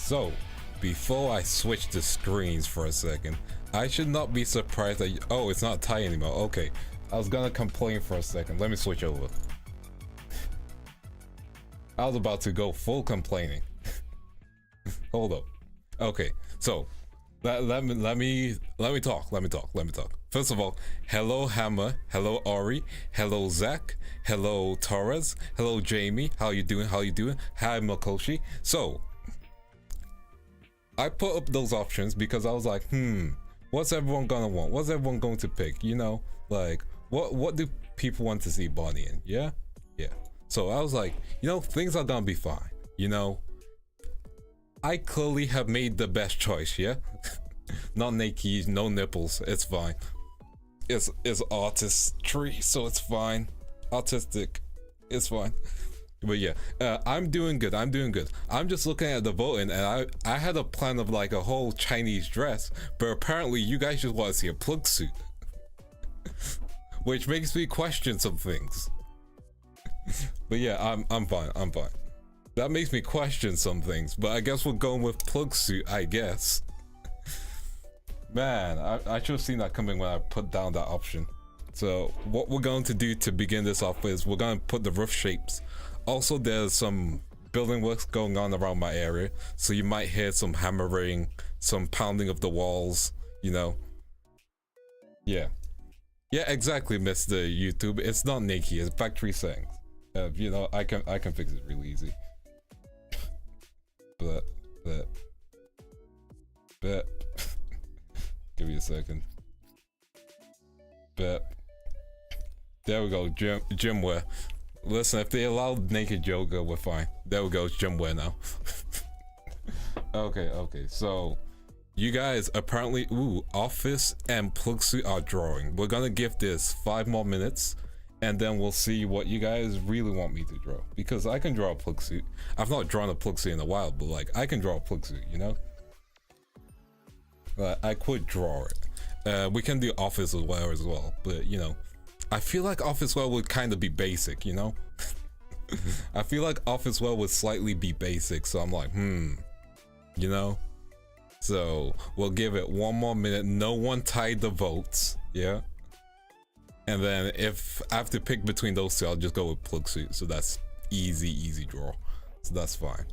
So, before I switch the screens for a second, I should not be surprised that oh, it's not Thai anymore. Okay, I was gonna complain for a second. Let me switch over. I was about to go full complaining. Hold up. Okay, so let me talk. First of all, hello Hammer, hello Ori, hello Zach, hello Torres, hello Jamie. How you doing? Hi Makoshi. So I put up those options because I was like, what's everyone gonna want? What's everyone going to pick? You know, like what do people want to see Bonnie in? Yeah. So I was like, you know, things are gonna be fine. You know, I clearly have made the best choice. Yeah. Not naked, no nipples. It's fine. It's artistry, so it's fine. Artistic, it's fine. But yeah, I'm doing good. I'm just looking at the voting, and I had a plan of like a whole Chinese dress, but apparently you guys just want to see a plug suit, which makes me question some things. But yeah, I'm fine. That makes me question some things, but I guess we're going with plug suit, I guess. Man, I should have seen that coming when I put down that option. So what we're going to do to begin this off is we're going to put the roof shapes. Also, there's some building works going on around my area, so you might hear some hammering, some pounding of the walls, you know. Yeah, exactly, Mr. YouTube. It's not naked, it's factory settings. You know, I can fix it really easy. but give me a second. But there we go, gym wear. Listen, if they allow naked yoga, we're fine. There we go, it's gym wear now. Okay, so you guys apparently, office and plug suit are drawing. We're gonna give this 5 more minutes, and then we'll see what you guys really want me to draw. Because I can draw a plug suit. I've not drawn a plug suit in a while, but like, I can draw a plug suit, you know? I could draw it. We can do office wear as well, but you know, I feel like office wear would kind of be basic, you know? I feel like office wear would slightly be basic, so I'm like, you know? So we'll give it 1 more minute. No one tied the votes, yeah? And then if I have to pick between those two, I'll just go with plug suit. So that's easy draw. So that's fine.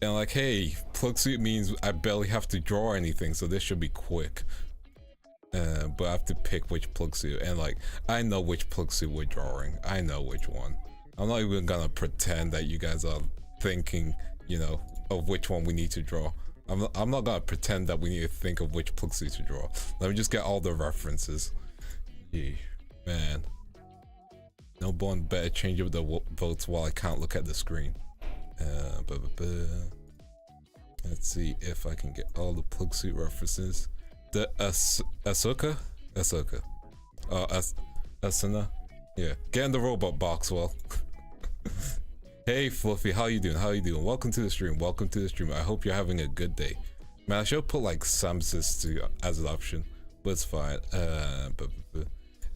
And like, hey, plug suit means I barely have to draw anything, so this should be quick. But I have to pick which plug suit, and like, I know which plug suit we're drawing. I know which one. I'm not even gonna pretend that you guys are thinking, you know, of which one we need to draw. I'm not gonna pretend that we need to think of which plug suit to draw. Let me just get all the references. Yeah, man. No one better change up the votes while I can't look at the screen. Let's see if I can get all the plug suit references. The Asuka? Asuna? Yeah, get in the robot box, well. Hey Fluffy, how you doing? Welcome to the stream. I hope you're having a good day. Man, I should put like Samsis as an option, but it's fine. And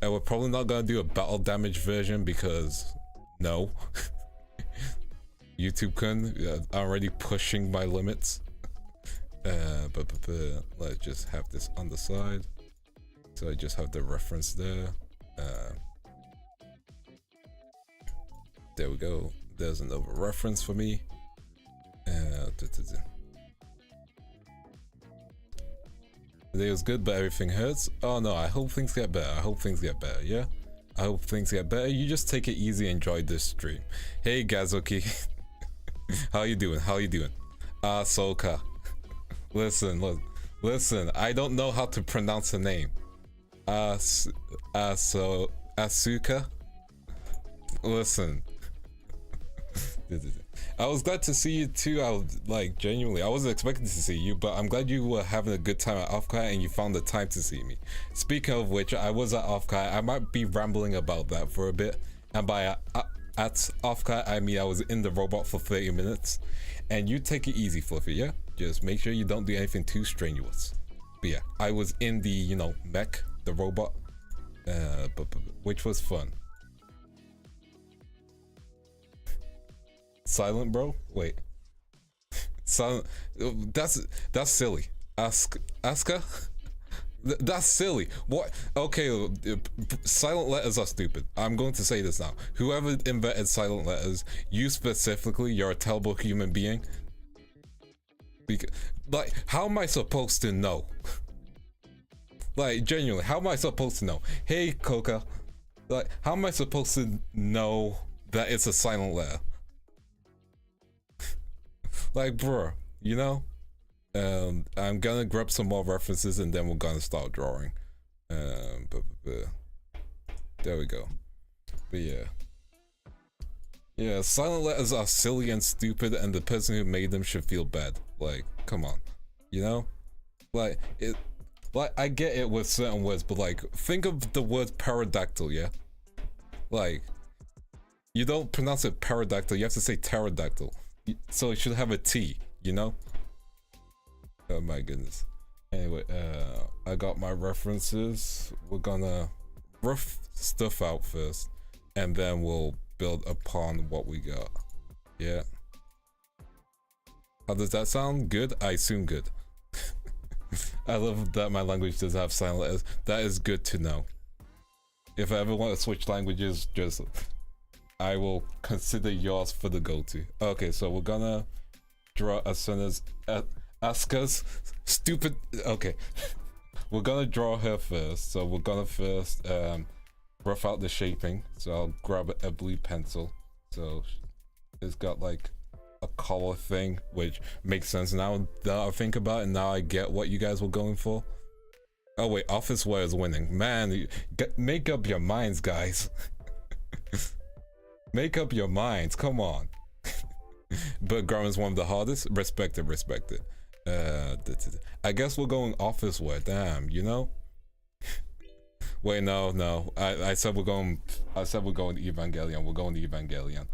we're probably not gonna do a battle damage version because no. YouTube can already pushing my limits. Let's just have this on the side, so I just have the reference there. There we go. There's another reference for me. Today was good, but everything hurts. Oh no, I hope things get better. Yeah, I hope things get better. You just take it easy, enjoy this stream. Hey Gazoki. How you doing? Ahsoka. Listen, I don't know how to pronounce the name. Asuka. Listen. I was glad to see you too. I was like, genuinely, I wasn't expecting to see you, but I'm glad you were having a good time at Offkai and you found the time to see me. Speaking of which, I was at Offkai. I might be rambling about that for a bit, and by at Offkai I mean I was in the robot for 30 minutes. And you take it easy, Fluffy, yeah? Just make sure you don't do anything too strenuous. But yeah, I was in the, you know, mech, the robot, which was fun. Silent, bro? Wait. silent. That's silly. Asuka. That's silly. What? Okay, silent letters are stupid. I'm going to say this now. Whoever invented silent letters, you specifically, you're a terrible human being. Because, like, how am I supposed to know? Like, genuinely, how am I supposed to know? Hey, Coca. Like, how am I supposed to know that it's a silent letter? Like, bruh, you know? I'm gonna grab some more references and then we're gonna start drawing. There we go. But yeah. Yeah, silent letters are silly and stupid and the person who made them should feel bad. Like, come on. You know? Like, I get it with certain words, but like, think of the word pterodactyl, yeah? Like, you don't pronounce it pterodactyl, you have to say pterodactyl. So it should have a T, you know? Oh my goodness. Anyway, I got my references. We're gonna rough stuff out first, and then we'll build upon what we got. Yeah. How does that sound? Good? I assume good. I love that my language does have silent letters. That is good to know. If I ever want to switch languages, just I will consider yours for the go-to. Okay, so we're gonna draw as soon as Asuka's stupid. Okay, we're gonna draw her first. So we're gonna first rough out the shaping. So I'll grab a blue pencil. So it's got like a collar thing, which makes sense now that I think about it. Now I get what you guys were going for. Oh wait, office wear is winning. Man, make up your minds, guys. Make up your minds, come on. But grammar's one of the hardest. Respect it, respect it. I guess we're going office wear. Damn, you know. Wait, no. I said we're going. I said we're going Evangelion. We're going Evangelion.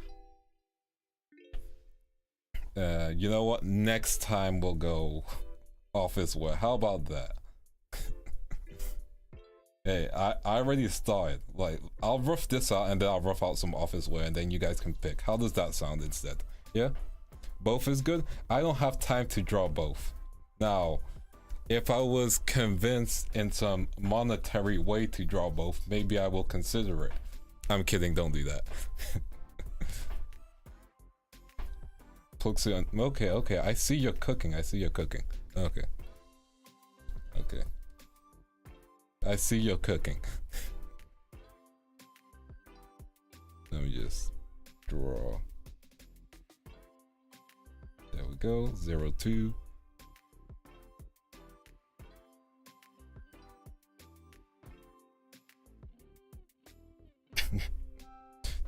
You know what? Next time we'll go office wear. How about that? Hey, I already started. Like, I'll rough this out and then I'll rough out some office wear and then you guys can pick. How does that sound instead? Yeah? Both is good? I don't have time to draw both. Now, if I was convinced in some monetary way to draw both, maybe I will consider it. I'm kidding, don't do that. Okay, I see you're cooking, Okay. I see you're cooking. Let me just draw. There we go, 02.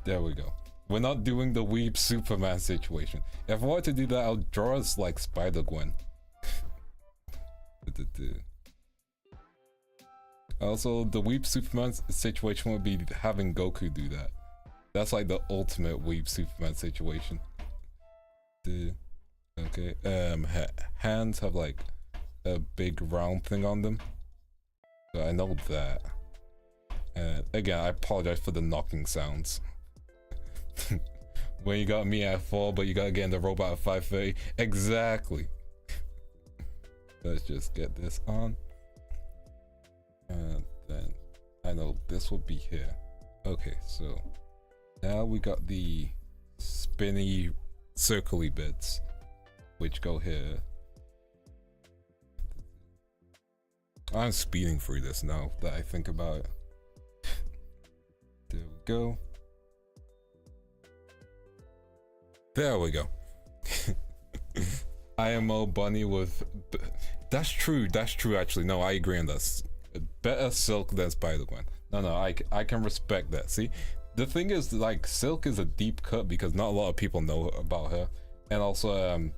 There we go. We're not doing the weeb Superman situation. If I wanted to do that, I'll draw us like Spider-Gwen. Also, the weeb Superman situation would be having Goku do that. That's like the ultimate weeb Superman situation. Okay, hands have like a big round thing on them. So I know that. And again, I apologize for the knocking sounds. When you got me at 4, but you gotta get in the robot at 5:30. Exactly. Let's just get this on. And then I know this will be here. Okay, so now we got the spinny circly bits which go here. I'm speeding through this now that I think about it. There we go. There we go. IMO bunny with that's true actually. No, I agree on this. Better Silk than Spider-Gwen. No, I can respect that. See, the thing is, like, Silk is a deep cut because not a lot of people know about her, and also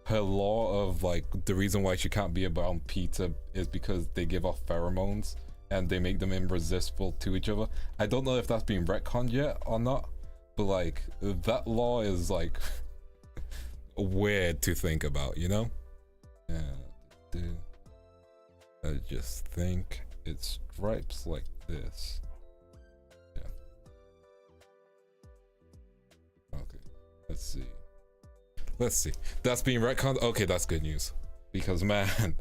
her law of like the reason why she can't be around pizza is because they give off pheromones and they make them irresistible to each other. I don't know if that's been retconned yet or not, but like that law is like weird to think about, you know? I just think it stripes like this. Yeah. Okay, let's see. let's see. That's being retconned. Okay, that's good news. Because man,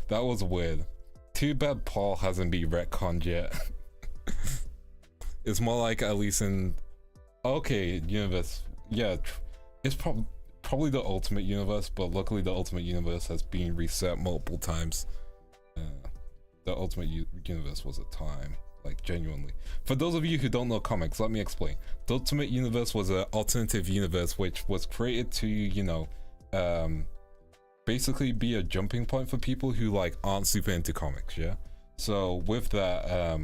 that was weird. Too bad Paul hasn't been retconned yet. It's more like at least in okay universe. Yeah, it's probably the Ultimate Universe, but luckily the Ultimate Universe has been reset multiple times. The Ultimate Universe was a time, like genuinely. For those of you who don't know comics, let me explain. The Ultimate Universe was an alternative universe which was created to, you know, basically be a jumping point for people who like aren't super into comics, yeah? So with that,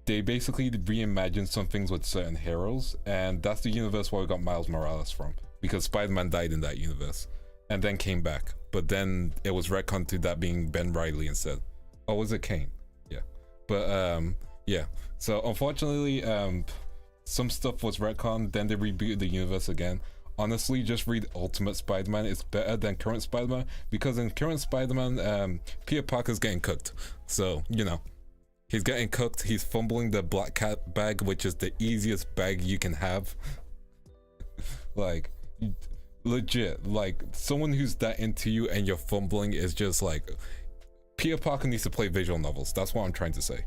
they basically reimagined some things with certain heroes, and that's the universe where we got Miles Morales from, because Spider-Man died in that universe and then came back, but then it was retconned to that being Ben Reilly instead. Or was it Kane? Yeah. But yeah, so unfortunately some stuff was retconned, then they rebooted the universe again. Honestly, just read Ultimate Spider-Man. It's better than current Spider-Man, because in current Spider-Man Peter Parker's getting cooked, so you know, he's getting cooked. He's fumbling the black cat bag, which is the easiest bag you can have. Like legit, like someone who's that into you and you're fumbling is just like, Peter Parker needs to play visual novels. That's what I'm trying to say.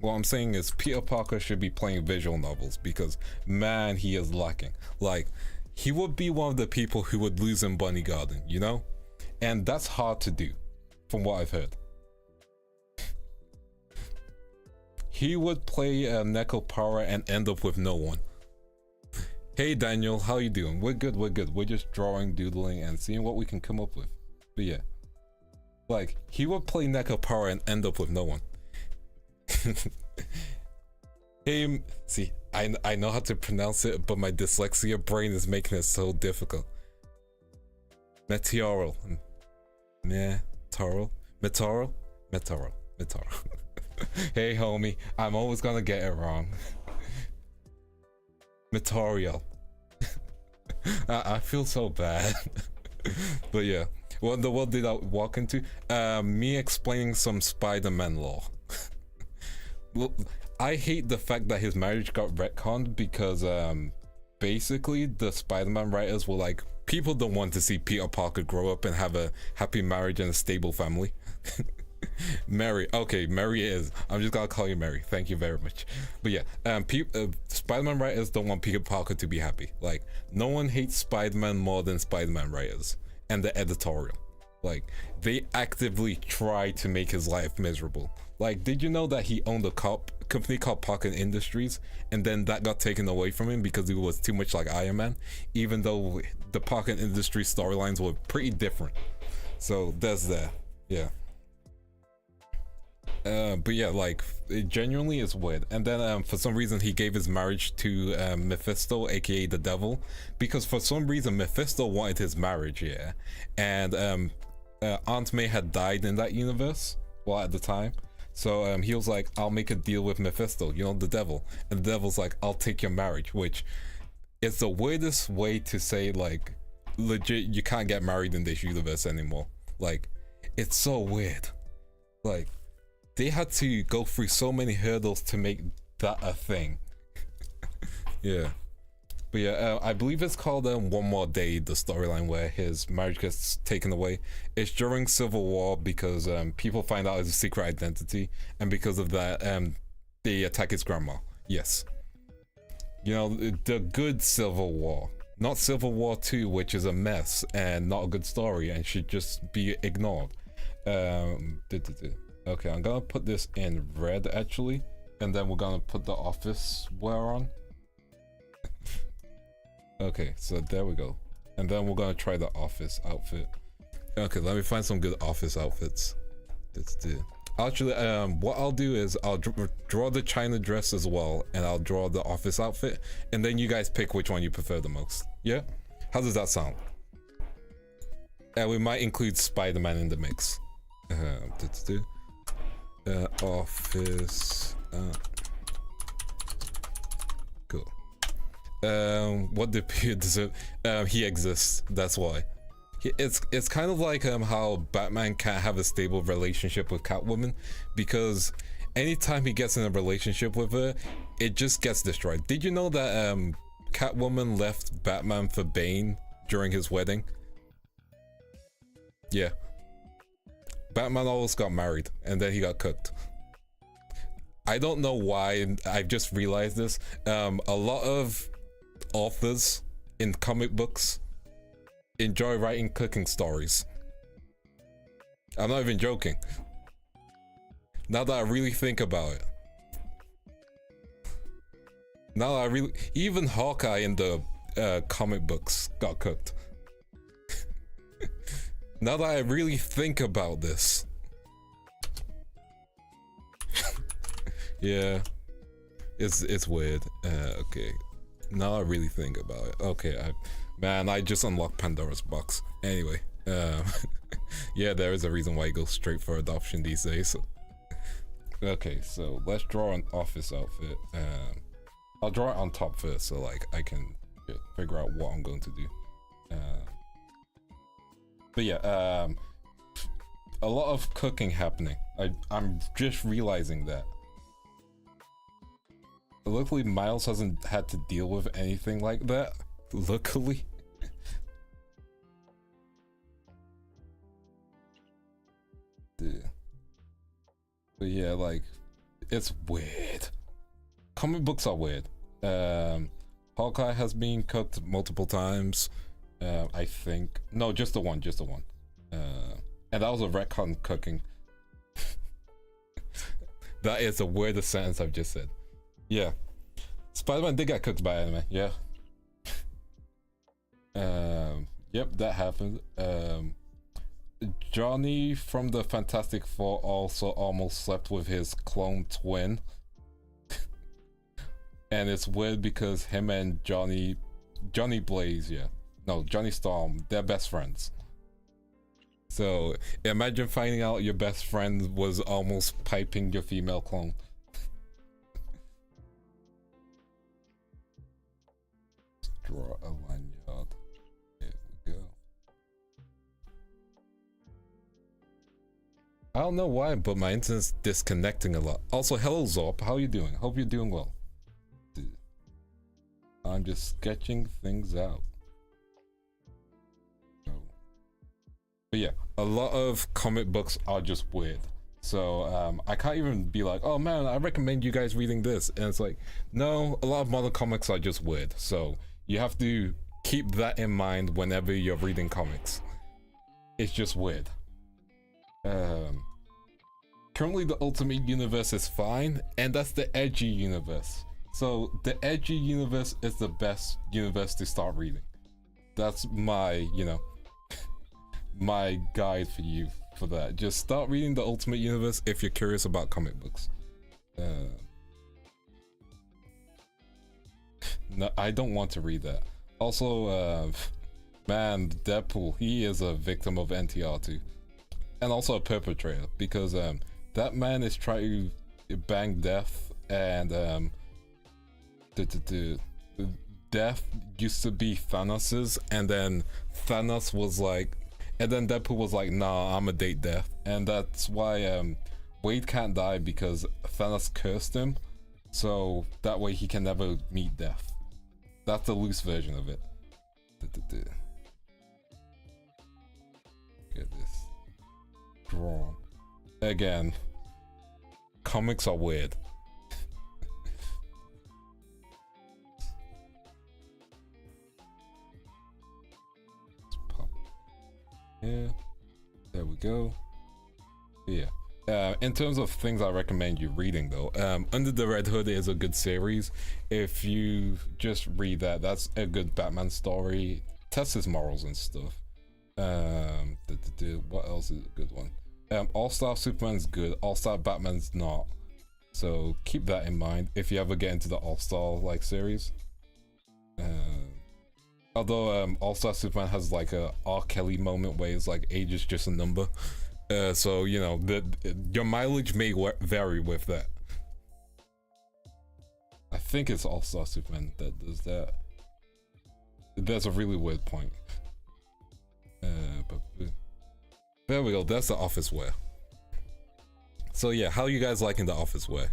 What I'm saying is Peter Parker should be playing visual novels, because man, he is lacking. Like, he would be one of the people who would lose in Bunny Garden, you know? And that's hard to do, from what I've heard. He would play Neko Power and end up with no one. Hey Daniel, how you doing? We're good, we're good. We're just drawing, doodling, and seeing what we can come up with. But yeah, like, he would play Neko Power and end up with no one. Hey, see, I know how to pronounce it, but my dyslexia brain is making it so difficult. Meteoral. Meteoral. Hey homie, I'm always gonna get it wrong. Meteorial. I feel so bad. But yeah, what the world did I walk into? Me explaining some Spider-Man lore. Well, I hate the fact that his marriage got retconned, because basically the Spider-Man writers were like, people don't want to see Peter Parker grow up and have a happy marriage and a stable family. Mary, okay, Mary is. I'm just gonna call you Mary. Thank you very much. But yeah, Spider-Man writers don't want Peter Parker to be happy. Like, no one hates Spider-Man more than Spider-Man writers and the editorial. Like, they actively try to make his life miserable. Like, did you know that he owned a company called Parker Industries, and then that got taken away from him because he was too much like Iron Man, even though the Parker Industries storylines were pretty different. So there's that. Yeah. But yeah, like, it genuinely is weird. And then for some reason he gave his marriage to Mephisto, aka the devil, because for some reason Mephisto wanted his marriage, yeah. And Aunt May had died in that universe, well, at the time. So he was like, I'll make a deal with Mephisto, you know, the devil. And the devil's like, I'll take your marriage, which is the weirdest way to say, like, legit, you can't get married in this universe anymore. Like, it's so weird. Like, they had to go through so many hurdles to make that a thing. Yeah. But yeah, I believe it's called One More Day, the storyline where his marriage gets taken away. It's during Civil War, because people find out his secret identity, and because of that, they attack his grandma. Yes. You know, the good Civil War. Not Civil War 2, which is a mess and not a good story and should just be ignored. Okay, I'm gonna put this in red actually, and then we're gonna put the office wear on. Okay, so there we go. And then we're gonna try the office outfit. Okay, let me find some good office outfits. Let's do. Actually, what I'll do is I'll draw the China dress as well, and I'll draw the office outfit, and then you guys pick which one you prefer the most. Yeah? How does that sound? And we might include Spider-Man in the mix. Office. Cool. What did Peter deserve? He exists. That's why. It's kind of like how Batman can't have a stable relationship with Catwoman, because anytime he gets in a relationship with her, it just gets destroyed. Did you know that Catwoman left Batman for Bane during his wedding. Yeah. Batman almost got married and then he got cooked. I don't know why, I've just realized this. A lot of authors in comic books enjoy writing cooking stories. I'm not even joking. Now that I really think about it. Now that I really... Even Hawkeye in the comic books got cooked. Now that I really think about this. Yeah. It's weird. Okay. Now I really think about it. Okay, man, I just unlocked Pandora's box. Anyway, yeah, there is a reason why I go straight for adoption these days. Okay, so let's draw an office outfit. I'll draw it on top first, so like I can figure out what I'm going to do. But yeah, a lot of cooking happening. I'm just realizing that. Luckily, Miles hasn't had to deal with anything like that. Luckily. But yeah, like, it's weird. Comic books are weird. Hawkeye has been cooked multiple times. I think. No, just the one. And that was a retcon cooking. That is the weirdest sentence I've just said. Yeah. Spider-Man did get cooked by anime, yeah. Yep, that happened. Johnny from the Fantastic Four also almost slept with his clone twin. And it's weird because him and Johnny Blaze, yeah. No, Johnny Storm, they're best friends. So imagine finding out your best friend was almost piping your female clone. Draw a lanyard. There we go. I don't know why, but my internet's disconnecting a lot. Also, hello Zorp, how you doing? Hope you're doing well. Dude. I'm just sketching things out. But yeah, a lot of comic books are just weird. So I can't even be like, oh man, I recommend you guys reading this. And it's like, no, a lot of modern comics are just weird. So you have to keep that in mind whenever you're reading comics. It's just weird. Currently the Ultimate Universe is fine, and that's the edgy universe. So the edgy universe is the best universe to start reading. That's my, you know, my guide for you for that. Just start reading the Ultimate Universe if you're curious about comic books. No, I don't want to read that. Also, man, Deadpool, he is a victim of NTR too. And also a perpetrator, because that man is trying to bang Death, and Death used to be Thanos's, and then Thanos was like, and then Deadpool was like, nah, I'ma date Death. And that's why Wade can't die, because Thanos cursed him, so that way he can never meet Death. That's the loose version of it. Get this drawn. Again, comics are weird. Yeah, there we go. Yeah, in terms of things I recommend you reading though, Under the Red Hood is a good series. If you just read that, that's a good Batman story. Tests his morals and stuff. What else is a good one? All-Star Superman's good, All-Star Batman's not. So keep that in mind if you ever get into the All-Star like series. Although All-Star Superman has like a R. Kelly moment where it's like age is just a number. So you know, your mileage may vary with that. I think it's All-Star Superman that does that. That's a really weird point. But there we go, that's the office wear. So yeah, how you guys liking the office wear?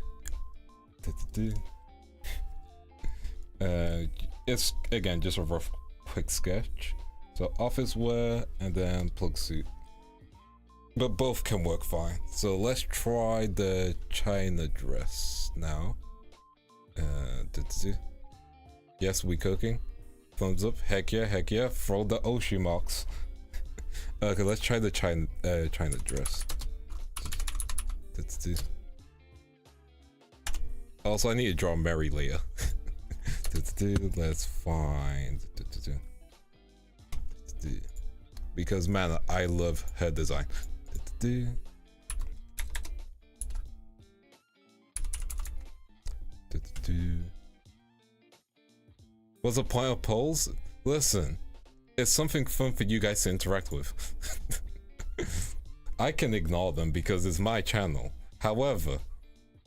it's again just a rough quick sketch. So office wear and then plug suit, but both can work fine. So let's try the China dress now. Yes, we cooking. Thumbs up. Heck yeah, heck yeah. Throw the Oshi marks. Okay, let's try the China dress. Also, I need to draw Mary later. Let's find. Because man, I love her design. What's the point of polls? Listen, it's something fun for you guys to interact with. I can ignore them because it's my channel. However,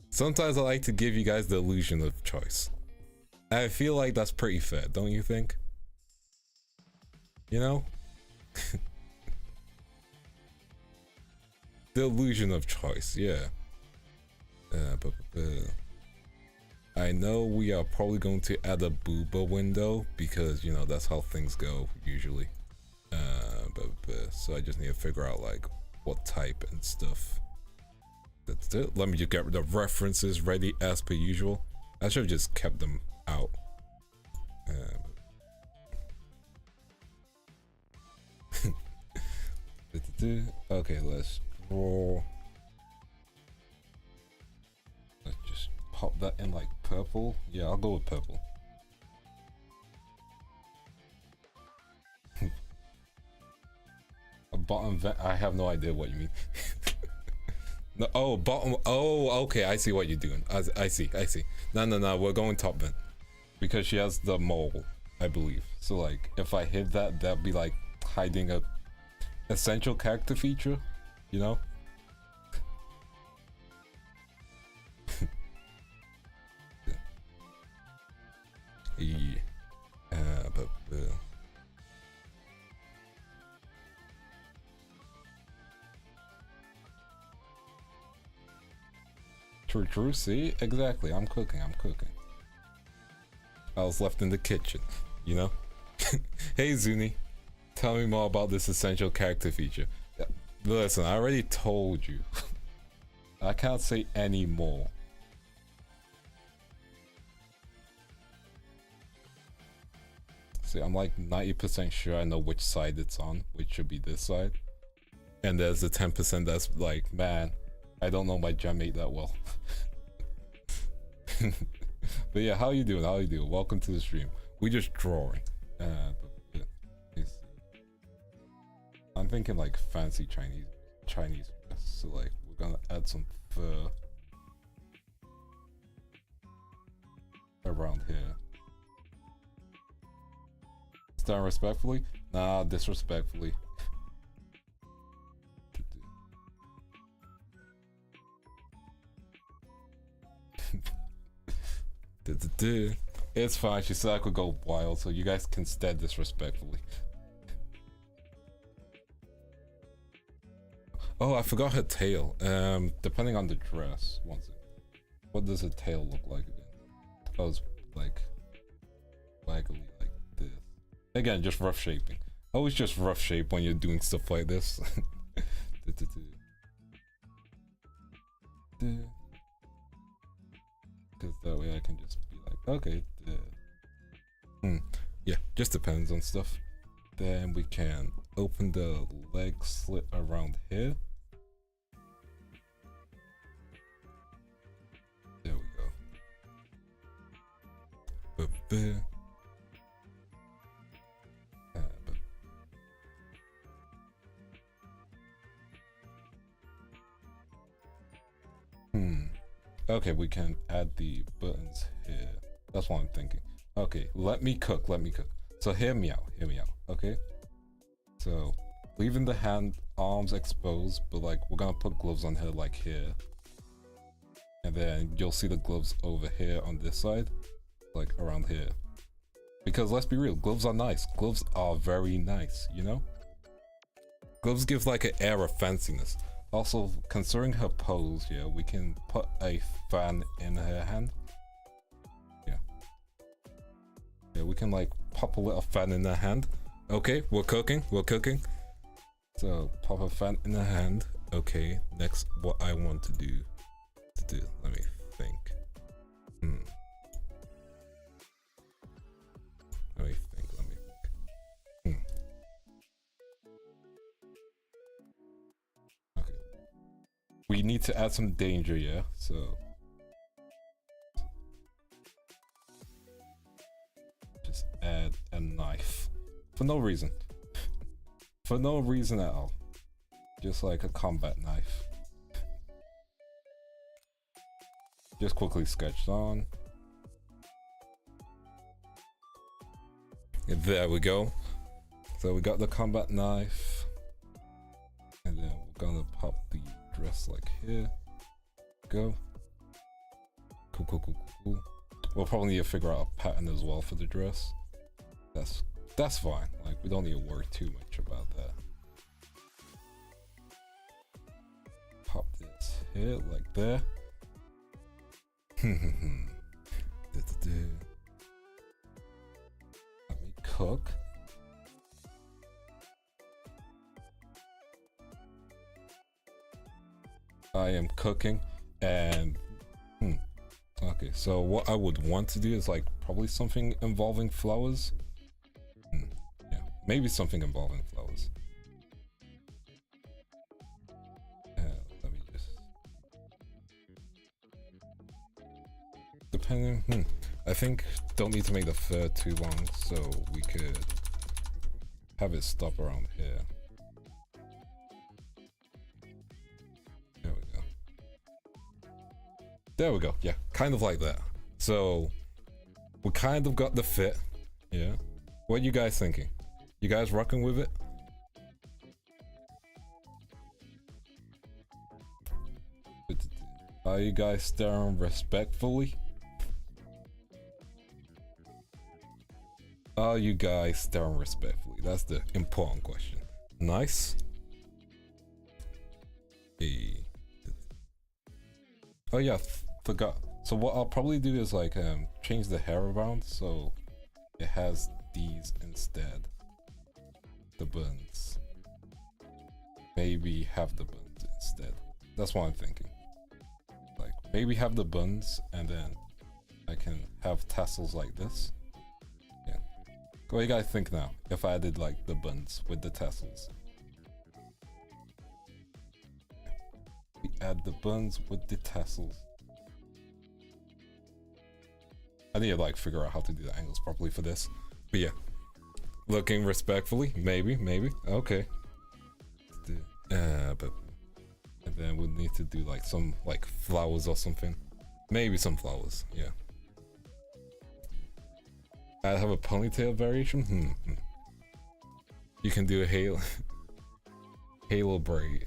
sometimes I like to give you guys the illusion of choice. I feel like that's pretty fair, don't you think? You know? The illusion of choice, yeah. I know we are probably going to add a booba window because, you know, that's how things go usually. So I just need to figure out like what type and stuff. That's it. Let me just get the references ready as per usual. I should have just kept them out. Okay, let's draw. Let's just pop that in like purple. Yeah, I'll go with purple. A bottom vent. I have no idea what you mean. No, oh, bottom. Oh, okay. I see what you're doing. I see. No. We're going top vent because she has the mole, I believe. So like, if I hit that, that'd be like hiding a essential character feature, you know. Yeah. True. See, exactly. I'm cooking. I was left in the kitchen, you know. Hey Zuni, tell me more about this essential character feature. Listen, I already told you. I can't say any more. See, I'm like 90% sure I know which side it's on, which should be this side. And there's the 10% that's like, man, I don't know my genmate that well. But yeah, how you doing? Welcome to the stream. We just drawing. Yeah, I'm thinking like fancy Chinese. So like we're gonna add some fur around here. Stand respectfully? Nah, disrespectfully. It's fine. She said I could go wild, so you guys can stand disrespectfully. Oh, I forgot her tail. Depending on the dress. One second. What does her tail look like again? Oh, it's like waggly like this. Again, just rough shaping. Always just rough shape when you're doing stuff like this. Because that way I can just be like, okay, yeah, just depends on stuff. Then we can open the leg slit around here. There we go. Okay, we can add the buttons here. That's what I'm thinking. Okay, let me cook. So hear me out, okay? So, leaving the arms exposed, but like, we're gonna put gloves on her like here. And then you'll see the gloves over here on this side, like around here. Because let's be real, gloves are nice. Gloves are very nice, you know? Gloves give like an air of fanciness. Also, considering her pose, yeah, we can put a fan in her hand. Yeah, we can like pop a little fan in the hand. Okay, we're cooking, we're cooking. So pop a fan in the hand. Okay, next what I want to do, let me think. Let me think. Okay. We need to add some danger, yeah, so. Just add a knife. For no reason. For no reason at all. Just like a combat knife. Just quickly sketched on. And there we go. So we got the combat knife. And then we're gonna pop the dress like here. Go. Cool, cool, cool, cool. We'll probably need to figure out a pattern as well for the dress. That's fine. Like, we don't need to worry too much about that. Pop this here, like there. Let me cook. I am cooking, and okay, so what I would want to do is like probably something involving flowers. Yeah, maybe something involving flowers. Let me just, depending, I think don't need to make the fur too long, so we could have it stop around here. There we go. There we go. Yeah, kind of like that. So we kind of got the fit. Yeah. What are you guys thinking? You guys rocking with it? Are you guys staring respectfully? Are you guys staring respectfully? That's the important question. Nice. Hey. Oh yeah, forgot. So what I'll probably do is like change the hair around so it has these instead. The buns. Maybe have the buns instead. That's what I'm thinking. Like maybe have the buns and then I can have tassels like this. Yeah. What do you guys think now? If I did like the buns with the tassels. We add the buns with the tassels. I need to like figure out how to do the angles properly for this. But yeah. Looking respectfully, maybe. Okay. But and then we'll need to do like some like flowers or something. Maybe some flowers, yeah. I have a ponytail variation. You can do a halo braid.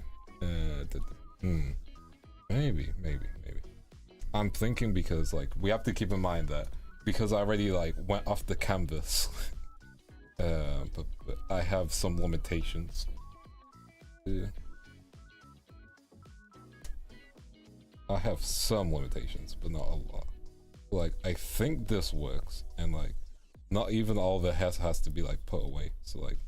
Maybe. I'm thinking because like we have to keep in mind that because I already like went off the canvas. But I have some limitations. I have some limitations, but not a lot. Like I think this works, and like not even all of it has to be like put away. So like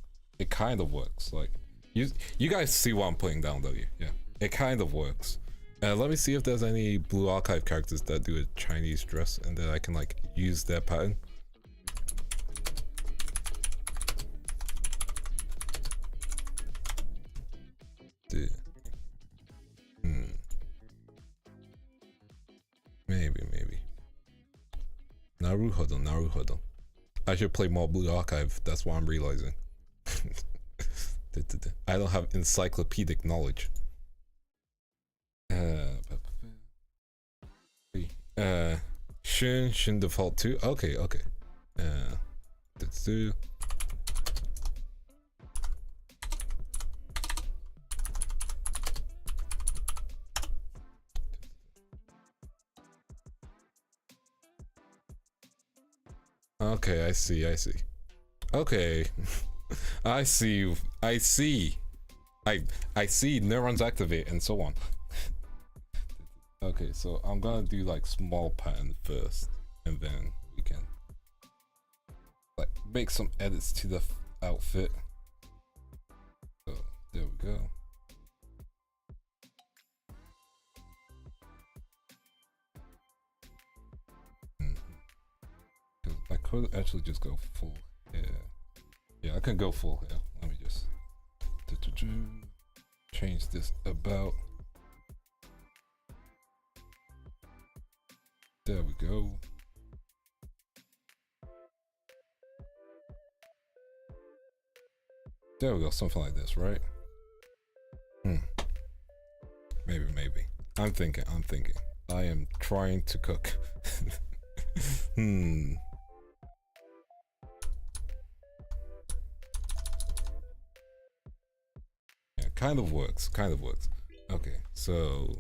it kind of works. Like you guys see what I'm putting down, don't you? Yeah, it kind of works. Let me see if there's any Blue Archive characters that do a Chinese dress, and then I can like use their pattern. Maybe. Naruhodo. I should play more Blue Archive. That's what I'm realizing. I don't have encyclopedic knowledge. Shun default 2. Okay. Let's do. Okay, I see. Okay. I see. I see neurons activate and so on. Okay, so I'm gonna do like small pattern first, and then we can. like make some edits to the outfit. So there we go. I could actually just go full hair. Yeah, I can go full hair. Let me just change this about. There we go. There we go, something like this, right? Maybe. I'm thinking. I am trying to cook. Yeah, kind of works. Okay, so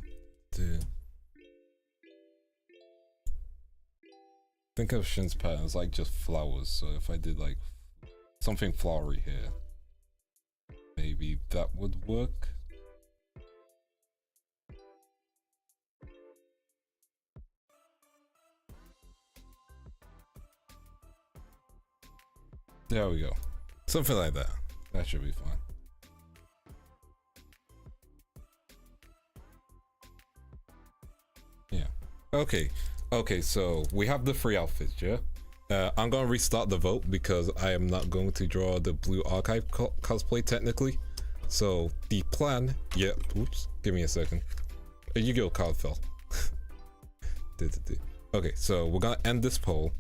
think of Shin's pattern as like just flowers. So if I did like something flowery here, maybe that would work. There we go. Something like that. That should be fine. Yeah. Okay, so we have the free outfits, yeah? I'm gonna restart the vote because I am not going to draw the blue archive cosplay technically. So the plan, yeah, oops, give me a second. You go, card fell. Okay, so we're gonna end this poll.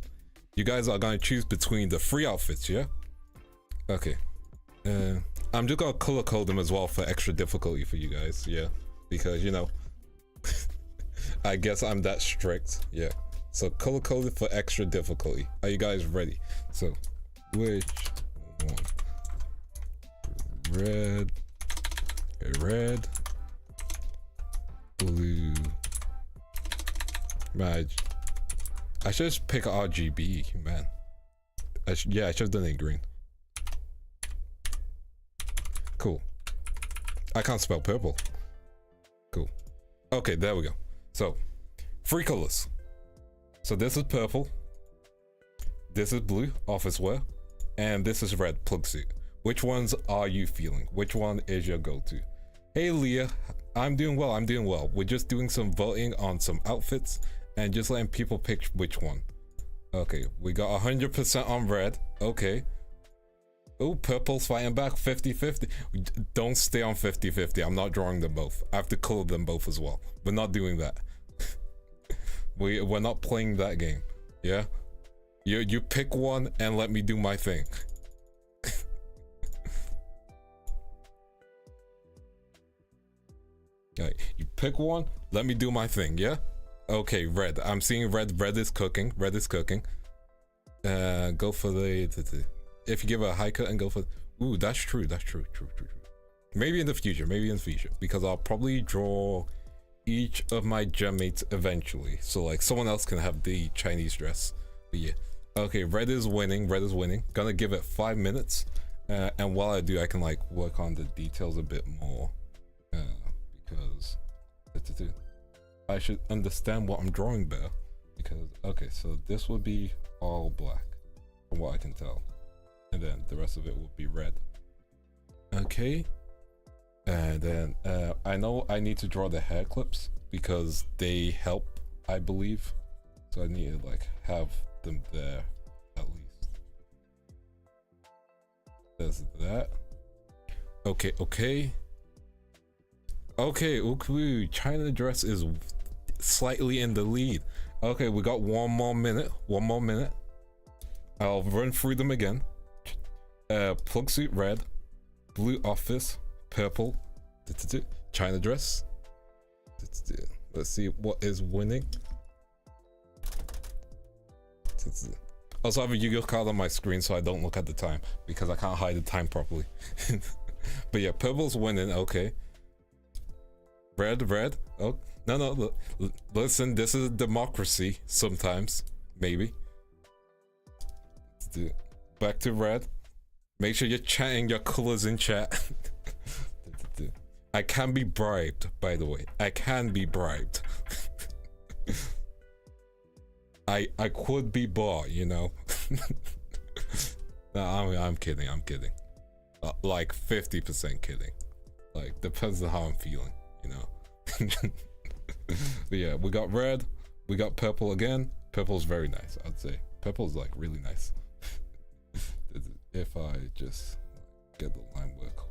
You guys are gonna choose between the free outfits, yeah? Okay. I'm just gonna color code them as well for extra difficulty for you guys, yeah? Because, you know, I guess I'm that strict, yeah. So color coded for extra difficulty. Are you guys ready? So, which one? Red, blue. Man, I should just pick RGB, man. Yeah, I should have done it in green. Cool. I can't spell purple. Cool. Okay, there we go. So, free colors. So this is purple. This is blue, office wear. And this is red, plug suit. Which ones are you feeling? Which one is your go-to? Hey Leah, I'm doing well. We're just doing some voting on some outfits and just letting people pick which one. Okay, we got 100% on red. Okay. Oh, purple's fighting back, 50-50. Don't stay on 50-50. I'm not drawing them both. I have to color them both as well. We're not doing that. We're not playing that game. Yeah? You pick one and let me do my thing. Right, you pick one, let me do my thing, yeah? Okay, red. I'm seeing red. Red is cooking. Go for the if you give a high cut and go for, ooh, that's true. Maybe in the future, because I'll probably draw each of my genmates eventually, so like someone else can have the Chinese dress. But yeah, okay, red is winning. Gonna give it 5 minutes, and while I do, I can like work on the details a bit more, because I should understand what I'm drawing better. Because okay, so this would be all black from what I can tell, and then the rest of it would be red. Okay. And then I know I need to draw the hair clips because they help, I believe. So I need to like have them there at least. There's that. Okay. Ooh, China dress is slightly in the lead. Okay, we got one more minute. I'll run through them again. Plug suit red, blue office, purple, China dress. Let's see what is winning. Also, I have a Yu-Gi-Oh card on my screen so I don't look at the time because I can't hide the time properly. But yeah, purple's winning. Okay. Red. Oh no. Listen, this is a democracy. Sometimes, maybe. Let's do it. Back to red. Make sure you're chatting your colors in chat. I can be bribed, by the way. I can be bribed. I could be bought, you know. No, I'm kidding. I'm kidding. Like 50% kidding. Like depends on how I'm feeling, you know. But yeah, we got red, we got purple again. Purple's very nice, I'd say. Purple's like really nice. If I just get the line work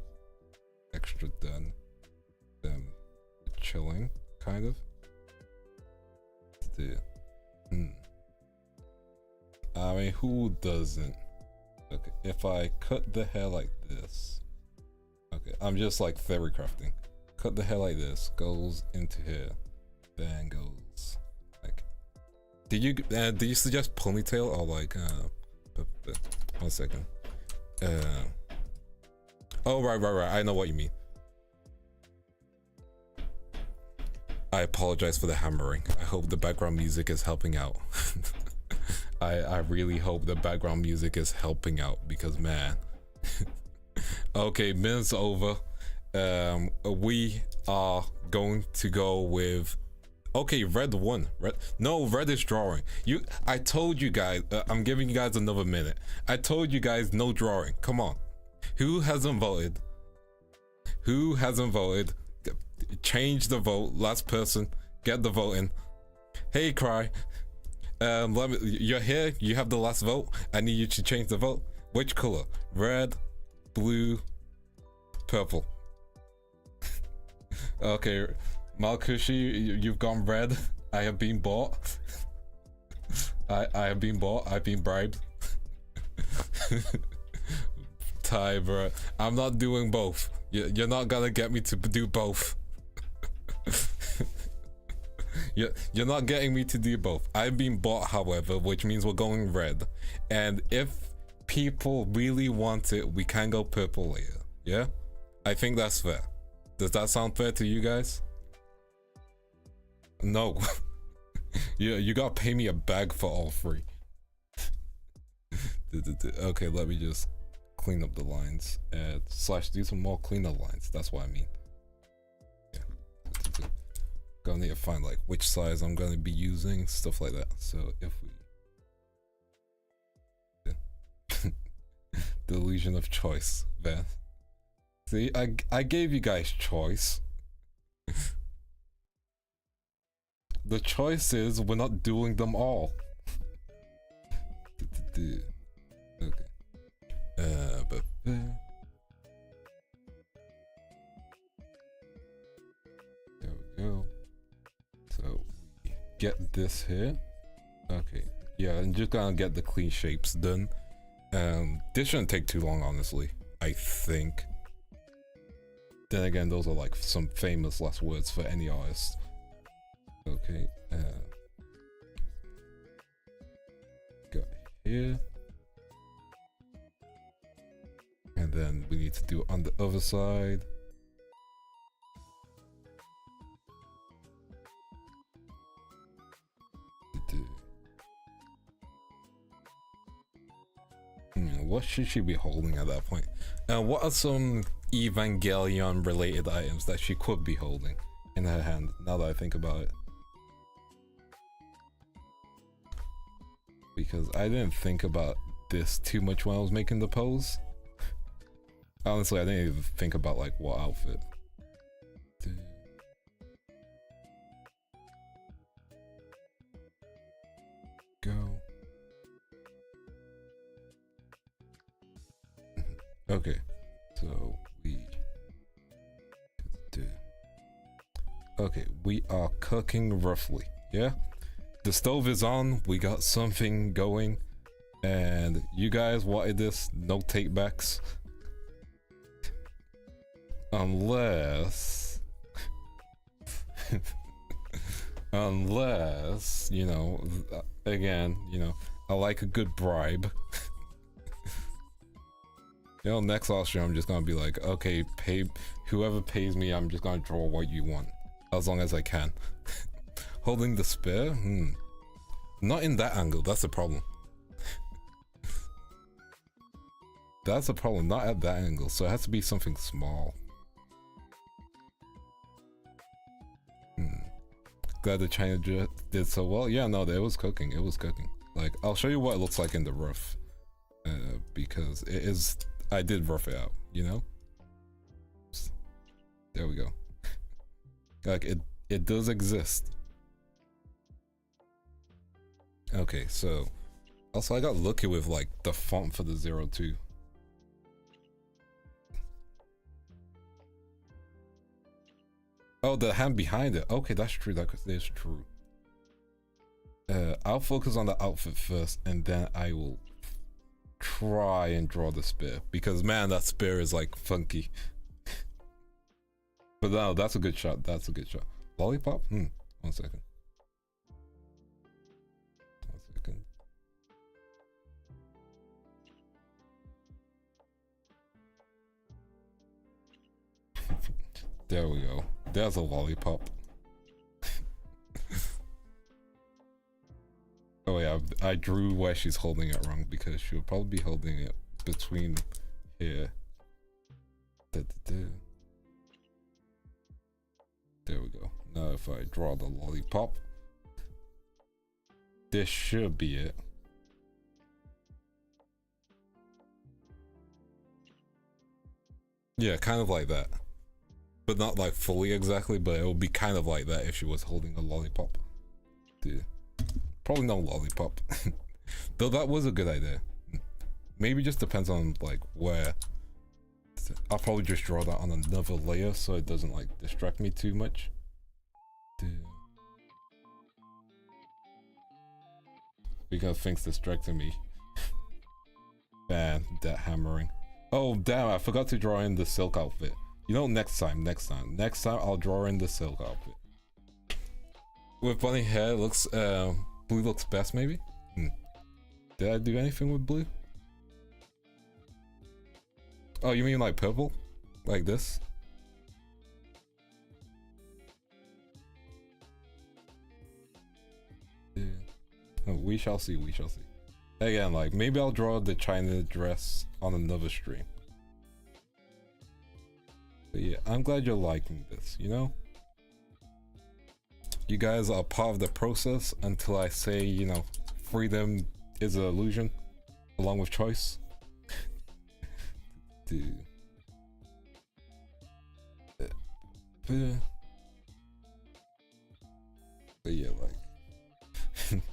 extra done, then chilling, kind of. I mean, who doesn't? Okay, if I cut the hair like this. Okay, I'm just like theory crafting. Cut the hair like this, goes into here, then goes like. Did you suggest ponytail or like 1 second. Oh right. I know what you mean. I apologize for the hammering. I hope the background music is helping out. I really hope the background music is helping out because man. Okay, minutes over. We are going to go with. Okay, red won. Red is drawing. I told you guys. I'm giving you guys another minute. I told you guys no drawing. Come on. Who hasn't voted? Who hasn't voted? Change the vote. Last person. Get the voting. Hey, Cry. You're here. You have the last vote. I need you to change the vote. Which color? Red, blue, purple. Okay, Malkushi, you've gone red. I have been bought. I have been bought. I've been bribed. Ty, bro. I'm not doing both. You're not gonna get me to do both. You're not getting me to do both. I've been bought, however, which means we're going red. And if people really want it, we can go purple later. Yeah? I think that's fair. Does that sound fair to you guys? No. You gotta pay me a bag for all three. Okay, let me just clean up the lines. Slash do some more cleaner lines. That's what I mean. Yeah. Gonna need to find like which size I'm gonna be using, stuff like that. So if we the illusion of choice, man. See, I gave you guys choice. The choice is we're not doing them all. Okay. But there we go. So we get this here. Okay, yeah, I'm just gonna get the clean shapes done. This shouldn't take too long, honestly. I think. Then again, those are like some famous last words for any artist. Okay, got here. And then we need to do on the other side. What should she be holding at that point? What are some Evangelion related items that she could be holding in her hand, now that I think about it? Because I didn't think about this too much when I was making the pose. Honestly, I didn't even think about like what outfit. Go. Okay, so we do. Okay, we are cooking roughly, yeah? The stove is on, we got something going, and you guys wanted this, no take backs. Unless unless, you know, again, you know, I like a good bribe. You know, next last stream I'm just gonna be like, okay, pay whoever pays me, I'm just gonna draw what you want. As long as I can. Holding the spear? Not in that angle, that's the problem. That's the problem, not at that angle, so it has to be something small. Glad the China did so well. Yeah, no, it was cooking, it was cooking. Like, I'll show you what it looks like in the rough. because it is. I did rough it out, you know. There we go. Like it does exist. Okay, so also I got lucky with like the font for the 02. Oh, the hand behind it. Okay, that's true. That is true. I'll focus on the outfit first, and then I will try and draw the spear, because man, that spear is like funky. But no, that's a good shot. That's a good shot. Lollipop? 1 second. 1 second. There we go. There's a lollipop. Oh yeah, I drew where she's holding it wrong, because she'll probably be holding it between here. There we go. Now if I draw the lollipop, this should be it. Yeah, kind of like that. But not like fully exactly, but it would be kind of like that if she was holding a lollipop. Dude. Probably no lollipop. Though that was a good idea. Maybe just depends on like where. I'll probably just draw that on another layer so it doesn't like distract me too much. Because things distracting me. Man, that hammering. Oh damn, I forgot to draw in the silk outfit. You know, next time I'll draw in the silk outfit. With bunny hair, looks blue looks best maybe? Did I do anything with blue? Oh, you mean like purple? Like this? Yeah. Oh, we shall see, we shall see. Again, like maybe I'll draw the China dress on another stream. But yeah, I'm glad you're liking this, you know? You guys are part of the process until I say, you know, freedom is an illusion, along with choice. Dude. But yeah, like...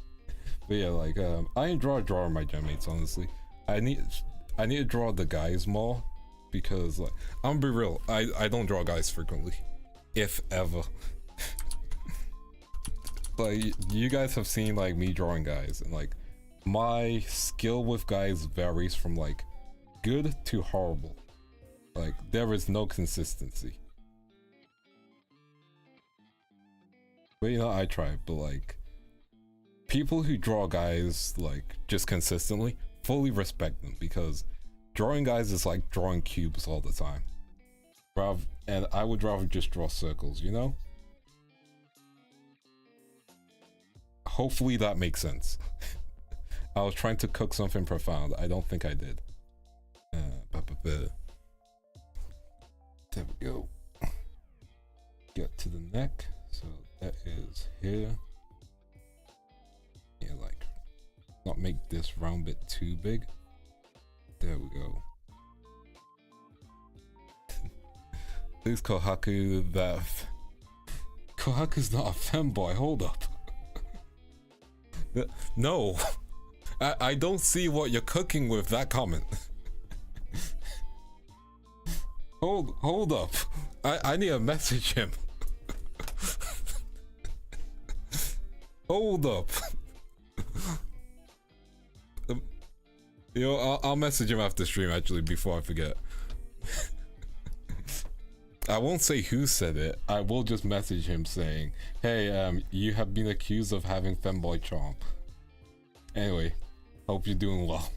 but yeah, like, I ain't drawing my genmates, honestly. I need to draw the guys more, because, like, I'm gonna be real, I don't draw guys frequently. If ever. Like, you guys have seen, like, me drawing guys, and, like, my skill with guys varies from, like, good to horrible. Like, there is no consistency. But, you know, I try, but, like, people who draw guys, like, just consistently, fully respect them, because drawing guys is like drawing cubes all the time. And I would rather just draw circles, you know? Hopefully that makes sense. I was trying to cook something profound. I don't think I did. There we go. Get to the neck. So that is here. Yeah, like, not make this round bit too big. There we go. Please Kohaku that... Kohaku's not a femboy, hold up. No. I don't see what you're cooking with that comment. Hold up. I need to message him. Hold up. You know, I'll message him after stream actually before I forget. I won't say who said it. I will just message him saying, hey, you have been accused of having femboy charm. Anyway, hope you're doing well.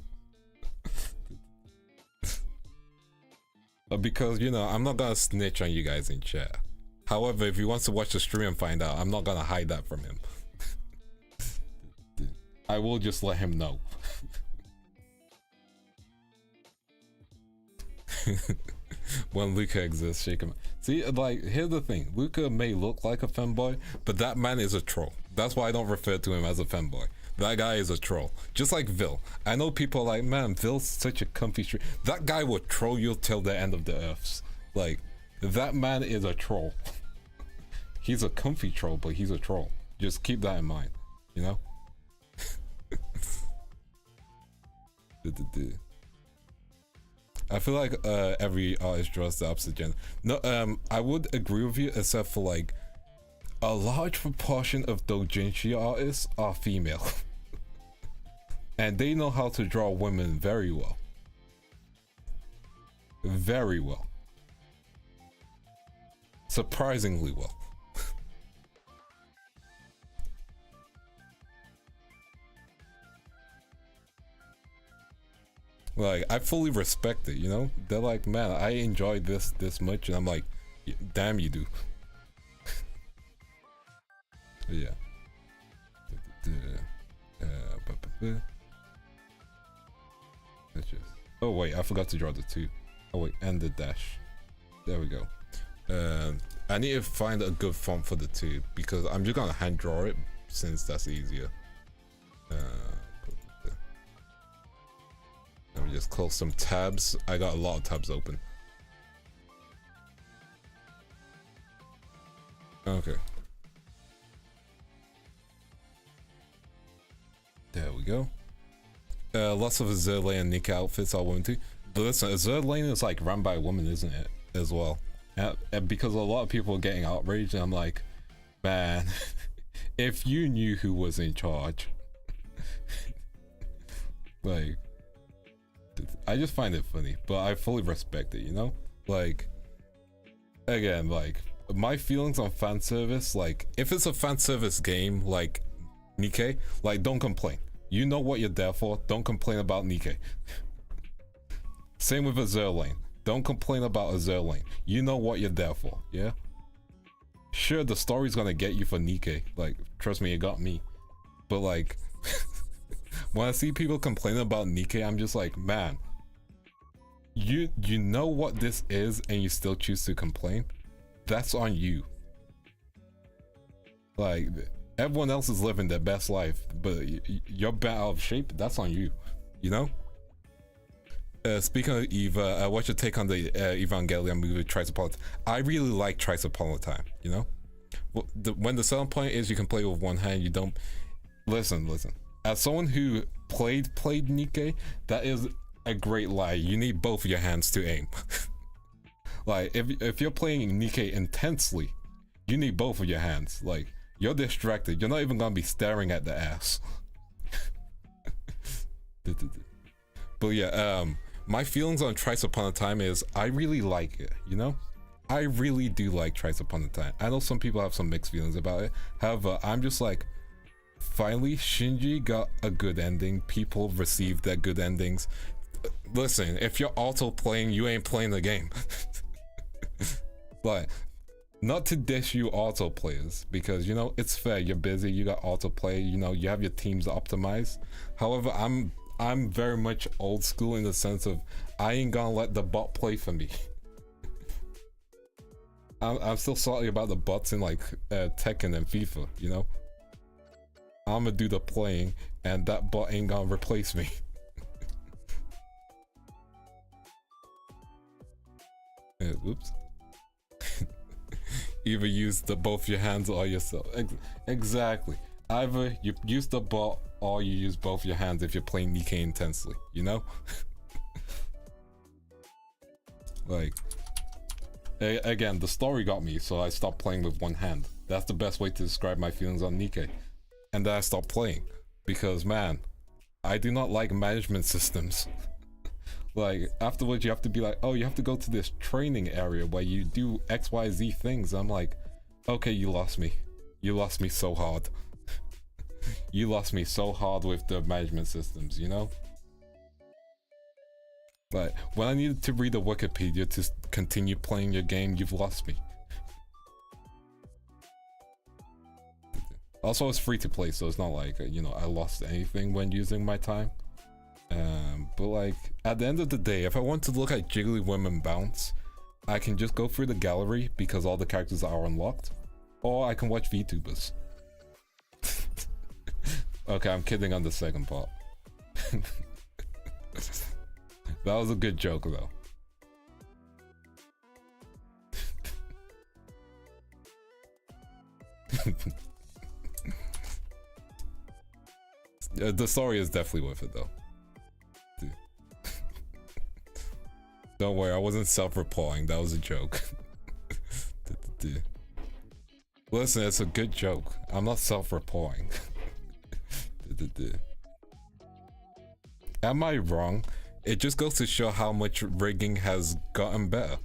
Because, you know, I'm not gonna snitch on you guys in chat. However, if he wants to watch the stream and find out, I'm not gonna hide that from him. I will just let him know. When Luca exists, shake him. See, like, here's the thing. Luca may look like a femboy, but that man is a troll. That's why I don't refer to him as a femboy. That guy is a troll. Just like Vil. I know people are like, man, Vil's such a comfy stream. That guy will troll you till the end of the earths. Like, that man is a troll. He's a comfy troll, but he's a troll. Just keep that in mind, you know? I feel like every artist draws the opposite gender. No, I would agree with you, except for like a large proportion of doujinshi artists are female. And they know how to draw women very well. Very well. Surprisingly well. Like, I fully respect it, you know? They're like, man, I enjoy this much, and I'm like, damn, you do. Yeah. That's just... Oh wait, I forgot to draw the 2. Oh wait, and the dash. There we go. I need to find a good font for the 2 because I'm just gonna hand draw it since that's easier. Let me just close some tabs. I got a lot of tabs open. Okay. There we go. Lots of Azure Lane and Nika outfits I want to. But listen, Azure Lane is like run by a woman, isn't it? As well. And because a lot of people are getting outraged, and I'm like, man, if you knew who was in charge. Like, I just find it funny, but I fully respect it, you know? Like, again, like, my feelings on fan service, like, if it's a fan service game, like, Nikkei, like, don't complain. You know what you're there for, don't complain about Nikkei. Same with Azure Lane. Don't complain about Azure Lane. You know what you're there for, yeah? Sure, the story's gonna get you for Nikkei. Like, trust me, it got me. But, like... when I see people complaining about Nikkei, I'm just like, man, you know what this is and you still choose to complain? That's on you. Like, everyone else is living their best life, but you're bent out of shape, that's on you, you know? Speaking of Eva, what's your take on the Evangelion movie Trice Upon a Time? I really like Trice Upon a Time, you know? When the selling point is you can play with one hand, you don't... Listen. As someone who played Nikkei, that is a great lie. You need both of your hands to aim. Like, if you're playing Nikkei intensely, you need both of your hands. Like, you're distracted. You're not even gonna be staring at the ass. But yeah, my feelings on Trice Upon a Time is I really like it, you know? I really do like Trice Upon a Time. I know some people have some mixed feelings about it. However, I'm just like, finally, Shinji got a good ending. People received their good endings. Listen, if you're auto-playing, you ain't playing the game. Like, not to dish you auto-players, because, you know, it's fair. You're busy, you got auto-play, you know, you have your teams optimized. However, I'm very much old school in the sense of I ain't gonna let the bot play for me. I'm still salty about the bots in like Tekken and FIFA, you know? I'm gonna do the playing, and that bot ain't gonna replace me. Oops. Either use both your hands or yourself. Exactly. Either you use the bot or you use both your hands if you're playing Nikkei intensely, you know? Like, again, the story got me, so I stopped playing with one hand. That's the best way to describe my feelings on Nikkei. And then I stopped playing because, man, I do not like management systems. Like, afterwards you have to be like, oh, you have to go to this training area where you do XYZ things. I'm like, okay, you lost me. You lost me so hard. You lost me so hard with the management systems, you know? Like, when I needed to read the Wikipedia to continue playing your game, you've lost me. Also, it's free to play, so it's not like, you know, I lost anything when using my time. But like, at the end of the day, if I want to look at Jiggly Women bounce, I can just go through the gallery because all the characters are unlocked, or I can watch VTubers. Okay, I'm kidding on the second part. That was a good joke though. The story is definitely worth it though. Dude. Don't worry, I wasn't self-reporting, that was a joke. Listen, it's a good joke. I'm not self-reporting. Am I wrong? It just goes to show how much rigging has gotten better.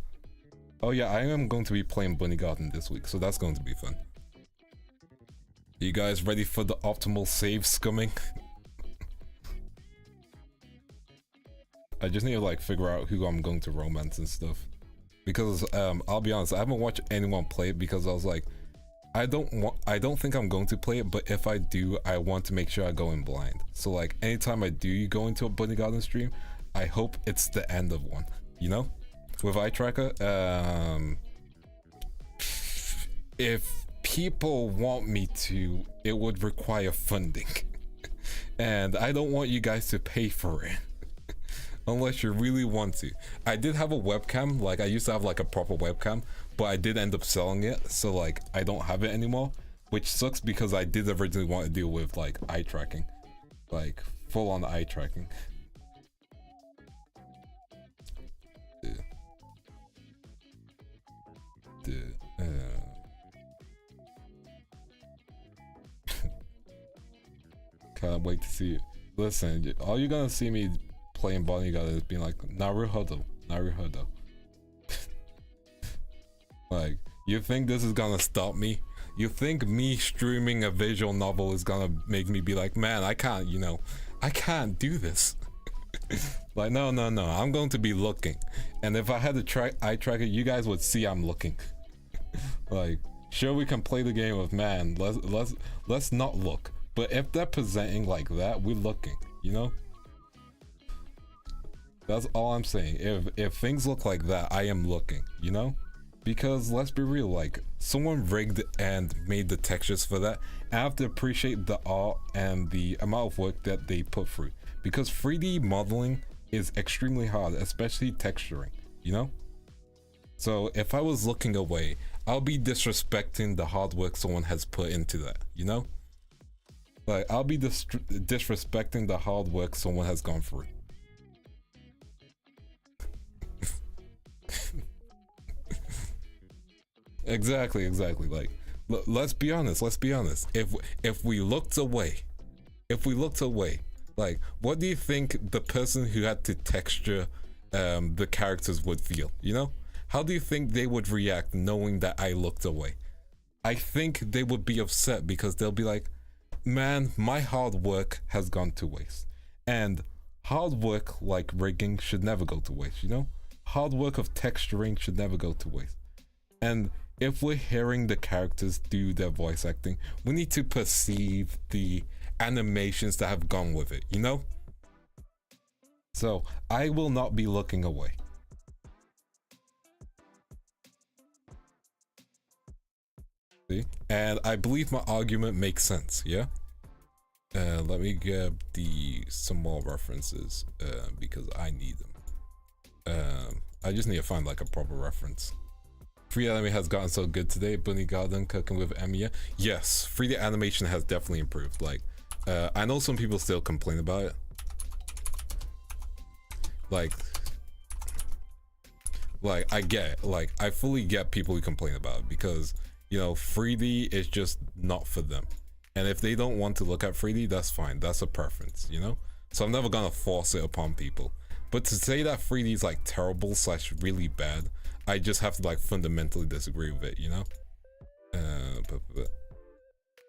Oh yeah, I am going to be playing Bunny Garden this week, so that's going to be fun. You guys ready for the optimal save scumming? I just need to like figure out who I'm going to romance and stuff. Because I'll be honest, I haven't watched anyone play it because I was like, I don't think I'm going to play it, but if I do, I want to make sure I go in blind. So like anytime I do go into a Bunny Garden stream, I hope it's the end of one, you know? With eye tracker, if people want me to, it would require funding. And I don't want you guys to pay for it. Unless you really want to. I did have a webcam, like I used to have like a proper webcam, but I did end up selling it, so like I don't have it anymore, which sucks because I did originally want to deal with like eye tracking, like full on eye tracking. Can't wait to see it. Listen, all you're gonna see me playing Bunny Garden is being like Naruhodo. Like, you think this is gonna stop me? You think me streaming a visual novel is gonna make me be like, man, I can't, you know, I can't do this. Like, no, I'm going to be looking, and if I had to try eye tracker, you guys would see I'm looking. Like, sure, we can play the game of man, let's not look, but if they're presenting like that, we're looking, you know? That's all I'm saying. If things look like that, I am looking, you know? Because let's be real, like someone rigged and made the textures for that. I have to appreciate the art and the amount of work that they put through, because 3D modeling is extremely hard, especially texturing, you know? So if I was looking away, I'll be disrespecting the hard work someone has put into that, you know? Like, I'll be disrespecting the hard work someone has gone through. Exactly. Like, let's be honest. If we looked away, like, what do you think the person who had to texture the characters would feel, you know? How do you think they would react knowing that I looked away? I think they would be upset because they'll be like, man, my hard work has gone to waste. And hard work like rigging should never go to waste, you know? Hard work of texturing should never go to waste. And if we're hearing the characters do their voice acting, we need to perceive the animations that have gone with it, you know? So I will not be looking away. See? And I believe my argument makes sense, yeah? Let me get some more references because I need them. I just need to find like a proper reference. 3D anime has gotten so good today. Bunny Garden cooking with Emiya. Yes, 3D animation has definitely improved. Like, I know some people still complain about it. Like I get it. Like, I fully get people who complain about it because, you know, 3D is just not for them. And if they don't want to look at 3D, that's fine. That's a preference, you know? So I'm never gonna force it upon people. But to say that 3D is like terrible / really bad, I just have to like fundamentally disagree with it, you know? But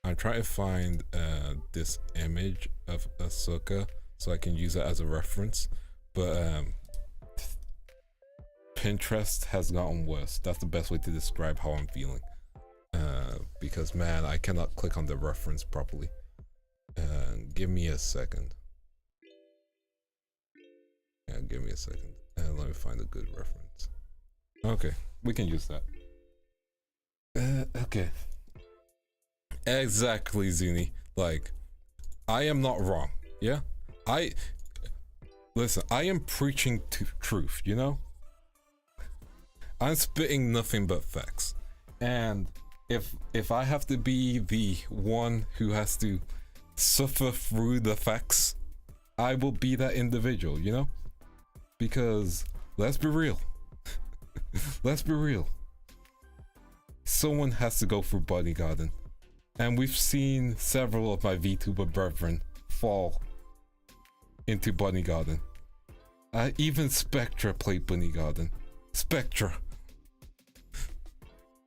I'm trying to find this image of Asuka so I can use it as a reference. But Pinterest has gotten worse. That's the best way to describe how I'm feeling. Because man, I cannot click on the reference properly. Give me a second. Yeah, give me a second. Let me find a good reference. Okay, we can use that. Okay. Exactly, Zuni. Like, I am not wrong. Yeah, listen. I am preaching to truth. You know, I'm spitting nothing but facts. And if I have to be the one who has to suffer through the facts, I will be that individual. You know, because let's be real. Let's be real. Someone has to go through bodyguarding. And we've seen several of my VTuber brethren fall into bodyguarding. Even Spectra played bodyguarding. Spectra.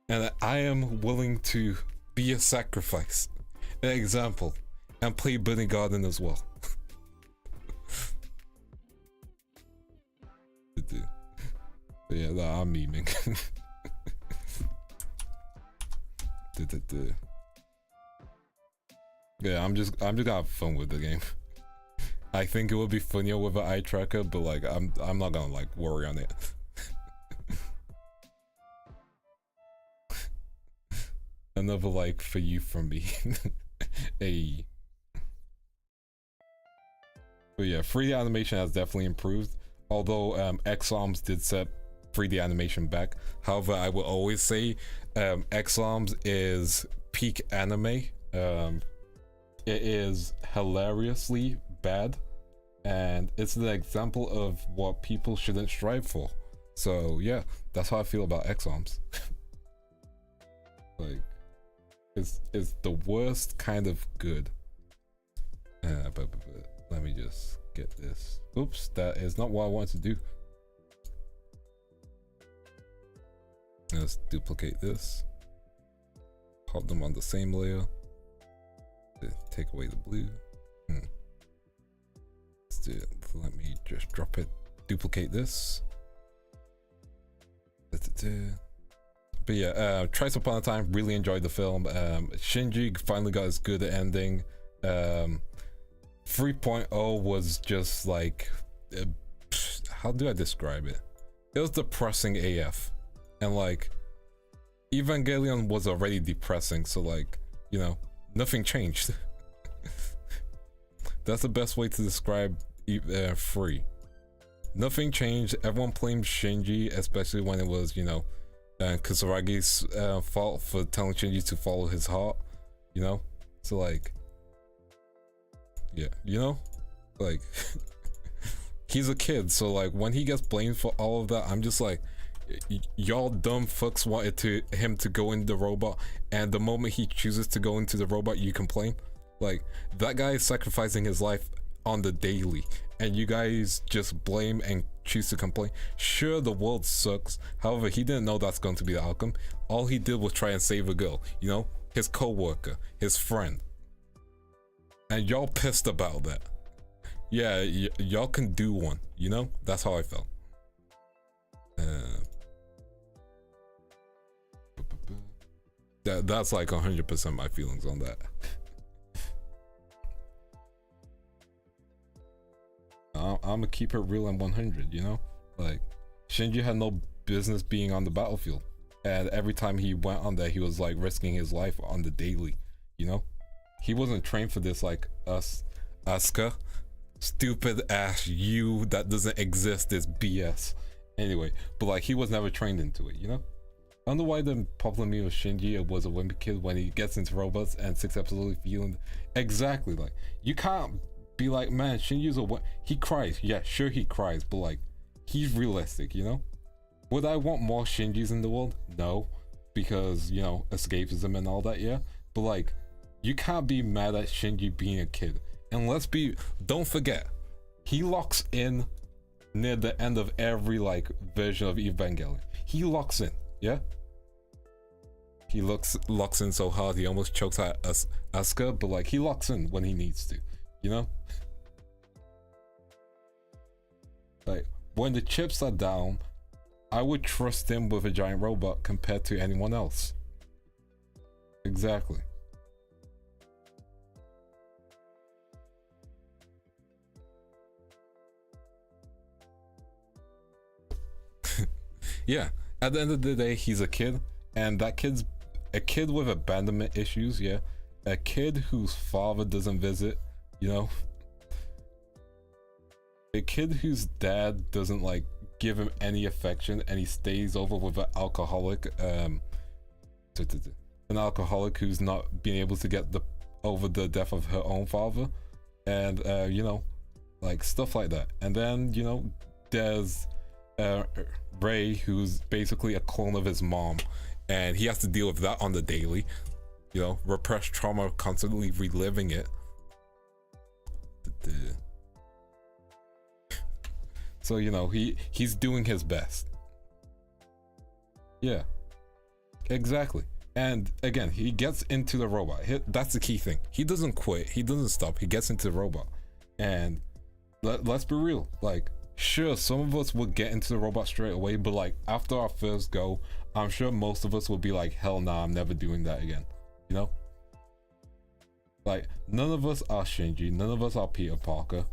And I am willing to be a sacrifice, an example, and play bodyguarding as well. But yeah, no, I'm memeing. Yeah, I'm just gonna have fun with the game. I think it would be funnier with an eye tracker, but like I'm not gonna like worry on it. Another like for you from me. Hey. But yeah, 3D animation has definitely improved. Although X-Arms did set 3D animation back. However, I will always say X-Arms is peak anime. It is hilariously bad, and it's an example of what people shouldn't strive for. So yeah, that's how I feel about X-Arms. Like, it's the worst kind of good. But let me just get this. Oops, that is not what I wanted to do. Let's duplicate this. Pop them on the same layer. Take away the blue. Let's do it. Let me just drop it. Duplicate this. But yeah, Thrice Upon a Time, really enjoyed the film. Shinji finally got his good ending. 3.0 was just like, how do I describe it? It was depressing AF. And like, Evangelion was already depressing, so like, you know, nothing changed. That's the best way to describe 3. Nothing changed. Everyone blamed Shinji, especially when it was, you know, Kusaragi's fault for telling Shinji to follow his heart, you know? So like, yeah, you know? Like, he's a kid, so like, when he gets blamed for all of that, I'm just like, y'all dumb fucks wanted him to go into the robot, and the moment he chooses to go into the robot, you complain. Like, that guy is sacrificing his life on the daily, and you guys just blame and choose to complain. Sure, the world sucks, however, he didn't know that's going to be the outcome. All he did was try and save a girl, you know, his co-worker, his friend, and y'all pissed about that. Yeah, y'all can do one, you know? That's how I felt. That's like 100% my feelings on that. I'm gonna keep it real and 100, you know? Like, Shinji had no business being on the battlefield, and every time he went on there, he was like risking his life on the daily, you know? He wasn't trained for this like us. Asuka, stupid ass you that doesn't exist is BS. Anyway, but like, he was never trained into it, you know? I don't know why the popular meme of Shinji was a wimpy kid when he gets into robots and 6 episodes feeling exactly like, you can't be like, man, Shinji's he cries. Yeah, sure he cries, but like, he's realistic, you know? Would I want more Shinjis in the world? No, because, you know, escapism and all that, yeah? But like, you can't be mad at Shinji being a kid. And don't forget, he locks in near the end of every like version of Evangelion. He locks in, yeah? He locks in so hard he almost chokes out Asuka, but like, he locks in when he needs to, you know? Like, when the chips are down, I would trust him with a giant robot compared to anyone else. Exactly. Yeah, at the end of the day, he's a kid, and that kid's a kid with abandonment issues, yeah? A kid whose father doesn't visit, You know, a kid whose dad doesn't like give him any affection and he stays over with an alcoholic, an alcoholic who's not being able to get over the death of her own father, and you know, like stuff like that. And then, you know, there's Ray, who's basically a clone of his mom, and he has to deal with that on the daily, you know, repressed trauma, constantly reliving it. So, you know, he's doing his best. Yeah, exactly. And again, he gets into the robot. That's the key thing. He doesn't quit, he doesn't stop, he gets into the robot. And let's be real, like, sure, some of us would get into the robot straight away, but like after our first go, I'm sure most of us will be like, hell nah, I'm never doing that again, you know? Like, none of us are Shinji, none of us are Peter Parker,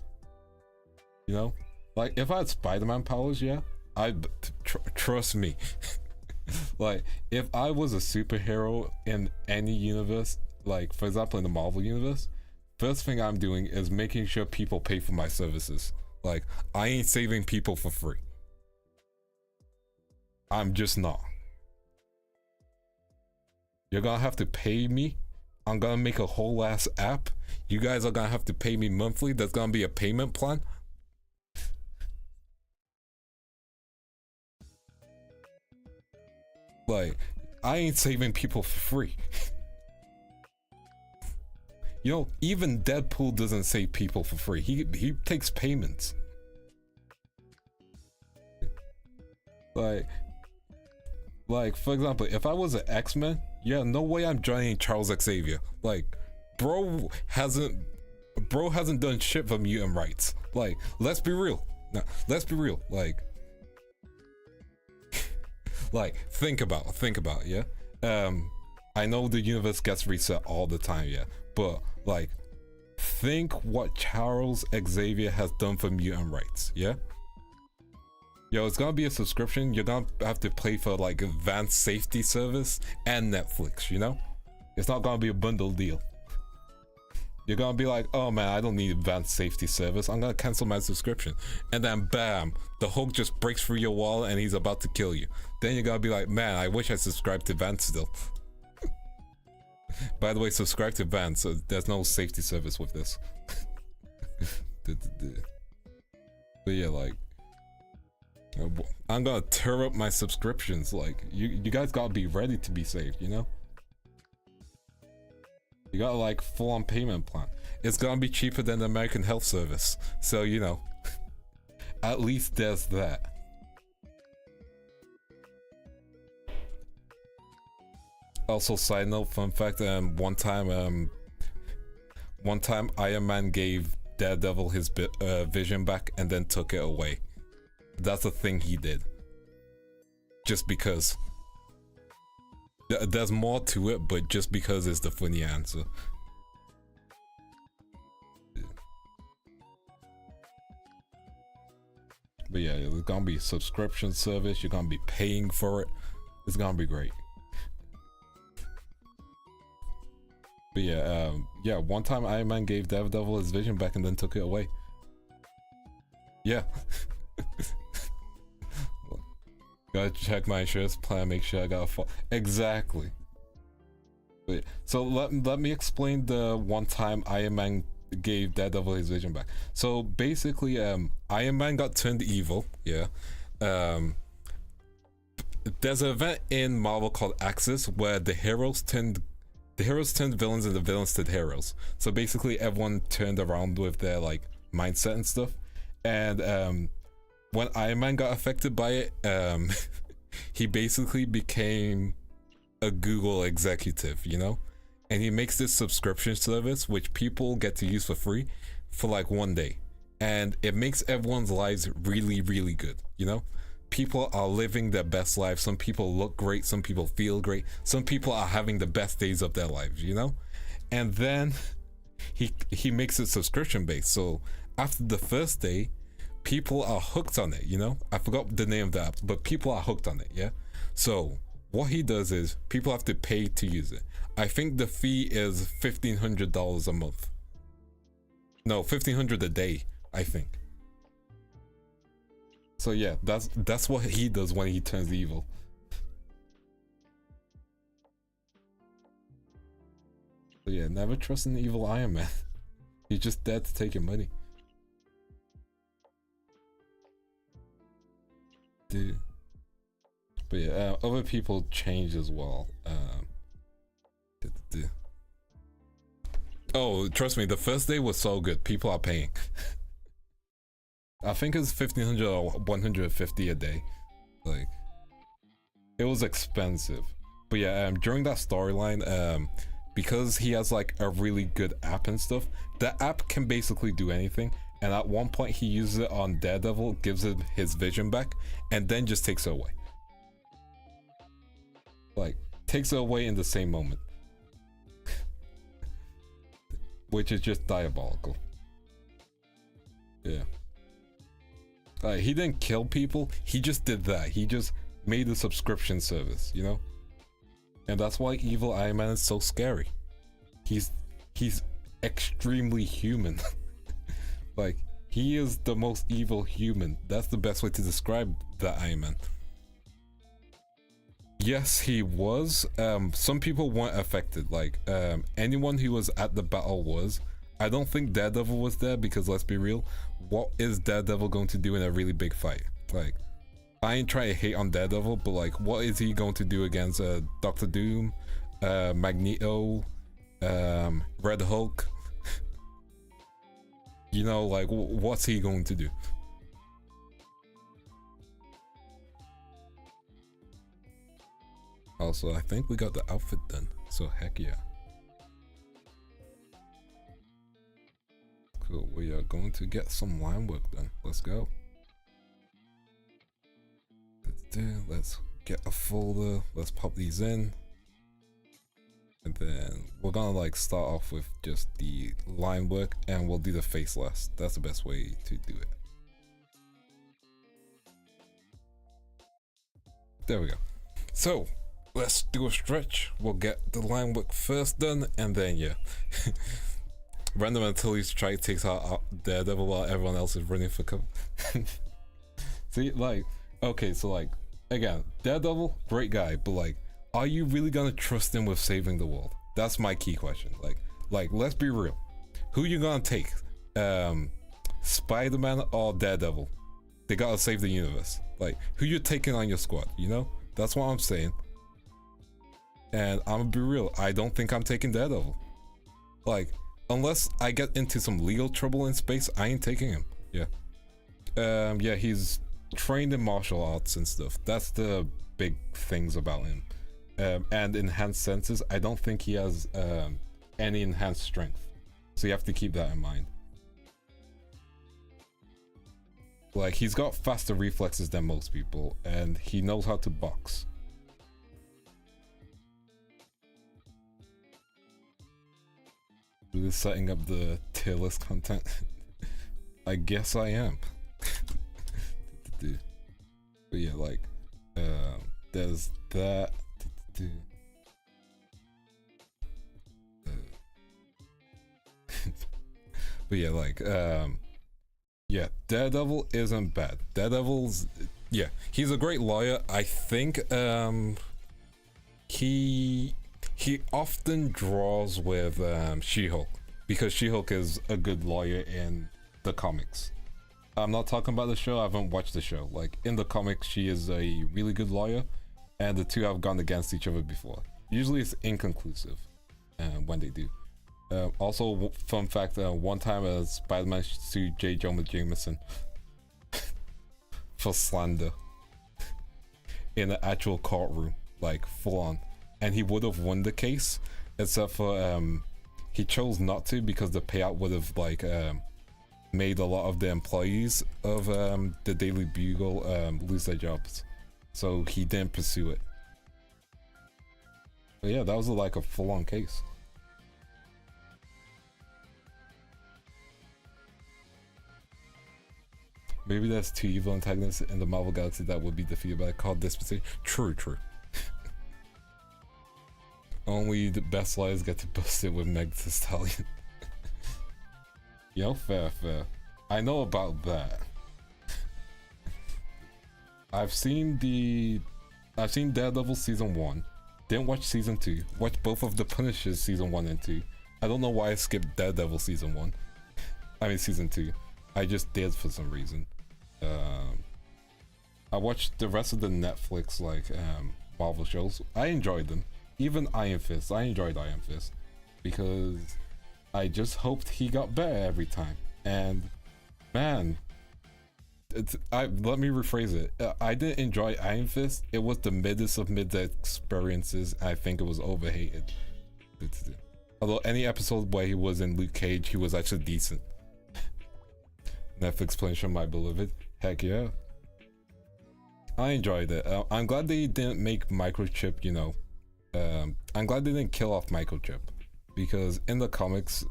you know? Like, if I had Spider-Man powers, yeah, trust me. Like, if I was a superhero in any universe, like for example in the Marvel universe, first thing I'm doing is making sure people pay for my services. Like, I ain't saving people for free. I'm just not. You're gonna have to pay me. I'm gonna make a whole ass app. You guys are gonna have to pay me monthly. There's gonna be a payment plan. Like, I ain't saving people for free. You know, even Deadpool doesn't save people for free. He takes payments. Like for example, if I was an X-Men, yeah, no way I'm joining Charles Xavier. Like, bro hasn't done shit for mutant rights. Like, let's be real. Now, let's be real. Like think about it, yeah. I know the universe gets reset all the time, yeah, but like, think what Charles Xavier has done for mutant rights, yeah. Yo, it's gonna be a subscription. You're gonna have to pay for like advanced safety service and Netflix, you know. It's not gonna be a bundle deal. You're gonna be like, oh man, I don't need advanced safety service, I'm gonna cancel my subscription. And then bam, the Hulk just breaks through your wall and he's about to kill you. Then you're gonna be like, man, I wish I subscribed to Vans still. By the way, subscribe to Vans, so there's no safety service with this. But yeah, like, I'm gonna tear up my subscriptions. Like, you guys gotta be ready to be saved, you know? You got like full-on payment plan. It's gonna be cheaper than the American Health Service, so you know, at least there's that. Also, side note, fun fact: one time Iron Man gave Daredevil his vision back and then took it away. That's a thing he did. Just because. There's more to it, but just because it's the funny answer. But yeah, there's gonna be a subscription service. You're gonna be paying for it. It's gonna be great. But yeah, yeah. One time Iron Man gave Daredevil his vision back and then took it away. Yeah. Gotta check my insurance plan, make sure I got a exactly. But, so let me explain the one time Iron Man gave Daredevil his vision back. So basically, Iron Man got turned evil. Yeah. There's an event in Marvel called Axis where the heroes turned villains and the villains turned heroes. So basically, everyone turned around with their like mindset and stuff. And when Iron Man got affected by it, he basically became a Google executive, you know? And he makes this subscription service which people get to use for free for like 1 day. And it makes everyone's lives really, really good, you know? People are living their best lives. Some people look great, some people feel great, some people are having the best days of their lives, you know? And then he makes it subscription based. So after the first day, people are hooked on it, you know? I forgot the name of the app, but people are hooked on it, yeah? So what he does is people have to pay to use it. I think the fee is $1,500 a month. No, 1500 a day, I think. So yeah, that's what he does when he turns evil. So yeah, never trust an evil Iron Man. He's just dead to take your money. Dude. But yeah, other people change as well. Oh, trust me, the first day was so good. People are paying. I think it's 1500 or 150 a day. Like, it was expensive. But yeah, during that storyline, because he has like a really good app and stuff, the app can basically do anything. And at one point he uses it on Daredevil, gives it his vision back, and then just takes it away. Like, takes it away in the same moment. Which is just diabolical. Yeah. He didn't kill people, he just did that. He just made a subscription service, you know? And that's why evil Iron Man is so scary. He's extremely human. Like, he is the most evil human. That's the best way to describe the Iron Man. Yes, he was. Some people weren't affected. Like, anyone who was at the battle was. I don't think Daredevil was there because, let's be real, what is Daredevil going to do in a really big fight? Like, I ain't trying to hate on Daredevil, but like, what is he going to do against Doctor Doom, Magneto, Red Hulk? You know, like, what's he going to do? Also, I think we got the outfit done, so heck yeah. Cool, we are going to get some line work done. Let's go. Let's get a folder, let's pop these in. And then we're gonna like start off with just the line work and we'll do the face last. That's the best way to do it. There we go. So let's do a stretch. We'll get the line work first done and then yeah. Random until strike takes out Daredevil while everyone else is running for cover. See, like, okay, so like, again, Daredevil, great guy, but like, are you really gonna trust him with saving the world? That's my key question. Like, let's be real. Who you gonna take? Spider-Man or Daredevil? They gotta save the universe. Like, who you taking on your squad, you know? That's what I'm saying. And I'm gonna be real, I don't think I'm taking Daredevil. Like, unless I get into some legal trouble in space, I ain't taking him. Yeah. Yeah, he's trained in martial arts and stuff. That's the big things about him. And enhanced senses, I don't think he has any enhanced strength. So you have to keep that in mind. Like, he's got faster reflexes than most people, and he knows how to box. Really setting up the tier list content? I guess I am. But yeah, like, there's that. But yeah, like, yeah, Daredevil isn't bad. Daredevil's, yeah, he's a great lawyer. I think he often draws with She-Hulk because She-Hulk is a good lawyer in the comics. I'm not talking about the show, I haven't watched the show. Like, in the comics, she is a really good lawyer, and the two have gone against each other before. Usually it's inconclusive when they do. Also, fun fact, one time Spider-Man sued J. Jonah Jameson for slander in an actual courtroom, like full on. And he would have won the case, except for he chose not to because the payout would have like made a lot of the employees of the Daily Bugle lose their jobs. So he didn't pursue it. But yeah, that was like a full-on case. Maybe there's two evil antagonists in the Marvel Galaxy that would be defeated by a card dispensation. True. Only the best liars get to bust it with Meg Thee Stallion. You know, fair. I know about that. I've seen Daredevil season 1. Didn't watch season 2. Watched both of the Punishers season 1 and 2. I don't know why I skipped Daredevil season 1. I mean season 2. I just did for some reason. I watched the rest of the Netflix Marvel shows. I enjoyed them. Even Iron Fist. I enjoyed Iron Fist because I just hoped he got better every time. And man, let me rephrase it. I didn't enjoy Iron Fist. It was the middest of mid experiences. I think it was overhated. Although any episode where he was in Luke Cage, he was actually decent. Netflix Punisher, my beloved. Heck yeah. I enjoyed it. I'm glad they didn't make Microchip, you know. I'm glad they didn't kill off Microchip. Because in the comics,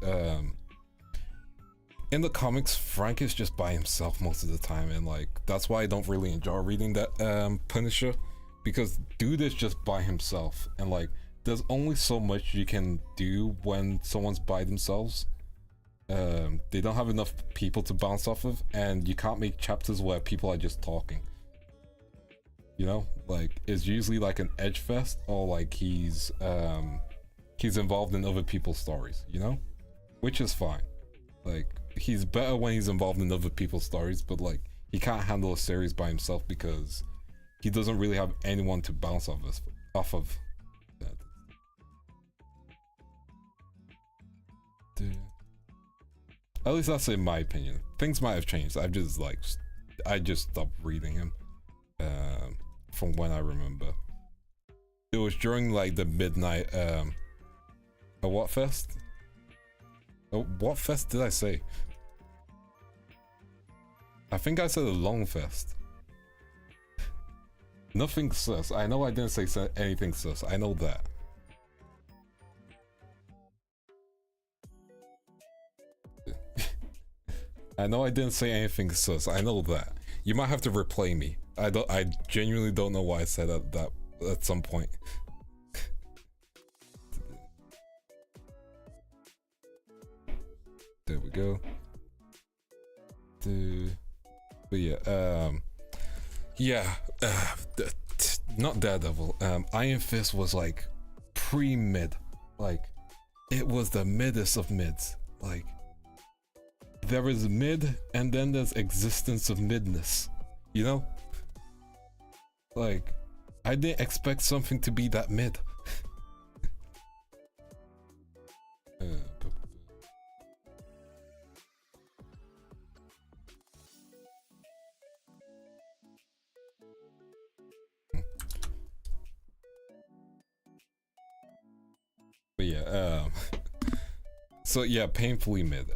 Frank is just by himself most of the time. And like, that's why I don't really enjoy reading that Punisher. Because dude is just by himself. And like, there's only so much you can do when someone's by themselves. They don't have enough people to bounce off of, and you can't make chapters where people are just talking. You know, like it's usually like an edge fest, or like he's involved in other people's stories, you know, which is fine. Like he's better when he's involved in other people's stories, but like he can't handle a series by himself because he doesn't really have anyone to bounce off of. At least that's in my opinion. Things might have changed. I just stopped reading him from when I remember. It was during like the midnight a what fest? What fest did I say? I think I said a long fest. Nothing sus. I know I didn't say anything sus. I know that. I know I didn't say anything sus. I know that. You might have to replay me. I genuinely don't know why I said that at some point. There we go. But yeah, not Daredevil. Iron Fist was like pre-mid. Like it was the middest of mids. Like there is mid and then there's existence of midness, you know? Like I didn't expect something to be that mid. But yeah, so yeah, painfully mid.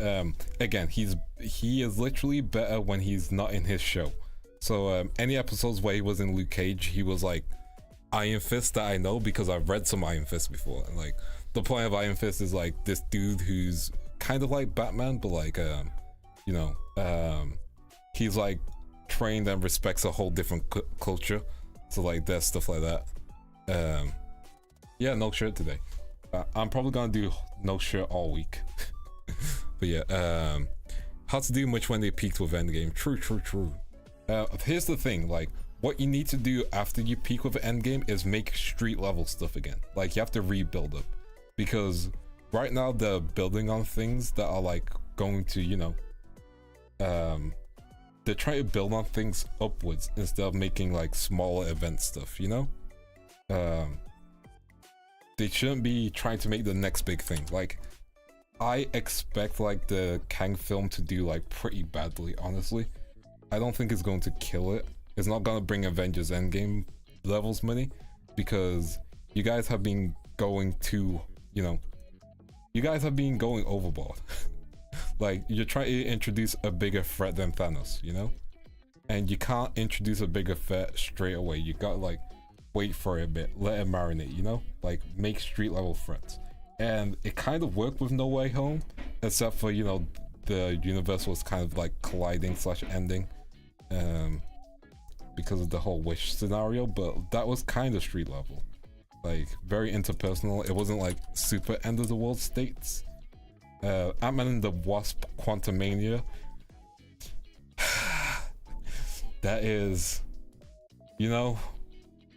Again, he is literally better when he's not in his show. So any episodes where he was in Luke Cage, he was like Iron Fist that I know because I've read some Iron Fist before. And like the point of Iron Fist is like this dude who's kind of like Batman, but like you know, he's like trained and respects a whole different culture. So like there's stuff like that. Yeah, no shirt today. I'm probably gonna do no shirt all week. But yeah, how to do much when they peaked with Endgame. True. Here's the thing, like what you need to do after you peak with Endgame is make street level stuff again. Like you have to rebuild up, because right now they're building on things that are like going to, you know, they're trying to build on things upwards instead of making like smaller event stuff, you know? They shouldn't be trying to make the next big thing. Like I expect like the Kang film to do like pretty badly, honestly. I don't think it's going to kill it. It's not gonna bring Avengers Endgame levels money, because you guys have been going to, you know, you guys have been going overboard. Like you're trying to introduce a bigger threat than Thanos, you know? And you can't introduce a bigger threat straight away. You gotta like wait for a bit, let it marinate, you know? Like make street level threats. And it kind of worked with No Way Home, except for, you know, the universe was kind of like colliding / ending because of the whole wish scenario, but that was kind of street level, like very interpersonal. It wasn't like super end of the world states. Ant-Man and the Wasp Quantumania. That is, you know,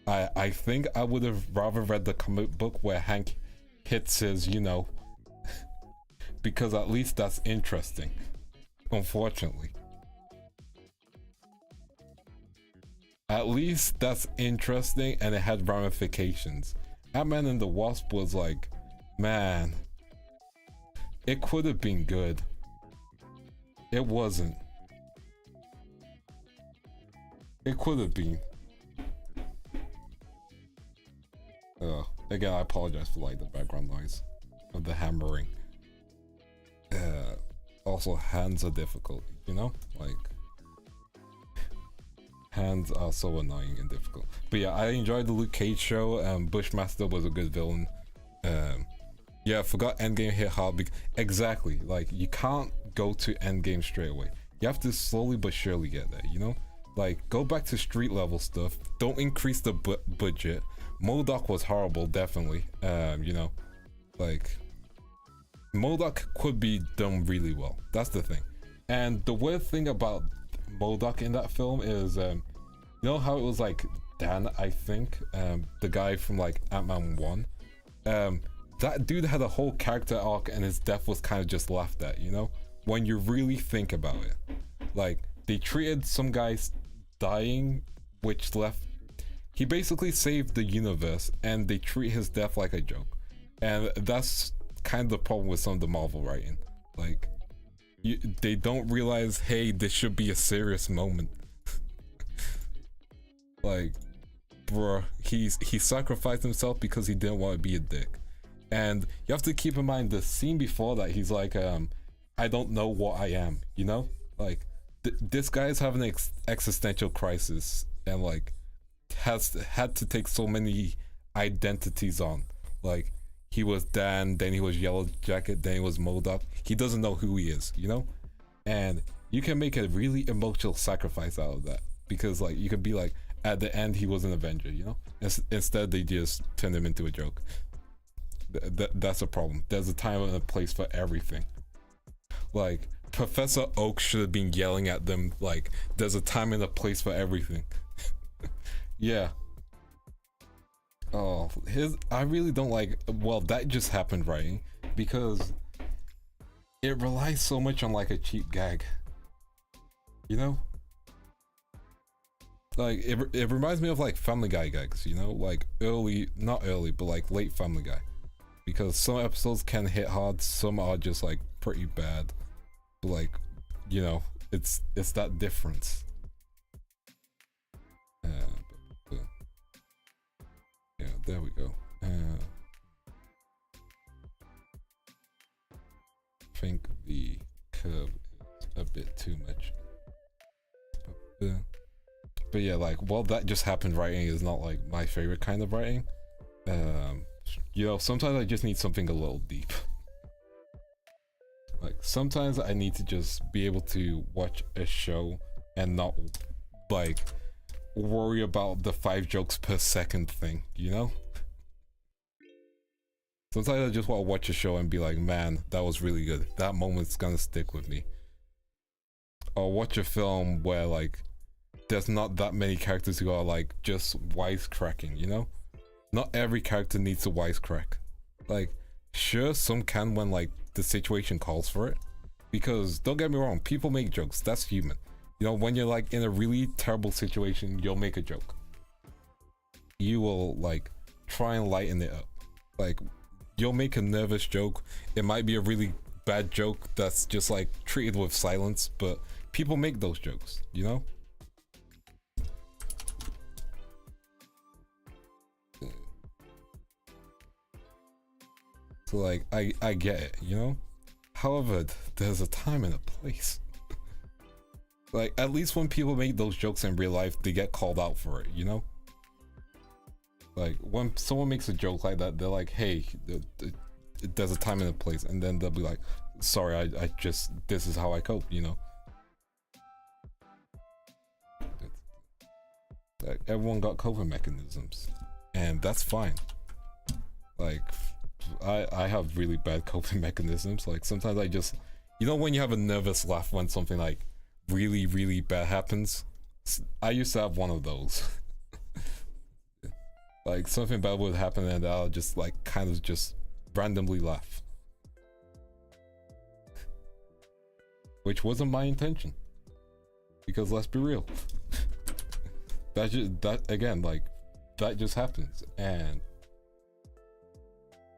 I think I would have rather read the comic book where Hank hits his, you know, because at least that's interesting. Unfortunately, at least that's interesting, and it had ramifications. Ant-Man and the Wasp was like, man, it could have been good. It wasn't. It could have been. Again, I apologize for like the background noise of the hammering. Also, hands are difficult, you know? Like, hands are so annoying and difficult. But yeah, I enjoyed the Luke Cage show. Bushmaster was a good villain. Yeah, I forgot Endgame hit hard. Exactly, like, you can't go to Endgame straight away. You have to slowly but surely get there, you know? Like, go back to street level stuff. Don't increase the budget. MODOK was horrible, definitely. You know, like, MODOK could be done really well. That's the thing. And the weird thing about MODOK in that film is, you know how it was like Dan, I think, the guy from like Ant-Man 1. That dude had a whole character arc, and his death was kind of just laughed at, you know? When you really think about it. Like, they treated some guys dying, which left, he basically saved the universe, and they treat his death like a joke. And that's kind of the problem with some of the Marvel writing. Like, they don't realize, hey, this should be a serious moment. Like, bruh, he sacrificed himself because he didn't want to be a dick. And you have to keep in mind the scene before that, he's like, I don't know what I am, you know? Like, this guy's having an existential crisis, and like had to take so many identities on. Like, he was Dan, then he was Yellow Jacket, then he was MODOK. He doesn't know who he is, you know? And you can make a really emotional sacrifice out of that, because like you could be like, at the end he was an Avenger, you know? Instead they just turned him into a joke. That's a problem. There's a time and a place for everything. Like, Professor Oak should have been yelling at them like, there's a time and a place for everything. Yeah. Oh, I really don't like, well, that just happened writing, because it relies so much on like a cheap gag, you know? Like, it reminds me of like Family Guy gags, you know? Like not early, but like late Family Guy. Because some episodes can hit hard, some are just like pretty bad. But like, you know, it's that difference. Yeah, there we go. I think the curve is a bit too much. But yeah, like, well, that just happened writing is not like my favorite kind of writing. You know, sometimes I just need something a little deep. Like, sometimes I need to just be able to watch a show and not like worry about the 5 jokes per second thing, you know? Sometimes I just want to watch a show and be like, man, that was really good. That moment's gonna stick with me. Or watch a film where like there's not that many characters who are like just wisecracking, you know? Not every character needs a wisecrack. Like, sure, some can when like the situation calls for it. Because don't get me wrong, people make jokes, that's human. You know, when you're like in a really terrible situation, you'll make a joke. You will like try and lighten it up. Like, you'll make a nervous joke. It might be a really bad joke that's just like treated with silence, but people make those jokes, you know? So like, I get it, you know? However, there's a time and a place. Like, at least when people make those jokes in real life, they get called out for it, you know? Like, when someone makes a joke like that, they're like, hey, there's a time and a place, and then they'll be like, sorry, I just, this is how I cope, you know? Like, everyone got coping mechanisms, and that's fine. Like, I have really bad coping mechanisms. Like sometimes I just, you know, when you have a nervous laugh when something like really bad happens. I used to have one of those. Like something bad would happen and I'll just like kind of just randomly laugh, which wasn't my intention, because let's be real, that again, like that just happens. And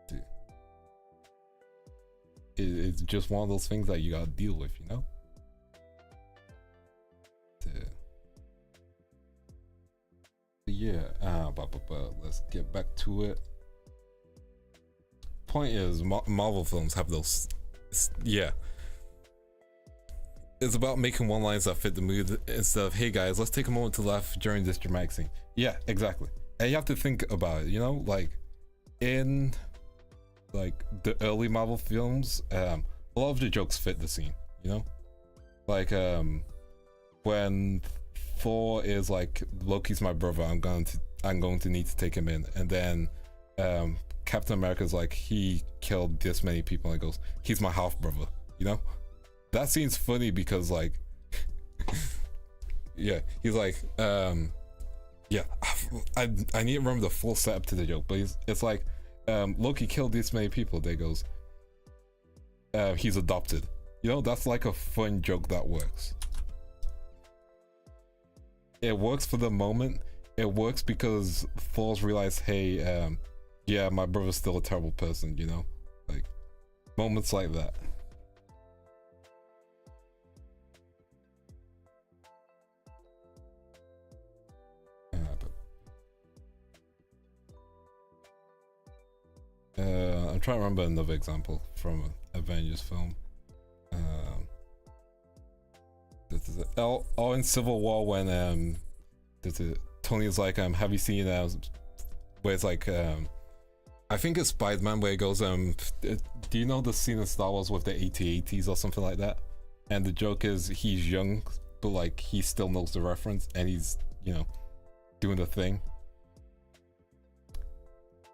dude, it's just one of those things that you gotta deal with, you know. Yeah, but let's get back to it. Point is, Marvel films have those, yeah. It's about making one-liners that fit the mood instead of, hey guys, let's take a moment to laugh during this dramatic scene. Yeah, exactly. And you have to think about it, you know, like in like the early Marvel films, a lot of the jokes fit the scene, you know, like when Thor is like, Loki's my brother, I'm going to need to take him in, and then Captain America's like, he killed this many people, and it goes, he's my half brother, you know. That scene's funny because like yeah, he's like yeah, I need to remember the full setup to the joke, but it's like Loki killed this many people, there goes he's adopted, you know. That's like a fun joke that works. It works for the moment. It works because Thor's realized, hey, yeah, my brother's still a terrible person, you know? Like, moments like that. I'm trying to remember another example from an Avengers film. Oh, in Civil War when Tony is like, have you seen where it's like I think it's Spider-Man where it goes do you know the scene in Star Wars with the AT-ATs or something like that? And the joke is he's young but like he still knows the reference and he's, you know, doing the thing.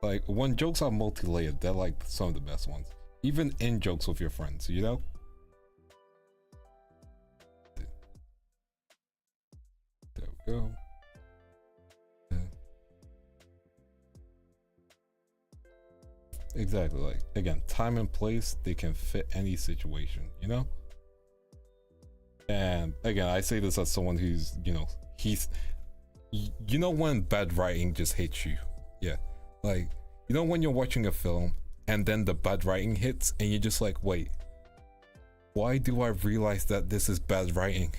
Like when jokes are multi-layered, they're like some of the best ones, even in jokes with your friends, you know. There we go. Yeah. Exactly, like again, time and place, they can fit any situation, you know. And again, I say this as someone who's, you know, you know when bad writing just hits you. Yeah, like, you know when you're watching a film and then the bad writing hits and you're just like, wait, why do I realize that this is bad writing?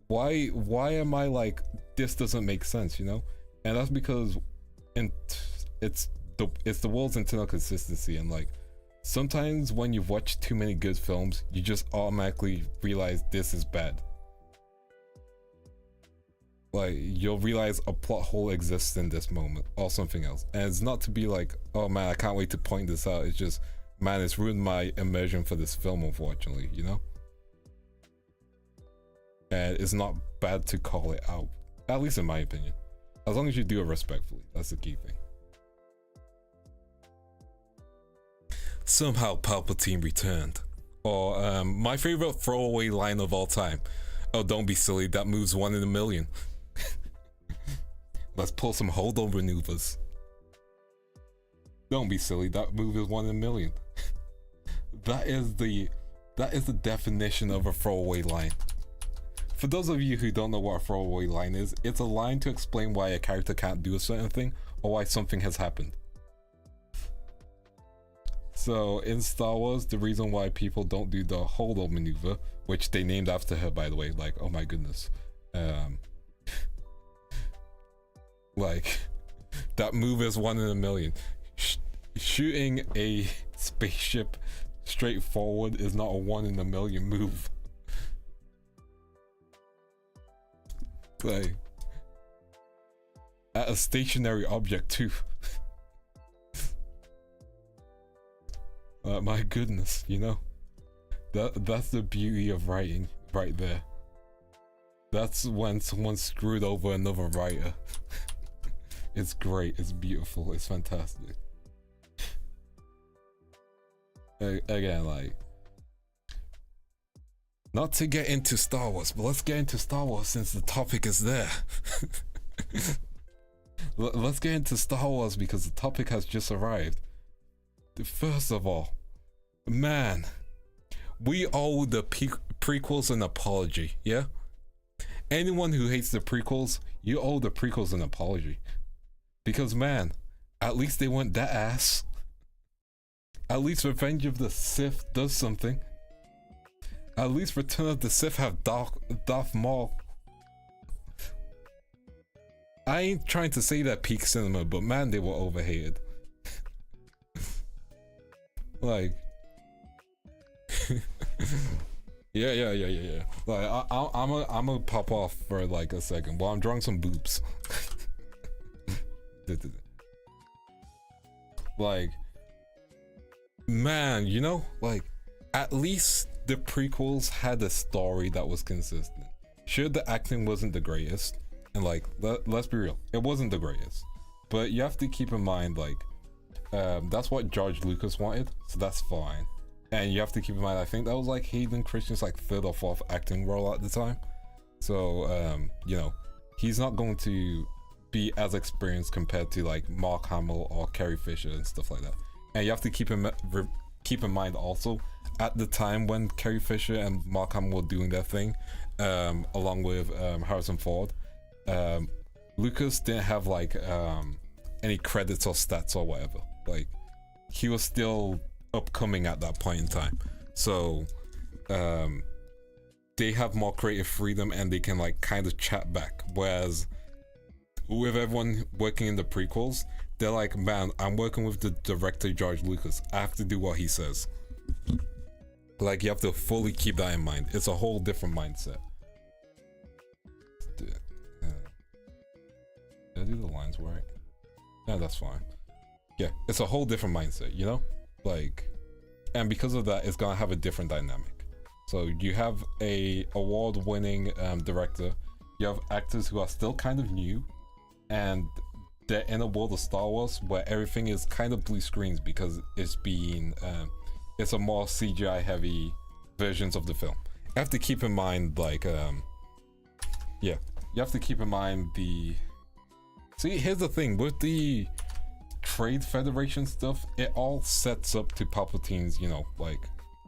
Why am I like, this doesn't make sense, you know? And that's because it's the world's internal consistency, and like sometimes when you've watched too many good films, you just automatically realize this is bad. Like you'll realize a plot hole exists in this moment or something else, and it's not to be like, oh man, I can't wait to point this out. It's just, man, it's ruined my immersion for this film, unfortunately, you know. And it's not bad to call it out, at least in my opinion, as long as you do it respectfully. That's the key thing. Somehow Palpatine returned. Or my favorite throwaway line of all time, oh, don't be silly, that move's 1 in a million. Let's pull some hold-on maneuvers. Don't be silly, that move is 1 in a million. That is the definition of a throwaway line. For those of you who don't know what a throwaway line is, it's a line to explain why a character can't do a certain thing or why something has happened. So in Star Wars, the reason why people don't do the hold-on maneuver, which they named after her, by the way, like, oh my goodness, like that move is 1 in a million. Shooting a spaceship straight forward is not a 1 in a million move. Like at a stationary object too. My goodness, you know, that's the beauty of writing right there. That's when someone screwed over another writer. It's great, it's beautiful, it's fantastic. Again, like, not to get into Star Wars, but let's get into Star Wars since the topic is there. Let's get into Star Wars because the topic has just arrived. First of all, man, we owe the prequels an apology, yeah? Anyone who hates the prequels, you owe the prequels an apology. Because, man, at least they went that ass. At least Revenge of the Sith does something. At least Return of the Sith have Darth Maul. I ain't trying to say that peak cinema, but man, they were overhated. Like, yeah. Like, I'm gonna pop off for like a second while I'm drawing some boobs. Like, man, you know, like, at least the prequels had a story that was consistent. Sure, the acting wasn't the greatest, and like, let's be real, it wasn't the greatest, but you have to keep in mind, like, that's what George Lucas wanted, so that's fine. And you have to keep in mind, I think that was like Hayden Christensen's like third or fourth acting role at the time, so you know, he's not going to be as experienced compared to like Mark Hamill or Carrie Fisher and stuff like that. And you have to keep in mind also, at the time when Carrie Fisher and Mark Hamill were doing their thing, along with Harrison Ford, Lucas didn't have like any credits or stats or whatever. Like, he was still upcoming at that point in time, so they have more creative freedom and they can like kind of chat back, whereas with everyone working in the prequels, they're like, man, I'm working with the director George Lucas, I have to do what he says. Like, you have to fully keep that in mind. It's a whole different mindset. Did I do the lines right? Yeah, that's fine. Yeah, it's a whole different mindset, you know? Like, and because of that, it's gonna have a different dynamic. So you have a award-winning director, you have actors who are still kind of new, and they're in a world of Star Wars where everything is kind of blue screens because it's being it's a more CGI heavy versions of the film. You have to keep in mind, like, yeah, you have to keep in mind the, see, here's the thing with the Trade Federation stuff, it all sets up to Palpatine's, you know, like,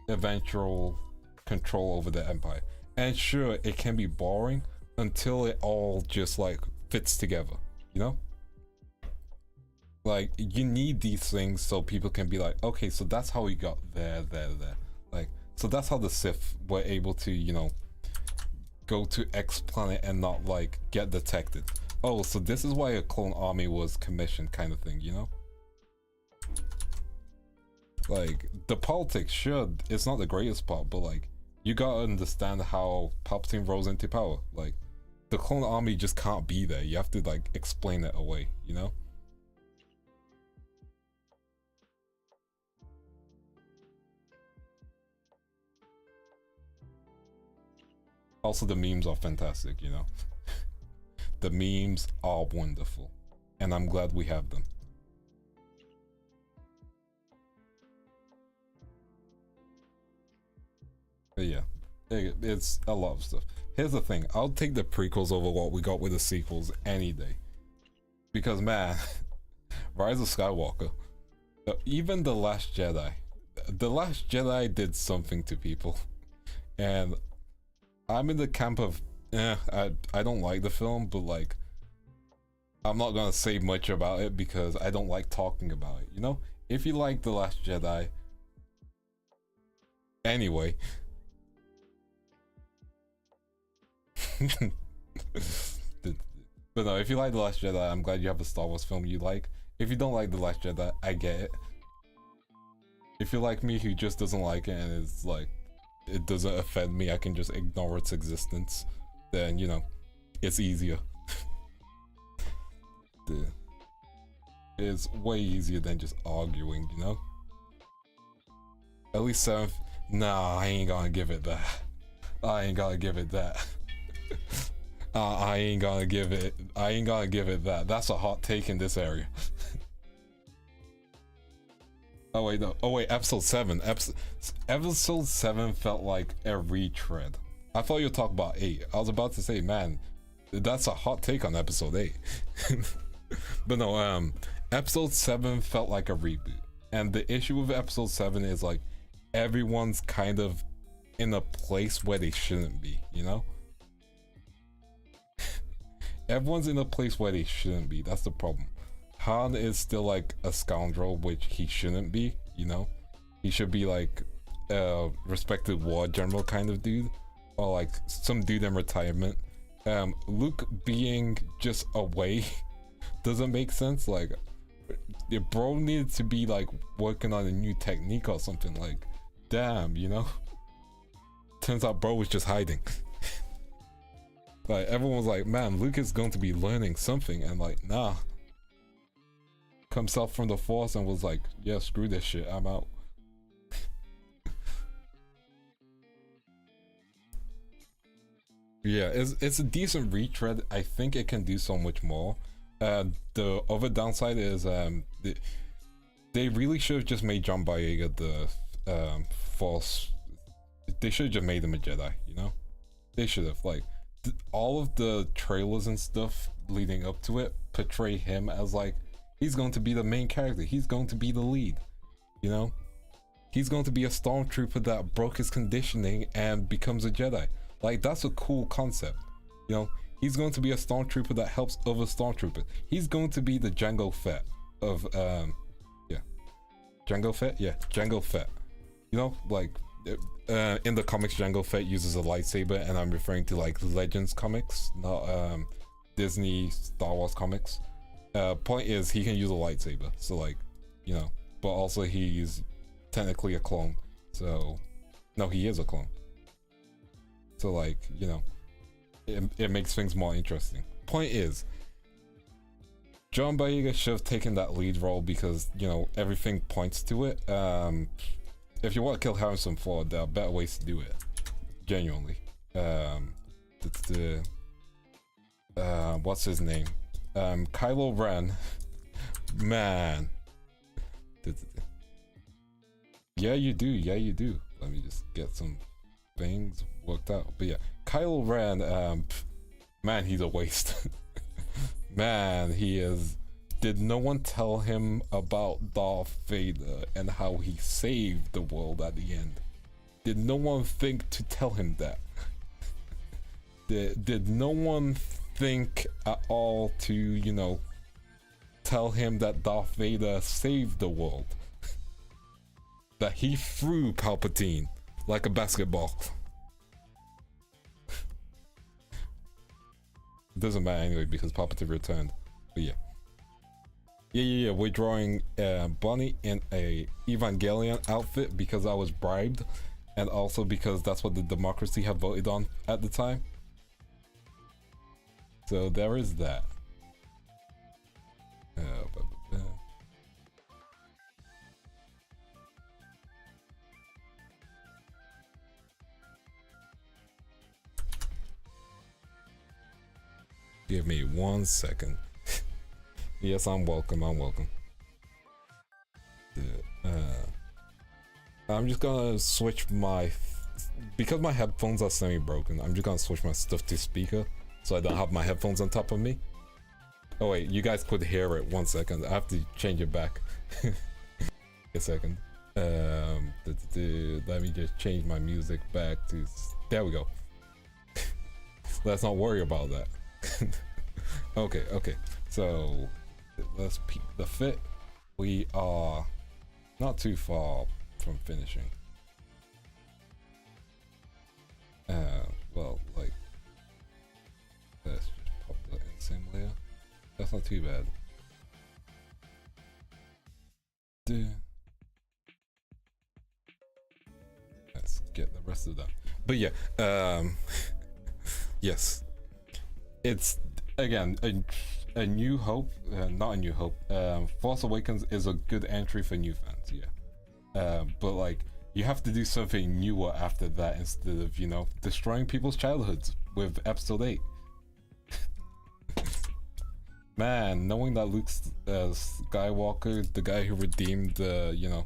eventual control over the Empire. And sure, it can be boring until it all just like fits together, you know? Like, you need these things so people can be like, okay, so that's how we got there. Like, so that's how the Sith were able to, you know, go to X planet and not like get detected. Oh, so this is why a clone army was commissioned, kind of thing, you know? Like, the politics, sure, it's not the greatest part, but like, you gotta understand how Palpatine rose into power. Like, the clone army just can't be there. You have to like explain it away, you know? Also, the memes are fantastic, you know? The memes are wonderful, and I'm glad we have them. But yeah, it's a lot of stuff. Here's the thing, I'll take the prequels over what we got with the sequels any day. Because, man, Rise of Skywalker, even The Last Jedi. The Last Jedi did something to people. And I'm in the camp of, I don't like the film, but like, I'm not gonna say much about it because I don't like talking about it, you know? If you like The Last Jedi, anyway. But no, if you like The Last Jedi, I'm glad you have a Star Wars film you like. If you don't like The Last Jedi, I get it. If you're like me who just doesn't like it and it's like, it doesn't offend me, I can just ignore its existence, then, you know, it's easier. It's way easier than just arguing, you know? At least 7th, nah, I ain't gonna give it that. I ain't gonna give it that. I ain't gonna give it that. That's a hot take in this area. Oh wait, no. Oh wait, episode 7. Episode 7 felt like a retread. I thought you were talking about 8. I was about to say, man, that's a hot take on episode 8. But no, episode 7 felt like a reboot. And the issue with episode 7 is like everyone's kind of in a place where they shouldn't be, you know? Everyone's in a place where they shouldn't be. That's the problem. Han is still like a scoundrel, which he shouldn't be, you know? He should be like a respected war general kind of dude, or like some dude in retirement. Luke being just away doesn't make sense. Like, the bro needed to be like working on a new technique or something. Like, damn, you know? Turns out bro was just hiding. Like, everyone was like, man, Luke is going to be learning something, and like, nah. Comes out from the force and was like, yeah, screw this shit, I'm out. Yeah, it's a decent retread. I think it can do so much more. The other downside is they really should have just made John Boyega the force. They should have just made him a Jedi, you know? They should have, like, all of the trailers and stuff leading up to it portray him as like, he's going to be the main character. He's going to be the lead, you know? He's going to be a stormtrooper that broke his conditioning and becomes a Jedi. Like, that's a cool concept, you know? He's going to be a stormtrooper that helps other stormtroopers. He's going to be the Jango Fett of, yeah. Jango Fett? Yeah, Jango Fett. You know, like, in the comics, Jango Fett uses a lightsaber, and I'm referring to, like, Legends comics, not, Disney Star Wars comics. Point is, he can use a lightsaber, so like, you know, but also he's technically a clone, so no, he is a clone, so like, you know, it makes things more interesting. Point is, John Boyega should have taken that lead role because, you know, everything points to it. If you want to kill Harrison Ford, there are better ways to do it, genuinely. What's his name? Kylo Ren, man. Yeah, you do. Yeah, you do. Let me just get some things worked out. But yeah, Kylo Ren, man, he's a waste. Man, he is. Did no one tell him about Darth Vader and how he saved the world at the end? Did no one think to tell him that? Did no one think at all to, you know, tell him that Darth Vader saved the world? That he threw Palpatine like a basketball. Doesn't matter anyway because Palpatine returned. But yeah. Yeah, we're drawing Bonnie in a Evangelion outfit because I was bribed, and also because that's what the democracy had voted on at the time. So there is that. Give me 1 second. Yes, I'm welcome. I'm just gonna switch my... Because my headphones are semi-broken, I'm just gonna switch my stuff to speaker so I don't have my headphones on top of me. Oh wait, you guys could hear it. 1 second. I have to change it back. A second. Let me just change my music back to... There we go. Let's not worry about that. Okay. So... let's peek the fit. We are not too far from finishing. Well, like, let's just pop that in the same layer. That's not too bad. Let's get the rest of that. But yeah, yes, it's again a New Hope, not a New Hope. Force Awakens is a good entry for new fans, yeah. But like, you have to do something newer after that instead of, you know, destroying people's childhoods with Episode 8. Man, knowing that Luke Skywalker, the guy who redeemed, you know,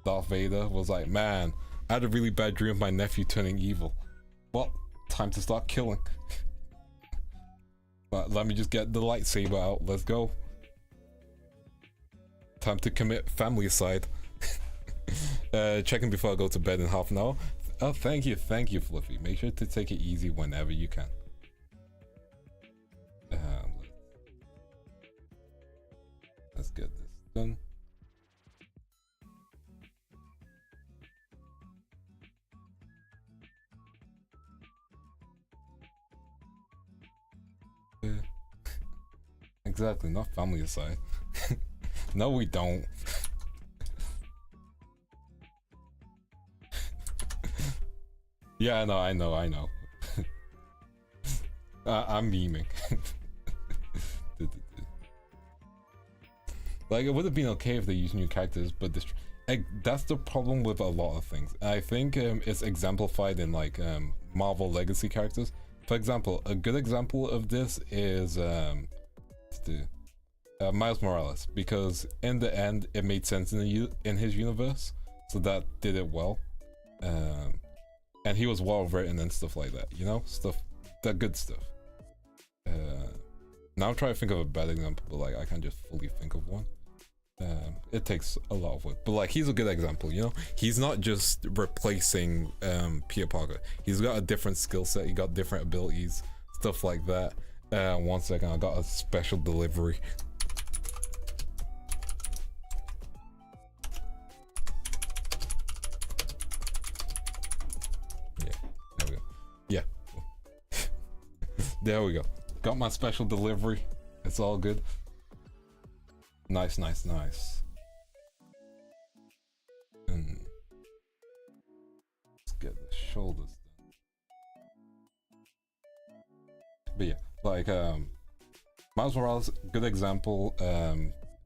Darth Vader was like, man, I had a really bad dream of my nephew turning evil. Well, time to start killing. But let me just get the lightsaber out. Let's go. Time to commit family-side. Checking before I go to bed in half an hour. Oh, thank you, Fluffy. Make sure to take it easy whenever you can. Let's get this done. Exactly, not family aside. No, we don't. Yeah, I know. I'm memeing. Like, it would have been okay if they used new characters, but this, that's the problem with a lot of things. I think it's exemplified in like Marvel Legacy characters. For example, a good example of this is Miles Morales, because in the end it made sense in his universe, so that did it well, and he was well written and stuff like that, you know, that good stuff. Now I'm trying to think of a bad example, but like I can't just fully think of one. It takes a lot of work, but like he's a good example, you know. He's not just replacing Peter Parker. He's got a different skill set, he got different abilities, stuff like that. 1 second, I got a special delivery. Yeah, there we go. Got my special delivery. It's all good. Nice. And let's get the shoulders done. But yeah, like Miles Morales, good example.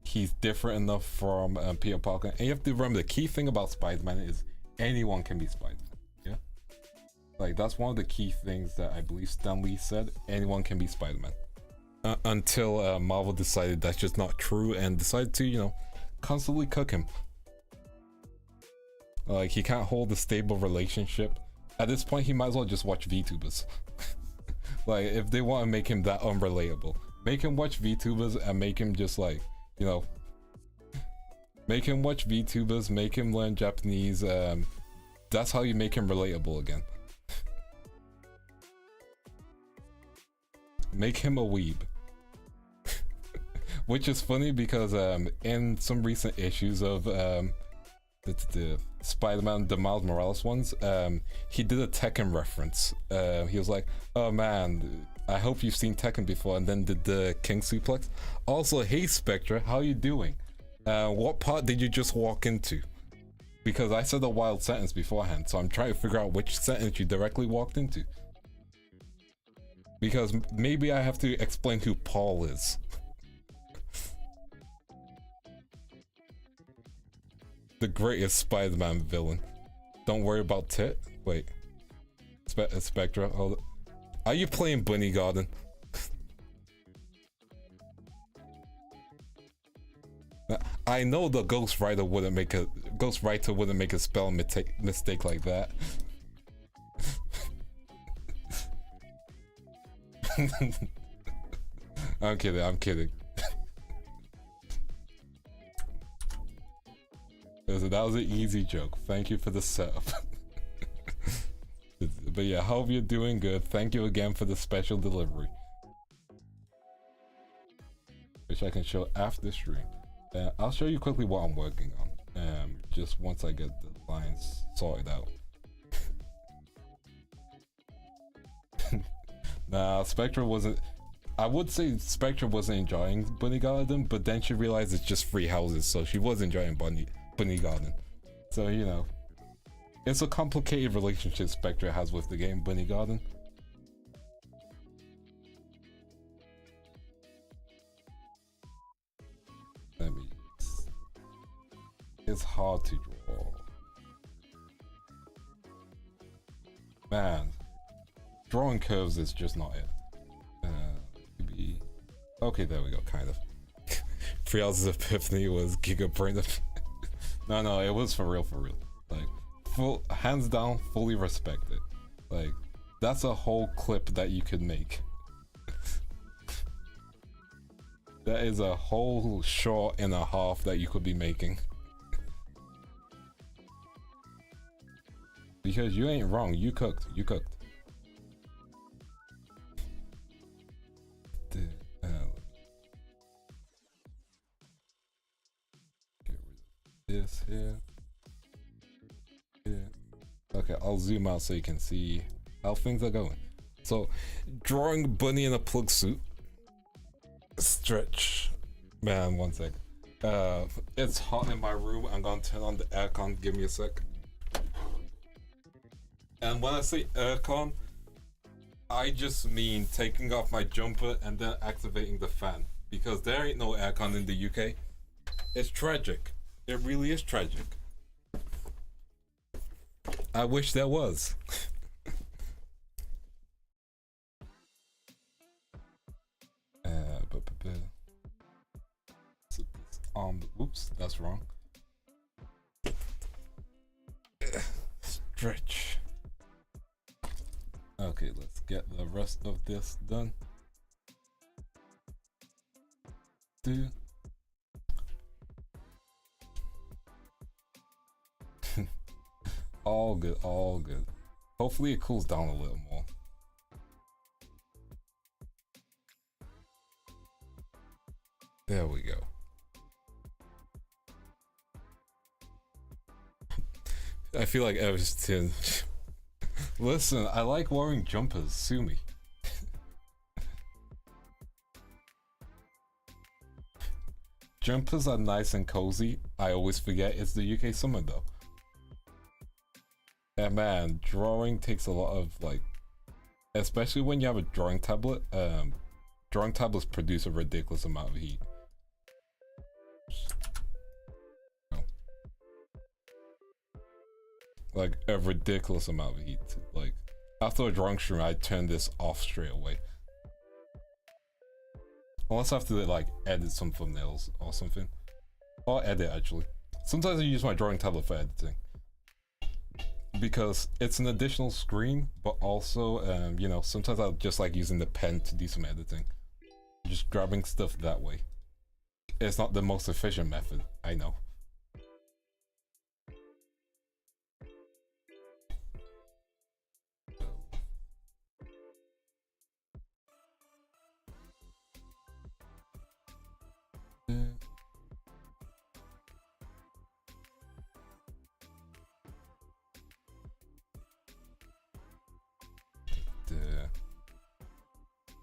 He's different enough from Peter Parker, and you have to remember the key thing about Spider-Man is anyone can be Spider-Man. Yeah, like that's one of the key things that I believe Stan Lee said. Anyone can be Spider-Man. Until Marvel decided that's just not true and decided to, you know, constantly cook him. Like, he can't hold a stable relationship. At this point, he might as well just watch VTubers. Like, if they want to make him that unrelatable, make him watch VTubers and make him just like, you know, make him watch VTubers, make him learn Japanese. That's how you make him relatable again. Make him a weeb. Which is funny because in some recent issues of the Spider-Man, the Miles Morales ones, he did a Tekken reference. He was like, oh man, I hope you've seen Tekken before, and then did the King Suplex. Also, hey Spectra, how you doing? What part did you just walk into? Because I said a wild sentence beforehand, so I'm trying to figure out which sentence you directly walked into. Because maybe I have to explain who Paul is. The greatest Spider-Man villain. Don't worry about Tit. Wait. Spectra, hold it. Are you playing Bunny Garden? I know the ghostwriter wouldn't make a spell mistake like that. I'm kidding. That was an easy joke. Thank you for the setup. But yeah, hope you're doing good. Thank you again for the special delivery, which I can show after the stream. I'll show you quickly what I'm working on, just once I get the lines sorted out. Nah, Spectra wasn't. I would say Spectra wasn't enjoying Bunny Garden, but then she realized it's just free houses, so she was enjoying Bunny Garden. So, you know, it's a complicated relationship Spectra has with the game Bunny Garden. Let me. It's hard to draw. Man. Drawing curves is just not it. Maybe. Okay, there we go, kind of. 3 hours of epiphany was Gigabrain. No, it was for real, like full hands down, fully respect it. Like that's a whole clip that you could make. That is a whole short and a half that you could be making. Because you ain't wrong, you cooked. Get rid of this here. Okay, I'll zoom out so you can see how things are going. So, drawing Bunny in a plug suit. Stretch. Man, one sec. It's hot in my room. I'm gonna turn on the aircon. Give me a sec. And when I say aircon, I just mean taking off my jumper and then activating the fan. Because there ain't no aircon in the UK. It's tragic. It really is tragic. I wish there was. Oops, that's wrong. Stretch. Okay, let's get the rest of this done. All good, all good. Hopefully it cools down a little more. There we go. I feel like Everton. Listen, I like wearing jumpers. Sue me. Jumpers are nice and cozy. I always forget it's the UK summer though. And man, drawing takes a lot of like, especially when you have a drawing tablet. Drawing tablets produce a ridiculous amount of heat. Like a ridiculous amount of heat. Like after a drawing stream, I turn this off straight away. Unless I have to like edit some thumbnails or something. Or edit actually. Sometimes I use my drawing tablet for editing. Because it's an additional screen, but also, you know, sometimes I just like using the pen to do some editing. Just grabbing stuff that way. It's not the most efficient method, I know.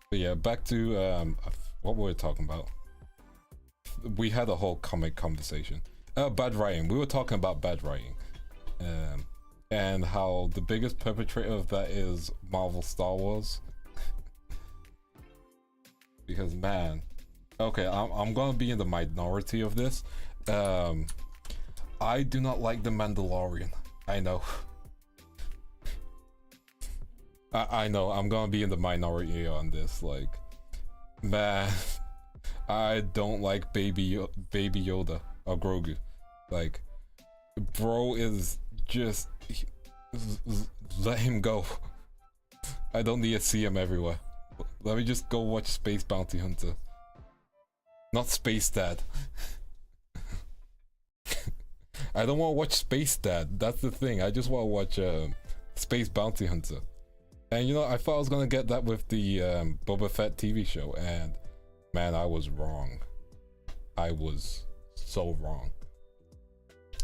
But yeah, back to what we were talking about. We had a whole comic conversation. Bad writing. We were talking about bad writing, and how the biggest perpetrator of that is Marvel Star Wars. Because man, okay, I'm gonna be in the minority of this. I do not like the Mandalorian. I know. I know, I'm gonna be in the minority on this. Like, man, I don't like Baby Yoda or Grogu. Like, bro is just let him go. I don't need to see him everywhere. Let me just go watch Space Bounty Hunter. Not Space Dad. I don't want to watch Space Dad. That's the thing. I just want to watch Space Bounty Hunter. And you know, I thought I was gonna get that with the Boba Fett TV show, and man, I was wrong. I was so wrong.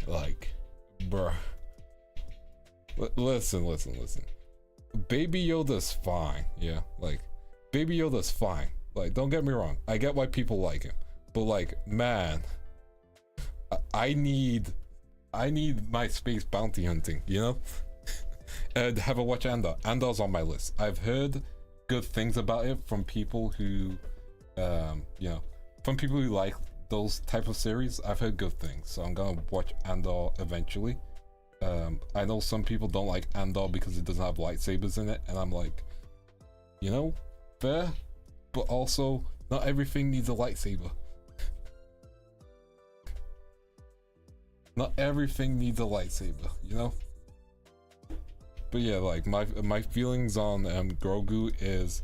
Like, bruh. Listen. Baby Yoda's fine, yeah. Like, Baby Yoda's fine. Like, don't get me wrong. I get why people like him, but like, man, I need my space bounty hunting, you know. And have a watch Andor. Andor's on my list. I've heard good things about it from people who, you know, from people who like those type of series. I've heard good things, so I'm gonna watch Andor eventually. I know some people don't like Andor because it doesn't have lightsabers in it, and I'm like, you know, fair, but also not everything needs a lightsaber. Not everything needs a lightsaber, you know? But yeah, like my feelings on Grogu is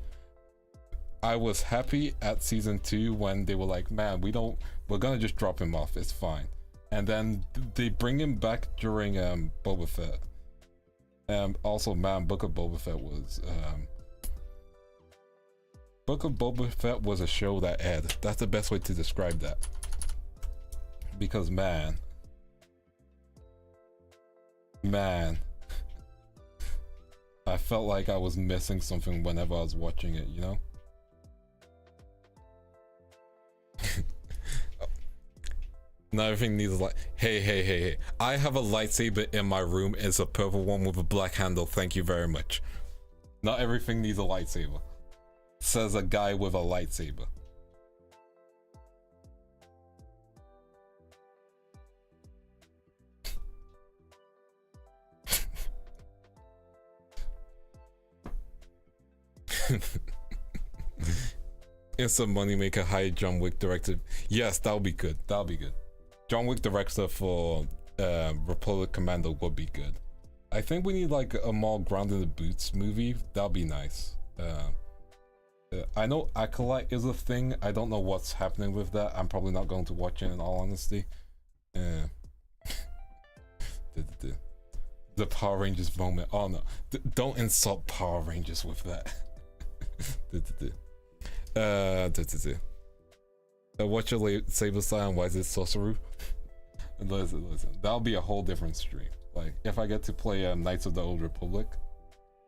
I was happy at season 2 when they were like, man, we're gonna just drop him off, it's fine. And then they bring him back during Boba Fett. Also, man, Book of Boba Fett was a show that aired. That's the best way to describe that. Because man, I felt like I was missing something whenever I was watching it, you know? Not everything needs a light. Hey. I have a lightsaber in my room. It's a purple one with a black handle. Thank you very much. Not everything needs a lightsaber. Says a guy with a lightsaber. It's a moneymaker. Hire John Wick director. Yes, that'll be good. That'll be good. John Wick director for Republic Commando would be good. I think we need like a more grounded in the boots movie. That'll be nice. I know Acolyte is a thing. I don't know what's happening with that. I'm probably not going to watch it in all honesty. The Power Rangers moment. Oh no, don't insult Power Rangers with that. What's your saber style and why is it sorcerer? Listen, that'll be a whole different stream. Like if I get to play Knights of the Old Republic,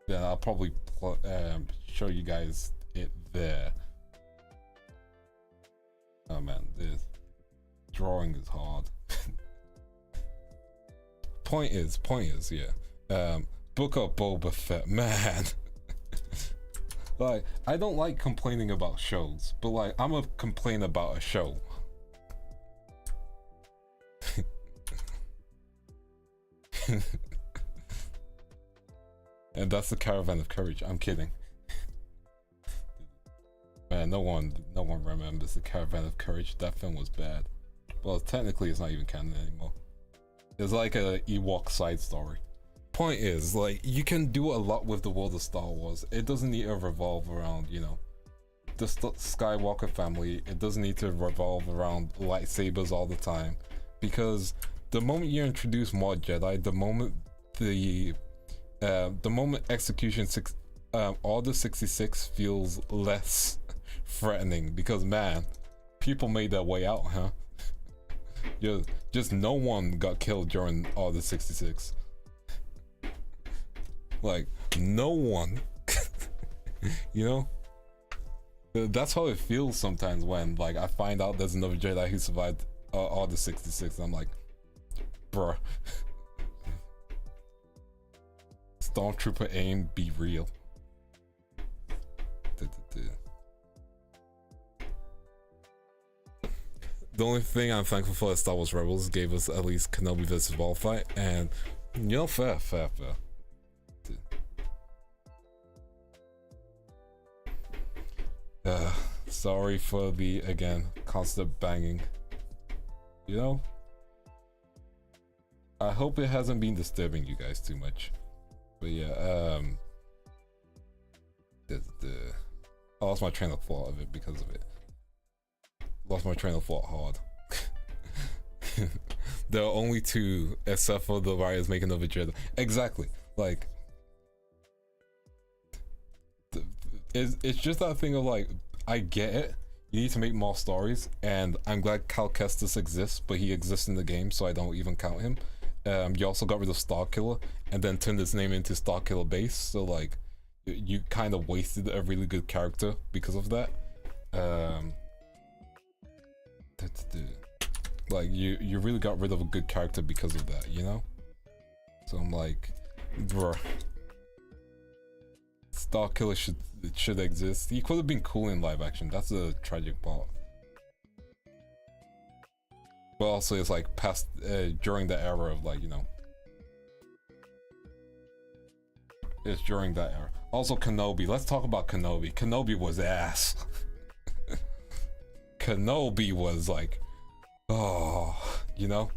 then I'll probably show you guys it there. Oh man, this drawing is hard. Point is, yeah. Book of Boba Fett, man. Like, I don't like complaining about shows, but like, I'm gonna complain about a show. And that's the Caravan of Courage. I'm kidding. Man, no one remembers the Caravan of Courage. That film was bad. Well, technically, it's not even canon anymore. It's like a Ewok side story. Point is, like, you can do a lot with the world of Star Wars. It doesn't need to revolve around, you know, the Skywalker family. It doesn't need to revolve around lightsabers all the time, because the moment you introduce more Jedi, the moment Execution Order 66 feels less threatening, because man, people made their way out, huh? Just no one got killed during Order 66. Like, no one. You know? That's how it feels sometimes when, like, I find out there's another Jedi who survived Order 66. I'm like, bruh. Stormtrooper aim, be real. The only thing I'm thankful for is Star Wars Rebels gave us at least Kenobi vs. Wall fight, and, you know, fair. Sorry for the, again, constant banging. You know? I hope it hasn't been disturbing you guys too much. But yeah, I lost my train of thought of it because of it. Lost my train of thought hard. There are only two, except for the writers making another Jedi. Exactly. Like, it's just that thing of like, I get it. You need to make more stories, and I'm glad Cal Kestis exists, but he exists in the game, so I don't even count him. You also got rid of Starkiller, and then turned his name into Starkiller Base, so like, you kind of wasted a really good character because of that. Like, you really got rid of a good character because of that, you know? So I'm like, bruh. Starkiller should exist. He could have been cool in live action. That's a tragic part. But also it's like past during the era of, like, you know, it's during that era. Also Kenobi. Let's talk about Kenobi. Kenobi was ass. Kenobi was like, oh, you know,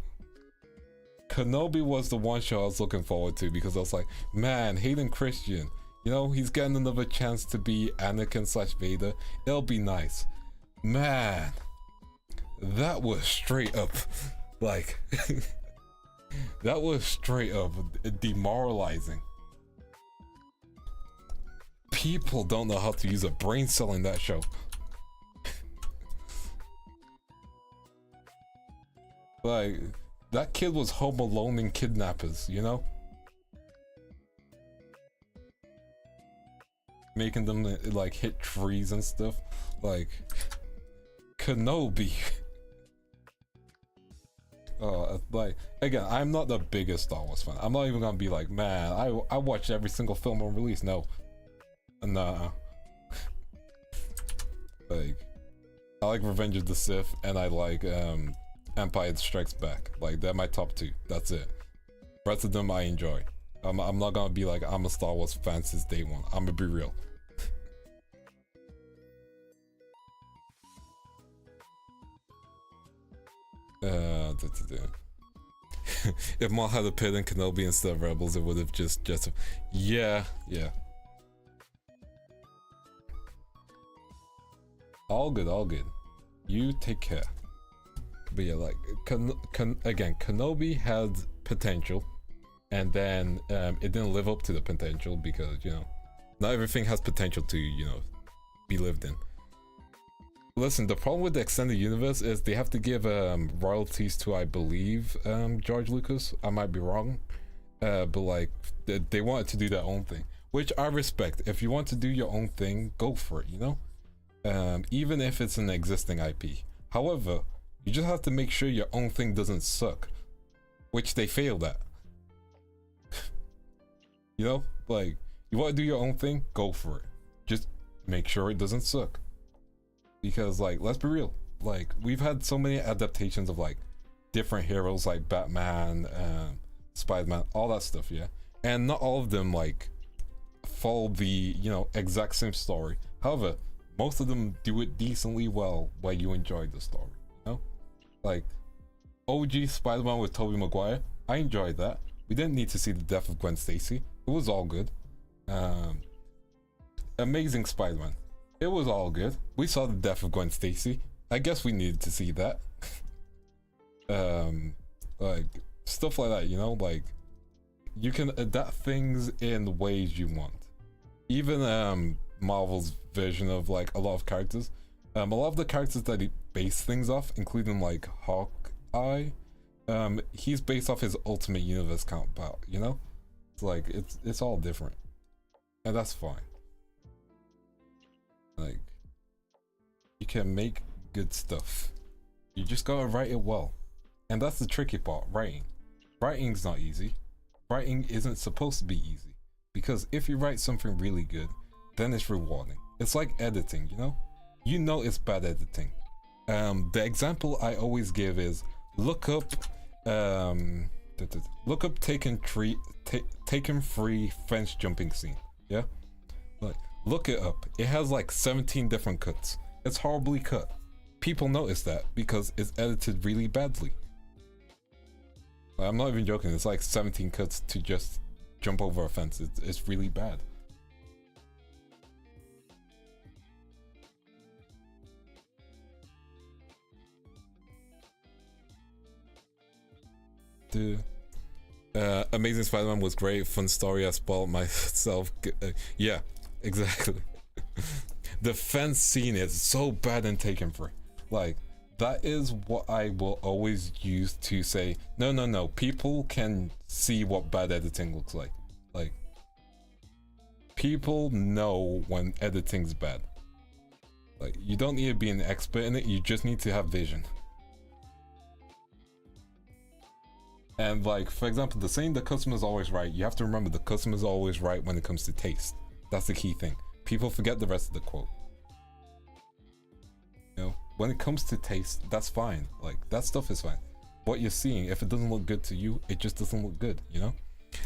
Kenobi was the one show I was looking forward to because I was like, man, Hayden Christian, you know, he's getting another chance to be Anakin / Vader. It'll be nice. Man, that was straight up, like, that was straight up demoralizing. People don't know how to use a brain cell in that show. Like, that kid was home alone in kidnappers, you know? Making them like hit trees and stuff. Like, Kenobi. Like, again, I'm not the biggest Star Wars fan. I'm not even gonna be like, man, I watched every single film on release. No. Nah. Like, I like Revenge of the Sith and I like Empire Strikes Back. Like, they're my top 2. That's it. Rest of them I enjoy. I'm not gonna be like I'm a Star Wars fan since day one. I'm gonna be real. If Maul had a pit in Kenobi instead of Rebels, it would have just yeah. All good. You take care. But yeah, like again, Kenobi had potential, and then it didn't live up to the potential because, you know, not everything has potential to, you know, be lived in. Listen, the problem with the extended universe is they have to give royalties to, I believe, George Lucas. I might be wrong, but like they wanted to do their own thing, which I respect. If you want to do your own thing, go for it, you know, even if it's an existing IP. However, you just have to make sure your own thing doesn't suck, which they failed at. You know, like, you want to do your own thing, go for it. Just make sure it doesn't suck. Because, like, let's be real, like, we've had so many adaptations of like different heroes like Batman, Spider-Man, all that stuff, yeah, and not all of them like follow the, you know, exact same story. However, most of them do it decently well where you enjoy the story, you know? Like OG Spider-Man with Tobey Maguire, I enjoyed that. We didn't need to see the death of Gwen Stacy. It was all good. Amazing Spider-Man, it was all good. We saw the death of Gwen Stacy. I guess we needed to see that. Like, stuff like that, you know? Like, you can adapt things in ways you want. Even Marvel's version of like a lot of characters, a lot of the characters that he based things off, including like Hawkeye, he's based off his Ultimate Universe counterpart, you know? It's like, it's all different, and that's fine. Like, you can make good stuff, you just gotta write it well, and that's the tricky part. Writing's not easy. Writing isn't supposed to be easy, because if you write something really good, then it's rewarding. It's like editing, you know? You know it's bad editing. The example I always give is look up Taken Free fence jumping scene, yeah? Like, look it up. It has like 17 different cuts. It's horribly cut. People notice that because it's edited really badly. Like, I'm not even joking, it's like 17 cuts to just jump over a fence. It's really bad. Amazing Spider-Man was great, fun story. I spoiled myself. Yeah, exactly. The fence scene is so bad in Taken Free. Like, that is what I will always use to say, no, people can see what bad editing looks like. Like, people know when editing's bad. Like, you don't need to be an expert in it, you just need to have vision. And like, for example, the saying the customer's always right, you have to remember the customer's always right when it comes to taste. That's the key thing. People forget the rest of the quote. You know, when it comes to taste, that's fine. Like, that stuff is fine. What you're seeing, if it doesn't look good to you, it just doesn't look good, you know?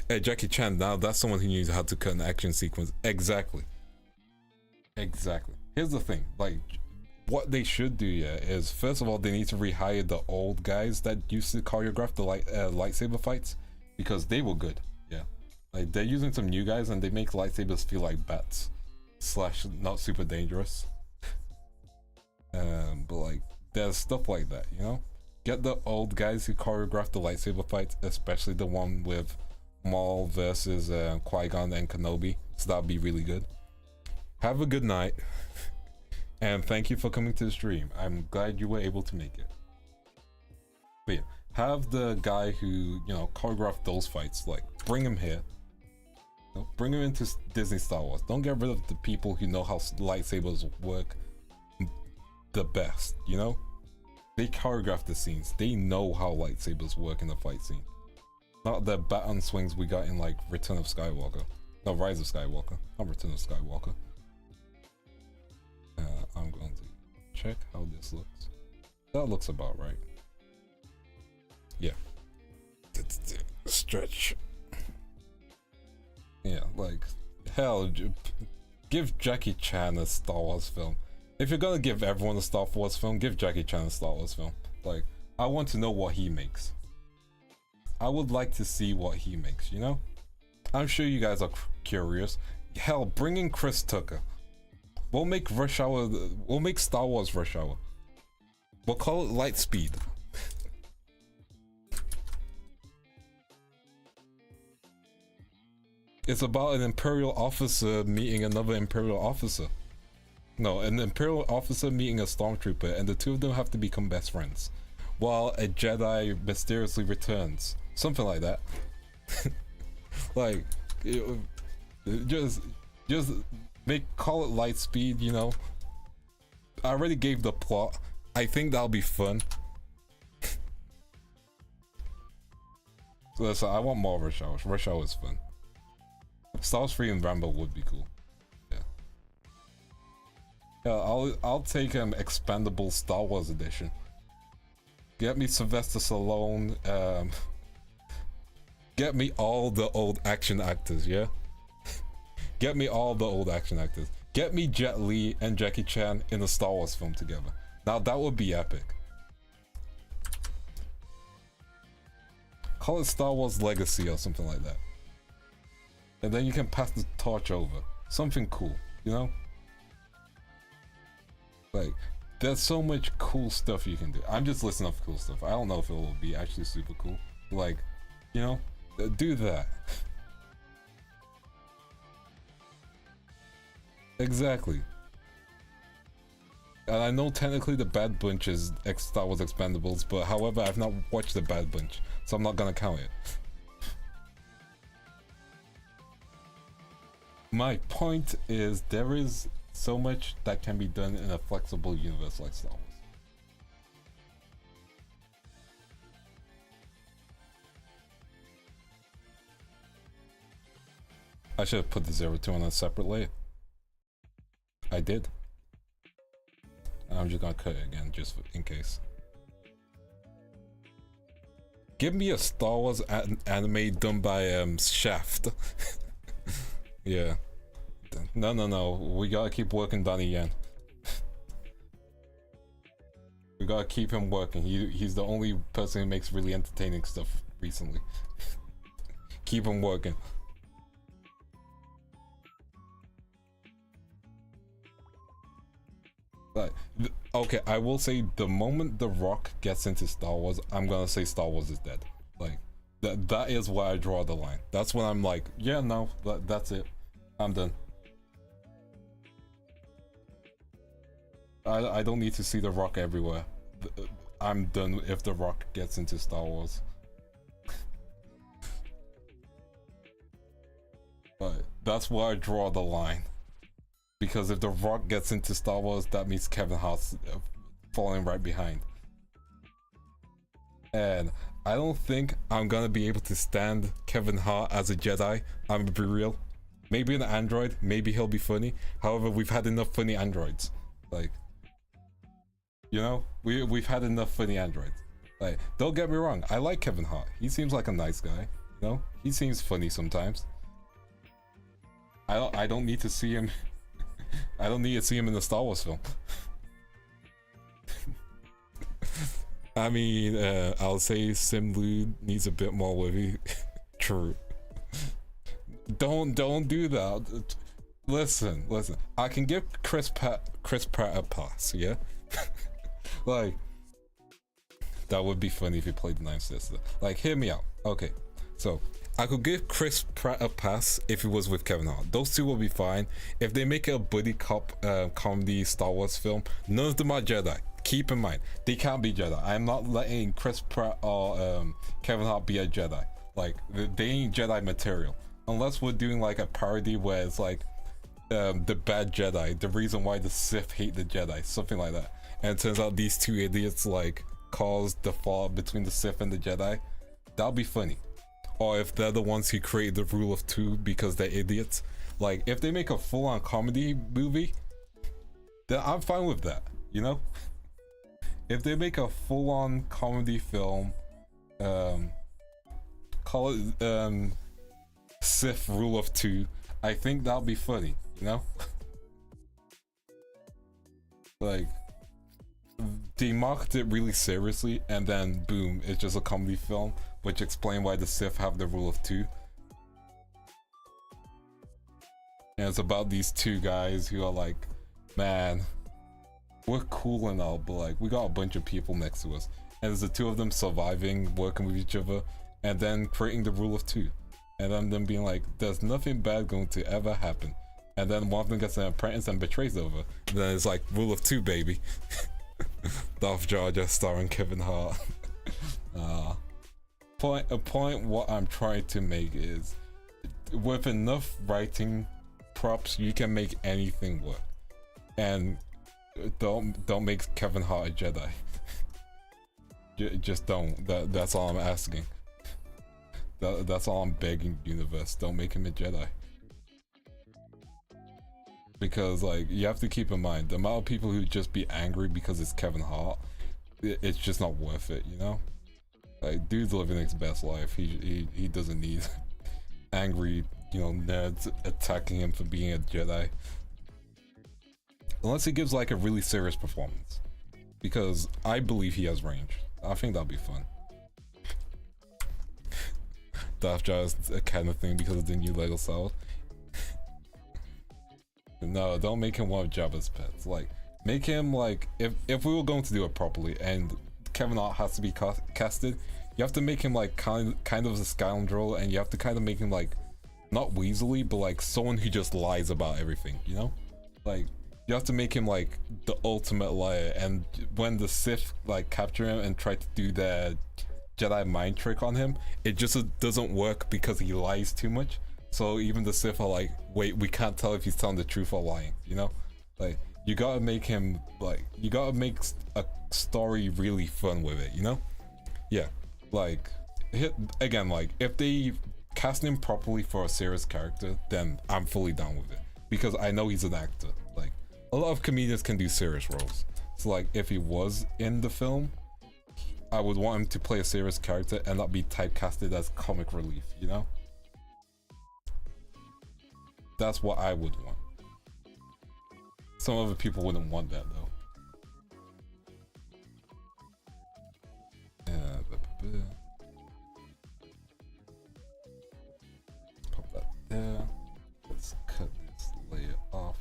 Hey, Jackie Chan, now that's someone who knows how to cut an action sequence. Exactly. Here's the thing, like, what they should do, yeah, is first of all they need to rehire the old guys that used to choreograph the lightsaber fights, because they were good. Yeah, like they're using some new guys and they make lightsabers feel like bats slash not super dangerous. But like there's stuff like that, you know. Get the old guys who choreograph the lightsaber fights, especially the one with Maul versus Qui-Gon and Kenobi. So that'd be really good. Have a good night. And thank you for coming to the stream. I'm glad you were able to make it. But yeah, have the guy who, you know, choreographed those fights, like, bring him here. You know, bring him into Disney Star Wars. Don't get rid of the people who know how lightsabers work the best, you know? They choreograph the scenes. They know how lightsabers work in the fight scene. Not the baton swings we got in, like, Return of Skywalker. No, Rise of Skywalker. Not Return of Skywalker. I'm going to check how this looks. That looks about right. Yeah. Stretch. Yeah, like, hell, give Jackie Chan a Star Wars film. If you're gonna give everyone a Star Wars film, give Jackie Chan a Star Wars film. Like, I want to know what he makes. I would like to see what he makes, you know? I'm sure you guys are curious. Hell, bring in Chris Tucker. We'll make Rush Hour, we'll make Star Wars Rush Hour. We'll call it Lightspeed. It's about an Imperial officer meeting another Imperial officer. No, an Imperial officer meeting a Stormtrooper, and the two of them have to become best friends. While a Jedi mysteriously returns. Something like that. Like, just call it Lightspeed, you know. I already gave the plot. I think that'll be fun. So listen, I want more Rush Hour. Rush Hour is fun. Star Wars 3 and Rambo would be cool. Yeah. Yeah, I'll take an expandable Star Wars edition. Get me Sylvester Stallone. Get me all the old action actors, yeah? Get me all the old action actors. Get me Jet Li and Jackie Chan in a Star Wars film together. Now that would be epic. Call it Star Wars Legacy or something like that. And then you can pass the torch over. Something cool, you know? Like, there's so much cool stuff you can do. I'm just listing off cool stuff. I don't know if it will be actually super cool. Like, you know, do that. Exactly. And I know technically the Bad Bunch is Star Wars Expendables, but however, I've not watched the Bad Bunch, so I'm not gonna count it. My point is, there is so much that can be done in a flexible universe like Star Wars. I should have put the 02 on a separate layer. I did. I'm just gonna cut it again, just in case. Give me a Star Wars anime done by Shaft. Yeah. No. We gotta keep working Donnie Yen. We gotta keep him working. He's the only person who makes really entertaining stuff recently. Keep him working. But, okay, I will say the moment The Rock gets into Star Wars, I'm gonna say Star Wars is dead. Like, that is where I draw the line. That's when I'm like, yeah, no, that's it. I'm done. I don't need to see The Rock everywhere. I'm done if The Rock gets into Star Wars. But that's where I draw the line. Because if The Rock gets into Star Wars, that means Kevin Hart's falling right behind. And I don't think I'm gonna be able to stand Kevin Hart as a Jedi. I'm gonna be real. Maybe an android, maybe he'll be funny. However, we've had enough funny androids. Like, you know, we've had enough funny androids. Like, don't get me wrong, I like Kevin Hart. He seems like a nice guy, you know? He seems funny sometimes. I don't need to see him. I don't need to see him in a Star Wars film. I mean, I'll say Simlu needs a bit more witty. True. Don't do that. Listen. I can give Chris Pratt a pass, yeah? Like, that would be funny if he played the Ninth Sister. Like, hear me out. Okay, so I could give Chris Pratt a pass if it was with Kevin Hart. Those two will be fine. If they make a buddy cop comedy Star Wars film, none of them are Jedi. Keep in mind, they can't be Jedi. I'm not letting Chris Pratt or Kevin Hart be a Jedi. Like, they ain't Jedi material. Unless we're doing like a parody where it's like the bad Jedi, the reason why the Sith hate the Jedi, something like that. And it turns out these two idiots like caused the fall between the Sith and the Jedi. That'll be funny. Or if they're the ones who created the rule of two because they're idiots. Like, if they make a full-on comedy movie, then I'm fine with that, you know? If they make a full-on comedy film, call it Sith rule of two, I think that'll be funny, you know? Like, they market it really seriously and then boom, it's just a comedy film, which explain why the Sith have the rule of two. And it's about these two guys who are like, man, we're cool and all, but like, we got a bunch of people next to us. And there's the two of them surviving, working with each other, and then creating the rule of two. And then them being like, there's nothing bad going to ever happen. And then one of them gets an apprentice and betrays over. And then it's like, rule of two, baby. Darth Jar Jar starring Kevin Hart. Point what I'm trying to make is, with enough writing props, you can make anything work. And don't make Kevin Hart a Jedi. Just don't. That's all I'm asking. That's all I'm begging, universe. Don't make him a Jedi. Because like, you have to keep in mind the amount of people who just be angry because it's Kevin Hart. It's just not worth it, you know. Like, dude's living his best life. He doesn't need angry, you know, nerds attacking him for being a Jedi. Unless he gives like a really serious performance, because I believe he has range. I think that'll be fun. Darth Jar is a kind of thing because of the new Lego Star. No, don't make him one of Jabba's pets. Like, make him like, if we were going to do it properly and Kevin Hart has to be casted, you have to make him like kind of a scoundrel, and you have to kind of make him like, not Weasley, but like someone who just lies about everything, you know? Like, you have to make him like the ultimate liar, and when the Sith like capture him and try to do their Jedi mind trick on him, it just doesn't work because he lies too much. So even the Sith are like, wait, we can't tell if he's telling the truth or lying, you know? Like, you gotta make him like, you gotta make a story really fun with it, you know? Yeah, like, again, like, if they cast him properly for a serious character, then I'm fully down with it, because I know he's an actor. Like, a lot of comedians can do serious roles. So like, if he was in the film, I would want him to play a serious character and not be typecasted as comic relief, you know? That's what I would want. Some other people wouldn't want that though. Pop that there. Let's cut this layer off.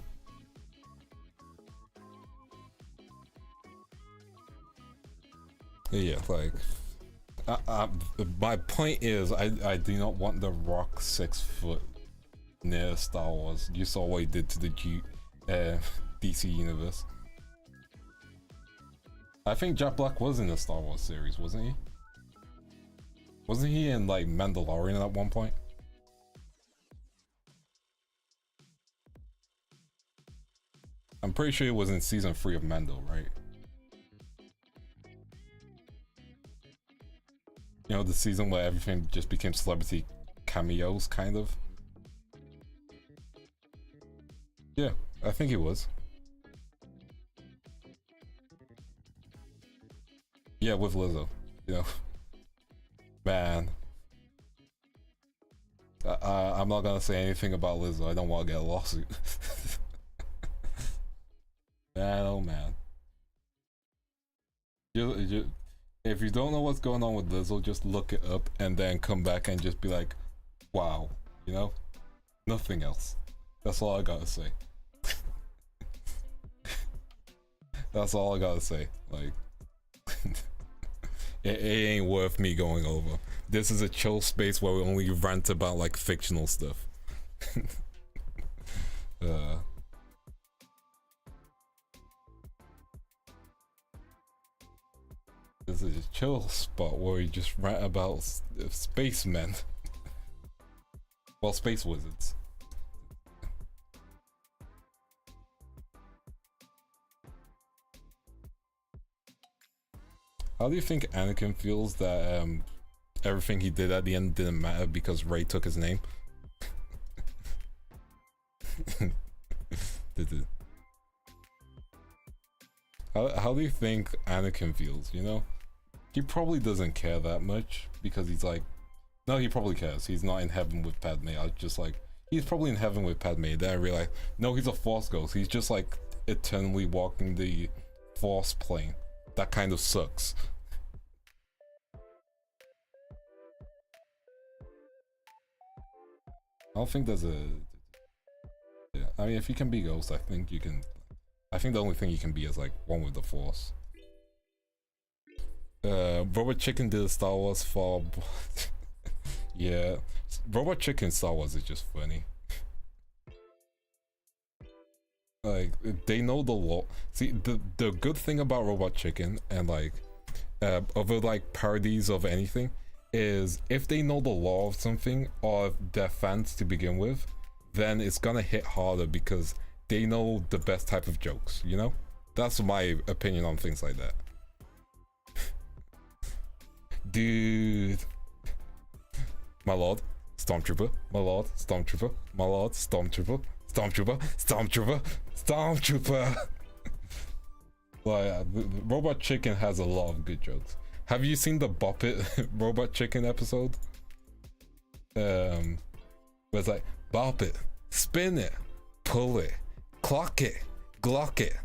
Yeah, like, my point is, I do not want the Rock 6 foot near Star Wars. You saw what he did to the DC universe. I think Jack Black was in the Star Wars series, wasn't he? Wasn't he in like Mandalorian at one point? I'm pretty sure it was in season 3 of Mando, right? You know, the season where everything just became celebrity cameos, kind of. Yeah, I think it was. Yeah, with Lizzo, you know. Man. I'm not gonna say anything about Lizzo. I don't want to get a lawsuit. Man, oh man. If you don't know what's going on with Lizzo, just look it up and then come back and just be like, wow, you know? Nothing else. That's all I gotta say. That's all I gotta say. Like, it ain't worth me going over. This is a chill space where we only rant about like fictional stuff. This is a chill spot where we just rant about spacemen. Well, space wizards. How do you think Anakin feels that everything he did at the end didn't matter because Rey took his name? How do you think Anakin feels, you know? He probably doesn't care that much because he's like, no, he probably cares. He's not in heaven with Padme. I was just like, he's probably in heaven with Padme. Then I realized, no, he's a Force ghost. He's just like eternally walking the Force plane. That kind of sucks. I don't think there's a... Yeah, I mean, if you can be Ghost, I think you can... I think the only thing you can be is like one with the Force. Robot Chicken did a Star Wars for... Yeah, Robot Chicken Star Wars is just funny. Like, they know the law. See, the good thing about Robot Chicken and like other like parodies of anything is if they know the law of something or if they're fans to begin with, then it's gonna hit harder because they know the best type of jokes, you know? That's my opinion on things like that. Dude. My lord, Stormtrooper, my lord, Stormtrooper, my lord, Stormtrooper, Stormtrooper, Stormtrooper, Stormtrooper. Like, Robot Chicken has a lot of good jokes. Have you seen the Bop It Robot Chicken episode? Where it's like, bop it, spin it, pull it, clock it, glock it,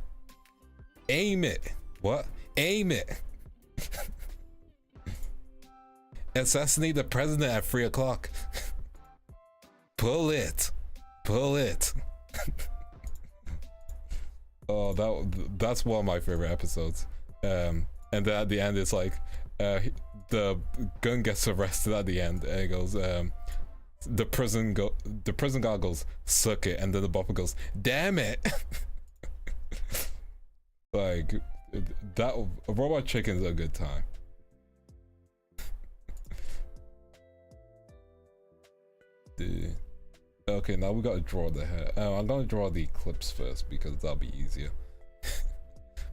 aim it. What? Aim it. Assassinate the president at 3 o'clock. Pull it. Pull it. Oh, that's one of my favorite episodes. And then at the end, it's like the gun gets arrested at the end, and it goes, the prison guard goes, suck it, and then the bopper goes, damn it. Like, that Robot Chicken's a good time. Okay, now we gotta draw the hair. I'm gonna draw the eclipse first because that'll be easier.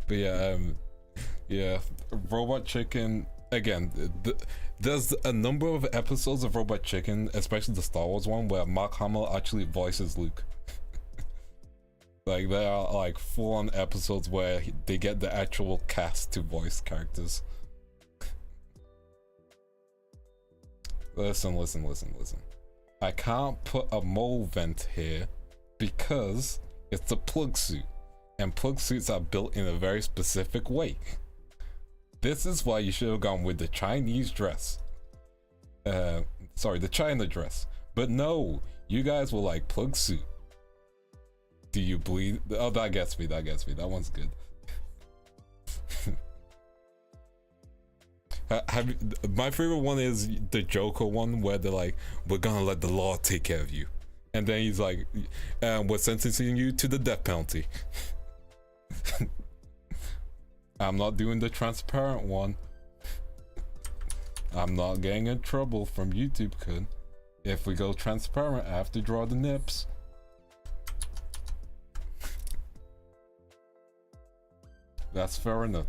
But yeah, yeah, Robot Chicken again. There's a number of episodes of Robot Chicken, especially the Star Wars one, where Mark Hamill actually voices Luke. Like, there are like full-on episodes where they get the actual cast to voice characters. Listen. I can't put a mole vent here because it's a plug suit, and plug suits are built in a very specific way. This is why you should have gone with the Chinese dress. Sorry, the China dress. But no, you guys were like, plug suit. Do you bleed? Oh, that gets me. That one's good. My favorite one is the Joker one where they're like, we're gonna let the law take care of you, and then he's like, we're sentencing you to the death penalty. I'm not doing the transparent one. I'm not getting in trouble from YouTube, kid. If we go transparent, I have to draw the nips. That's fair enough.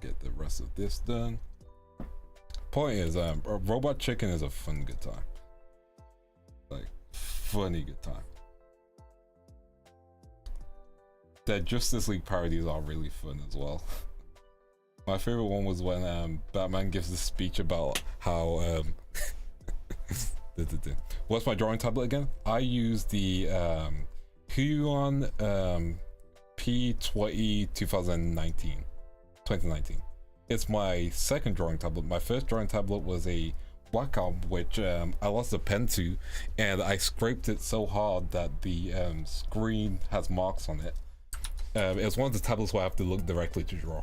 Get the rest of this done. Point is, Robot Chicken is a fun good time. Like, funny good time. The Justice League parodies are really fun as well. My favorite one was when Batman gives the speech about how what's my drawing tablet again? I use the Huion P20 2019. It's my second drawing tablet. My first drawing tablet was a Wacom, which I lost a pen to, and I scraped it so hard that the screen has marks on it. It's one of the tablets where I have to look directly to draw.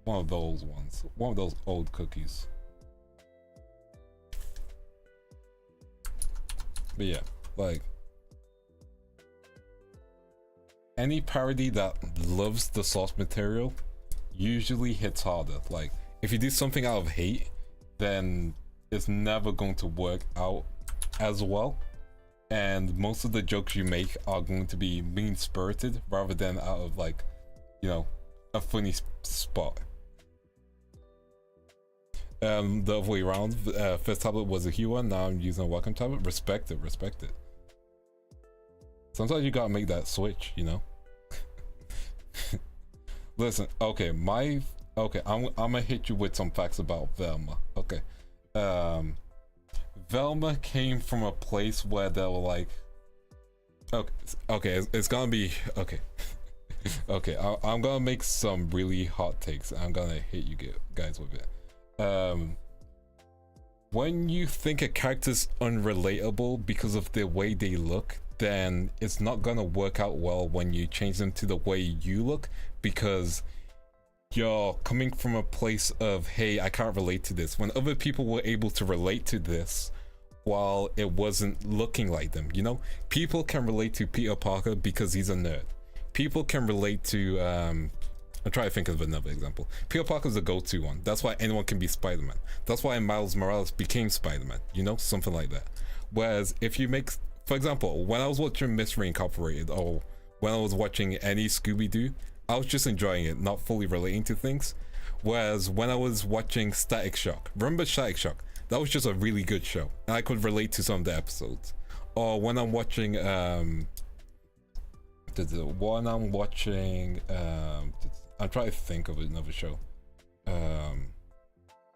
One of those ones. One of those old cookies. But yeah, like any parody that loves the source material usually hits harder. Like if you do something out of hate, then it's never going to work out as well. And most of the jokes you make are going to be mean-spirited rather than out of, like, you know, a funny spot. The other way around, first tablet was a Huion, now I'm using a Wacom tablet. Respect it, respect it. Sometimes you gotta make that switch, you know? Listen, okay, I'm gonna hit you with some facts about Velma. Okay, Velma came from a place where they were like, okay, it's gonna be okay. Okay, I'm gonna make some really hot takes. I'm gonna hit you guys with it. When you think a character's unrelatable because of the way they look, then it's not gonna work out well when you change them to the way you look, because you're coming from a place of, hey, I can't relate to this, when other people were able to relate to this while it wasn't looking like them, you know? People can relate to Peter Parker because he's a nerd. People can relate to I'm trying to think of another example. Peter Parker's a go-to one. That's why anyone can be Spider-Man. That's why Miles Morales became Spider-Man, you know? Something like that. Whereas if you make, for example, when I was watching Mystery Incorporated, or when I was watching any Scooby-Doo, I was just enjoying it, not fully relating to things. Whereas when I was watching Static Shock, remember Static Shock? That was just a really good show, and I could relate to some of the episodes. Or when I'm watching I'm trying to think of another show.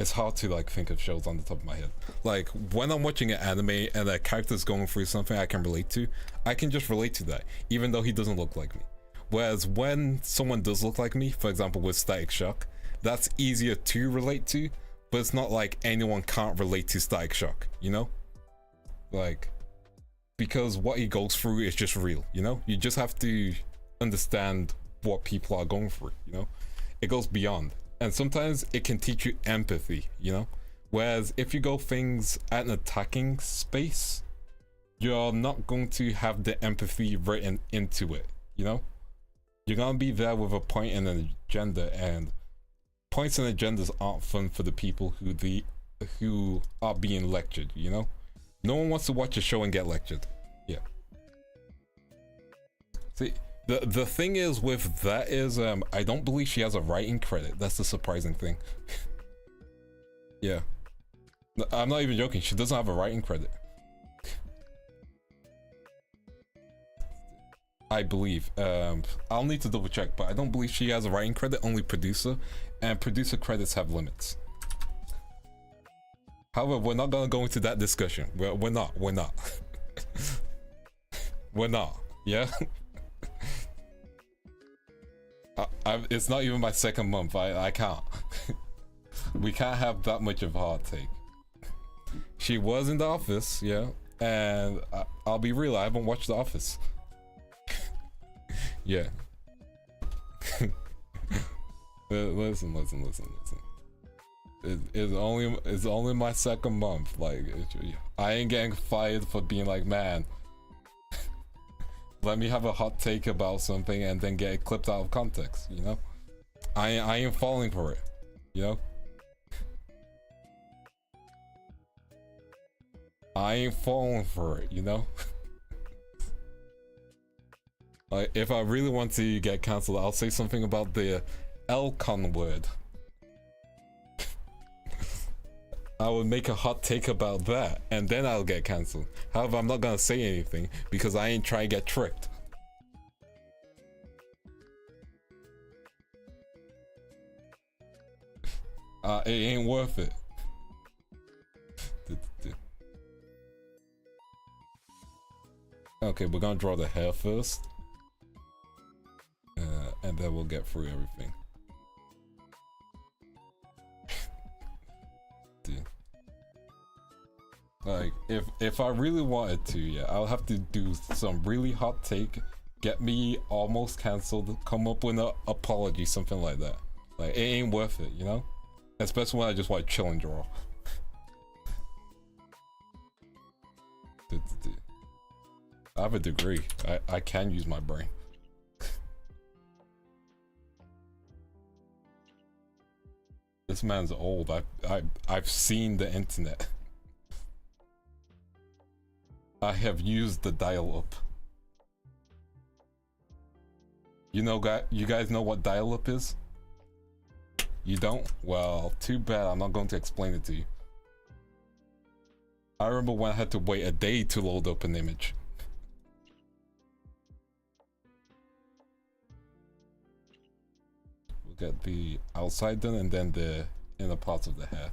It's hard to like think of shows on the top of my head. Like when I'm watching an anime and a character's going through something I can relate to, I can just relate to that, even though he doesn't look like me. Whereas when someone does look like me, for example with Static Shock, that's easier to relate to, but it's not like anyone can't relate to Static Shock, you know? Like, because what he goes through is just real, you know? You just have to understand what people are going through, you know? It goes beyond. And sometimes it can teach you empathy, you know? Whereas if you go things at an attacking space, you're not going to have the empathy written into it, you know? You're gonna be there with a point and an agenda, and points and agendas aren't fun for the people who are being lectured, you know? No one wants to watch a show and get lectured. Yeah. See, the thing is with that is I don't believe she has a writing credit. That's the surprising thing. Yeah. I'm not even joking, she doesn't have a writing credit. I believe. I'll need to double check, but I don't believe she has a writing credit, only producer, and producer credits have limits. However, we're not gonna go into that discussion. We're not. We're not. Yeah. It's not even my second month. I can't. We can't have that much of a hard take. She was in The Office, yeah, and I'll be real, I haven't watched The Office. Yeah. Listen. It's only my second month. Like, I ain't getting fired for being like, man, let me have a hot take about something and then get it clipped out of context, you know? I ain't falling for it, you know? I ain't falling for it, you know? Like, if I really want to get cancelled, I'll say something about the L-con word. I would make a hot take about that, and then I'll get cancelled. However, I'm not gonna say anything because I ain't trying to get tricked. It ain't worth it. Okay, we're gonna draw the hair first. And then we'll get through everything. Dude. Like, if I really wanted to, yeah, I'll have to do some really hot take, get me almost cancelled, come up with an apology, something like that. Like, it ain't worth it, you know? Especially when I just want to chill and draw. I have a degree. I can use my brain. This man's old. I've seen the internet. I have used the dial-up. You guys know what dial-up is? You don't? Well, too bad. I'm not going to explain it to you. I remember when I had to wait a day to load up an image. We'll get the outside done and then the inner parts of the hair.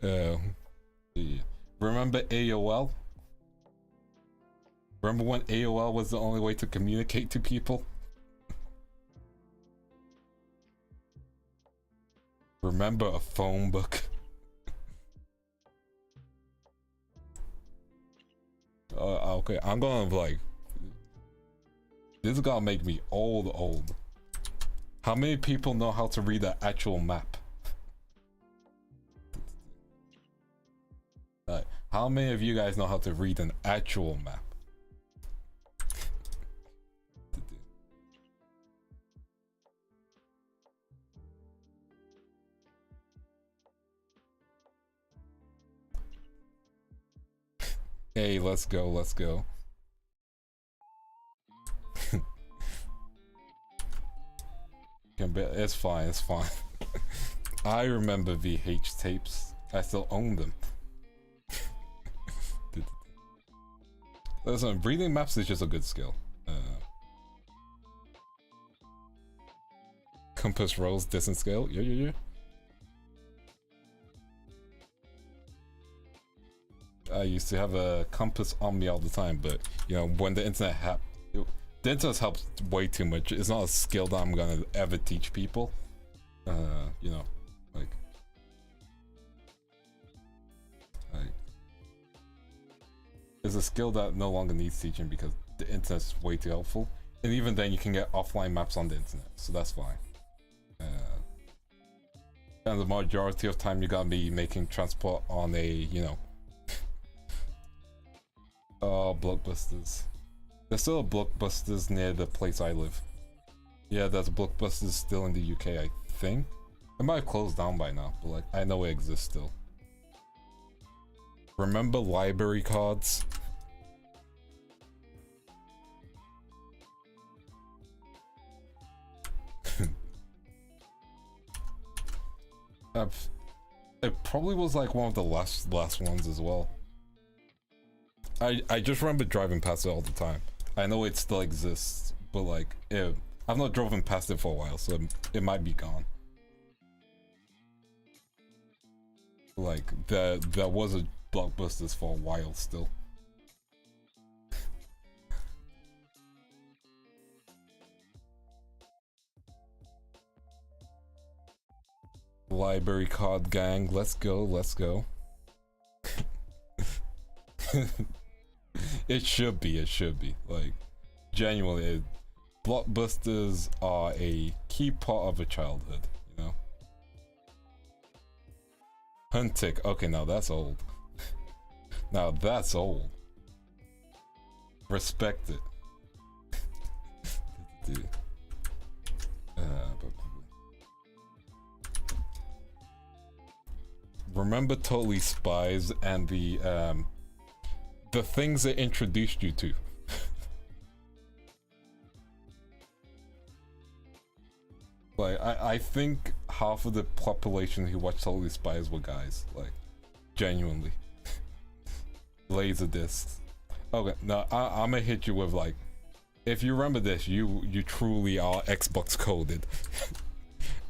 Yeah. Remember AOL? Remember when AOL was the only way to communicate to people? Remember a phone book? Okay, I'm gonna like... This is gonna make me old. How many people know how to read an actual map? How many of you guys know how to read an actual map? Hey, let's go. It's fine. I remember VH tapes. I still own them. Listen, reading maps is just a good skill. Compass rolls, distance scale. Yeah. I used to have a compass on me all the time, but you know, when the internet the internet helps way too much. It's not a skill that I'm gonna ever teach people. You know, like it's a skill that no longer needs teaching because the internet's way too helpful. And even then, you can get offline maps on the internet, so that's fine. And the majority of time, you're gonna be making transport on a, you know. Blockbusters. There's still a Blockbusters near the place I live. Yeah, there's a Blockbusters still in the UK, I think. It might have closed down by now, but like, I know it exists still. Remember library cards? It probably was like one of the last ones as well. I just remember driving past it all the time. I know it still exists, but like, I've not driven past it for a while, so it might be gone. Like, there was a Blockbusters for a while still. Library card gang, let's go. It should be. Like, genuinely, Blockbusters are a key part of a childhood, you know? Huntic, okay, now that's old. Respect it. Dude. Remember Totally Spies and the things it introduced you to. Like, I think half of the population who watched Totally Spies were guys, like, genuinely. Laserdiscs. Okay, no, I'm gonna hit you with like, if you remember this, you truly are Xbox coded.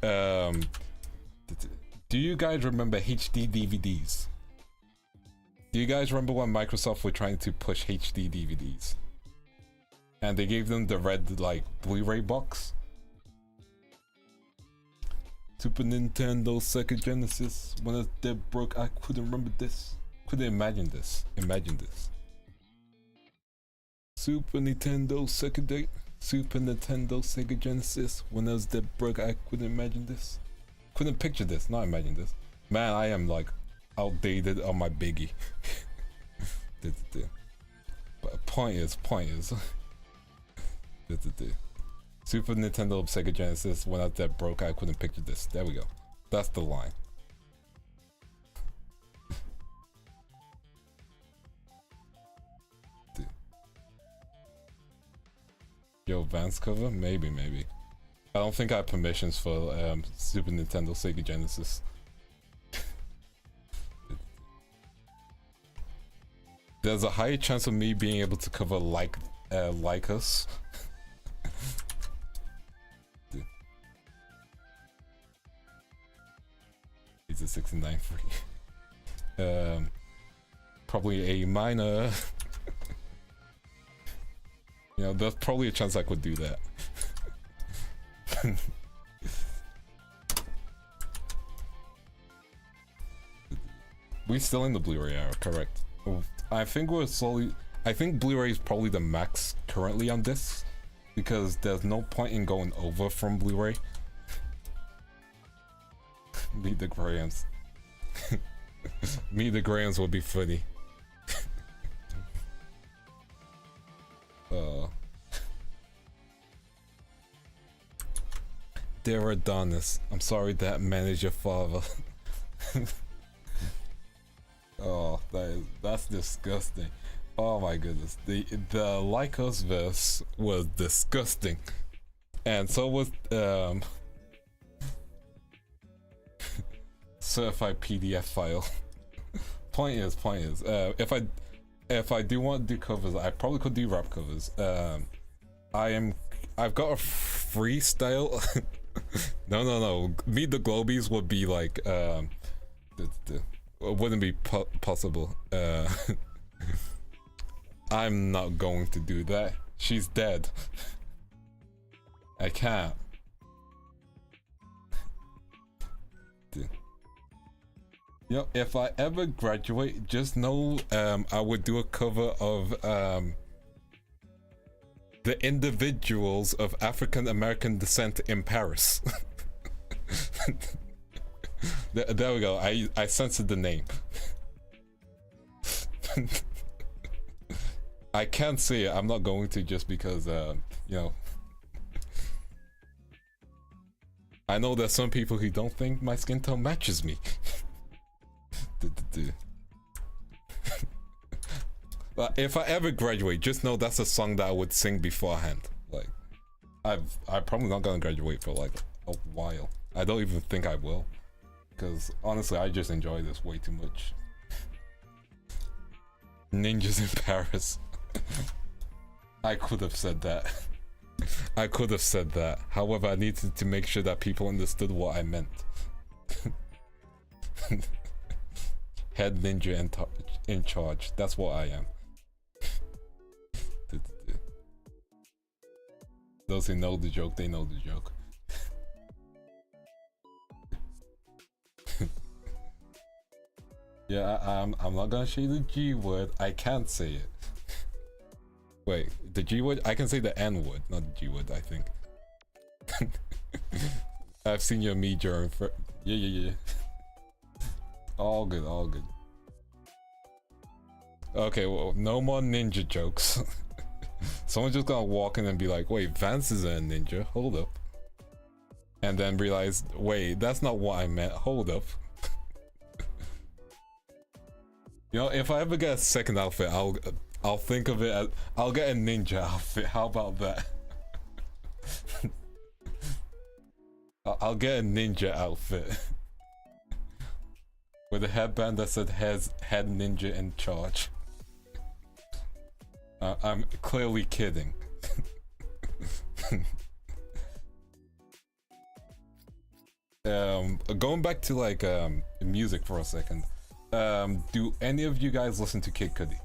Do you guys remember HD DVDs? Do you guys remember when Microsoft were trying to push HD DVDs? And they gave them the red, like, Blu-ray box? Super Nintendo, Sega Genesis. When it's dead broke, I couldn't remember this. Couldn't imagine this. Imagine this. Super Nintendo, Super Nintendo, Sega Genesis. When I was dead broke, I couldn't imagine this. Couldn't picture this, not imagine this. Man, I am like outdated on my biggie. But point is. Super Nintendo, Sega Genesis. When I was dead broke, I couldn't picture this. There we go. That's the line. Yo, Vance cover? Maybe. I don't think I have permissions for Super Nintendo, Sega Genesis. There's a higher chance of me being able to cover like us. He's a 69 free. Probably a minor. You know, there's probably a chance I could do that. We're still in the Blu-ray era, correct? I think we're slowly. I think Blu-ray is probably the max currently on this, because there's no point in going over from Blu-ray. Meet the Grahams. Meet the Grahams would be funny. Dear Adonis, I'm sorry that managed your father. Oh, that's disgusting. Oh my goodness, the Like Us verse was disgusting, and so was certified PDF file. Point is, if I do want to do covers, I probably could do rap covers. I've got a freestyle. No. Meet the Globies would be like wouldn't be possible. I'm not going to do that. She's dead. I can't. You know, if I ever graduate, just know I would do a cover of the individuals of African American descent in Paris. There we go. I censored the name. I can't say it. I'm not going to, just because you know, I know there's some people who don't think my skin tone matches me. But if I ever graduate, just know that's a song that I would sing beforehand. Like, I'm probably not gonna graduate for like a while. I don't even think I will, because honestly, I just enjoy this way too much. Ninjas in Paris. I could have said that. I could have said that. However, I needed to make sure that people understood what I meant. Head ninja in charge. That's what I am. Those who know the joke, they know the joke. Yeah, I'm not gonna say the G word. I can't say it. Wait, the G word? I can say the N word, not the G word, I think. I've seen your me during yeah. All good. Okay, well, no more ninja jokes. Someone's just gonna walk in and be like, wait, Vance is a ninja, hold up. And then realize, wait, that's not what I meant, hold up. You know, if I ever get a second outfit, I'll think of it as, I'll get a ninja outfit, how about that? I'll get a ninja outfit. With a headband that said head ninja in charge. I'm clearly kidding. Going back to like music for a second. Do any of you guys listen to Kid Cudi?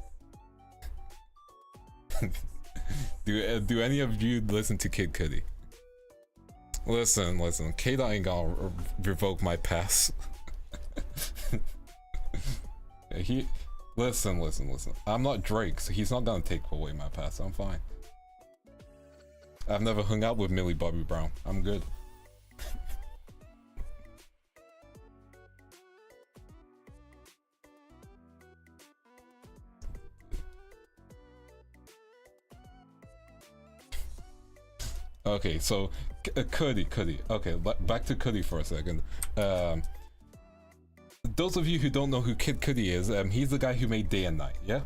do any of you listen to Kid Cudi? Listen, K-Dot ain't gonna revoke my pass. Listen. I'm not Drake, so he's not gonna take away my pass. I'm fine. I've never hung out with Millie Bobby Brown. I'm good. Okay, so Cudi. Okay, back to Cudi for a second. Those of you who don't know who Kid Cudi is, he's the guy who made Day and Night, yeah?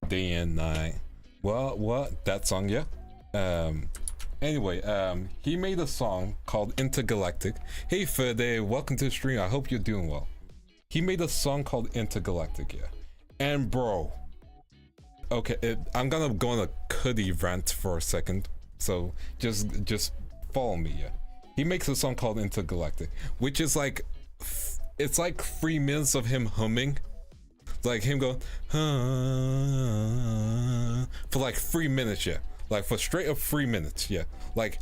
Day and Night. What? That song, yeah? Anyway, he made a song called Intergalactic. Hey Ferde, welcome to the stream. I hope you're doing well. He made a song called Intergalactic, yeah? And bro, okay, I'm gonna go on a Cudi rant for a second. So just follow me, yeah. He makes a song called Intergalactic, which is like, it's like 3 minutes of him humming, like him going for like 3 minutes, yeah. Like for straight up 3 minutes, yeah. Like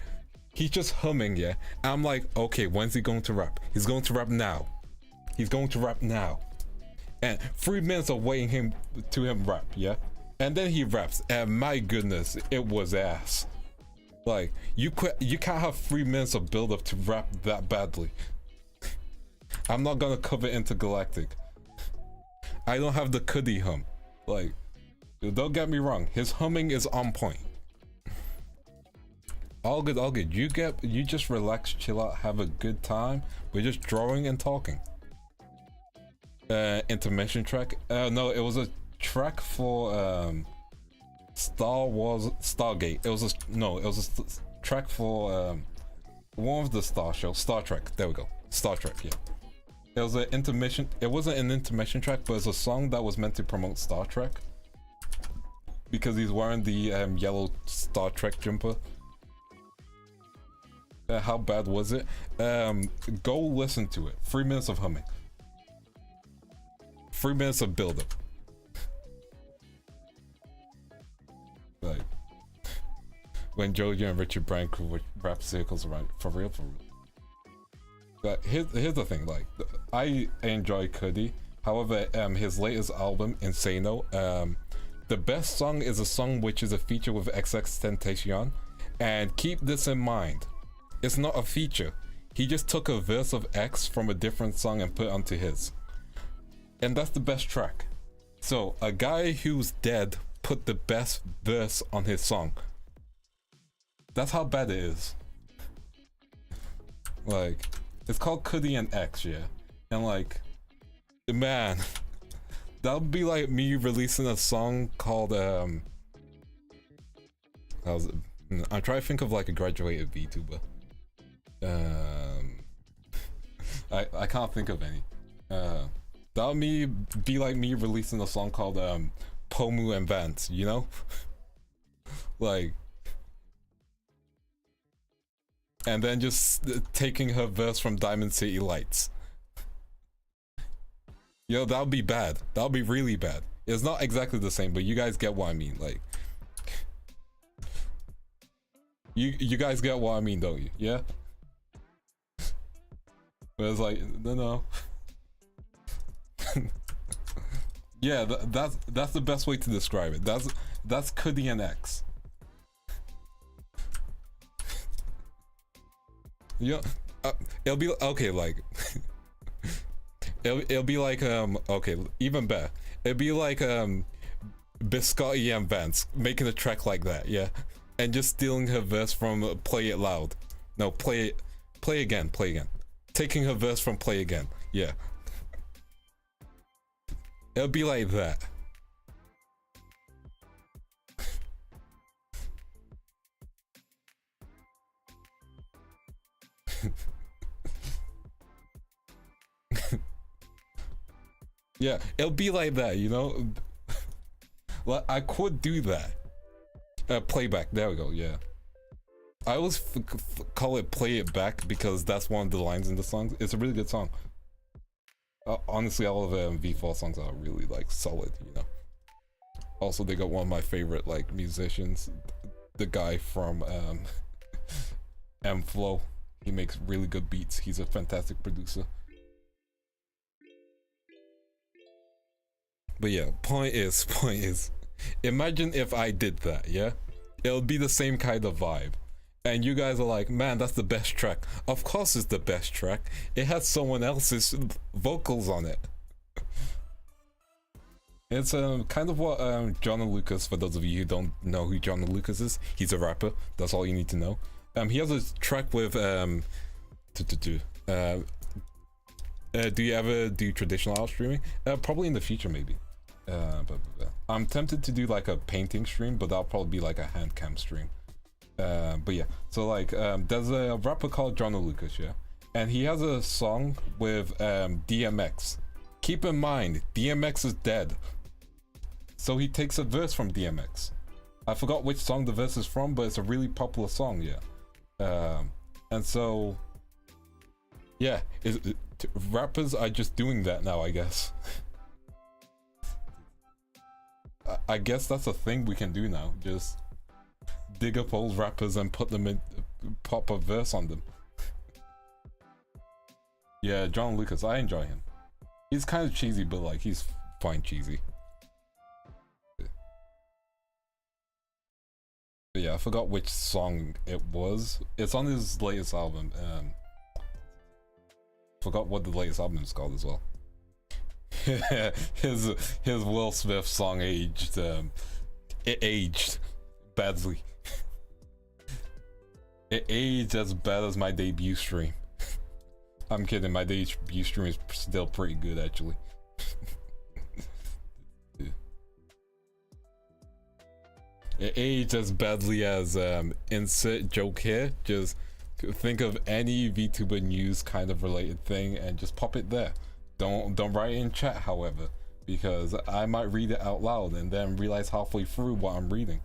he's just humming, yeah. And I'm like, okay, when's he going to rap? He's going to rap now. He's going to rap now. And 3 minutes of waiting to him rap, yeah. And then he raps, and my goodness, it was ass. Like you can't have 3 minutes of build up to rap that badly. I'm not gonna cover Intergalactic. I don't have the Cudi hum. Like, don't get me wrong, his humming is on point. All good. You just relax, chill out, have a good time. We're just drawing and talking. Intermission track. No, it was a track for Star Wars Stargate. It was a track for one of the Star Trek. There we go. Star Trek, yeah. It was an intermission. It wasn't an intermission track, but it's a song that was meant to promote Star Trek because he's wearing the yellow Star Trek jumper. How bad was it? Go listen to it. 3 minutes of humming. 3 minutes of build up. Like when Jojo and Richard Bryan could wrap circles around for real. But here's the thing, like I enjoy Cudi. However, his latest album, Insano, the best song is a song which is a feature with XXXTentacion. And keep this in mind, it's not a feature. He just took a verse of X from a different song and put it onto his. And that's the best track. So a guy who's dead put the best verse on his song. That's how bad it is. Like, it's called Cudi and X, yeah. And like, man, that would be like me releasing a song called I'm trying to think of like a graduated VTuber. I can't think of any. That would be like me releasing a song called Pomu and Vance, you know? Like, and then just taking her verse from Diamond City Lights. Yo, that would be bad. That would be really bad. It's not exactly the same, but you guys get what I mean. Like, you guys get what I mean, don't you? Yeah? But it's like, no. Yeah, that's the best way to describe it. That's Cudi and X. Yeah, it'll be okay. Like, it'll be like okay, even better. It'll be like Biscotti and Vance making a track like that, yeah, and just stealing her verse from Play It Loud. No, play again. Taking her verse from Play Again, yeah. It'll be like that. Yeah, it'll be like that, you know? Like, I could do that. Playback. There we go. Yeah. I always call it "Play It Back" because that's one of the lines in the song. It's a really good song. Honestly, all of V4 songs are really like solid, you know. Also, they got one of my favorite like musicians, the guy from M Flow. He makes really good beats. He's a fantastic producer. But yeah, point is, imagine if I did that, yeah? It'll be the same kind of vibe. And you guys are like, man, that's the best track. Of course it's the best track. It has someone else's vocals on it. It's kind of what John Lucas, for those of you who don't know who John Lucas is, he's a rapper. That's all you need to know. He has a track with do you ever do traditional art streaming? Probably in the future, maybe. But I'm tempted to do like a painting stream, but that'll probably be like a hand cam stream. But yeah, so like there's a rapper called John Lucas, yeah, and he has a song with DMX. Keep in mind, DMX is dead, so he takes a verse from DMX. I forgot which song the verse is from, but it's a really popular song, yeah. And so yeah, rappers are just doing that now, I guess. I guess that's a thing we can do now, just dig up old rappers and put them in, pop a verse on them. Yeah, John Lucas, I enjoy him. He's kind of cheesy, but like he's fine cheesy. But yeah, I forgot which song it was. It's on his latest album. Forgot what the latest album is called as well. his Will Smith song aged. It aged badly. It aged as bad as my debut stream. I'm kidding, my debut stream is still pretty good actually. It aged as badly as insert joke here. Just think of any VTuber news kind of related thing and just pop it there. Don't write it in chat, however, because I might read it out loud and then realize halfway through what I'm reading.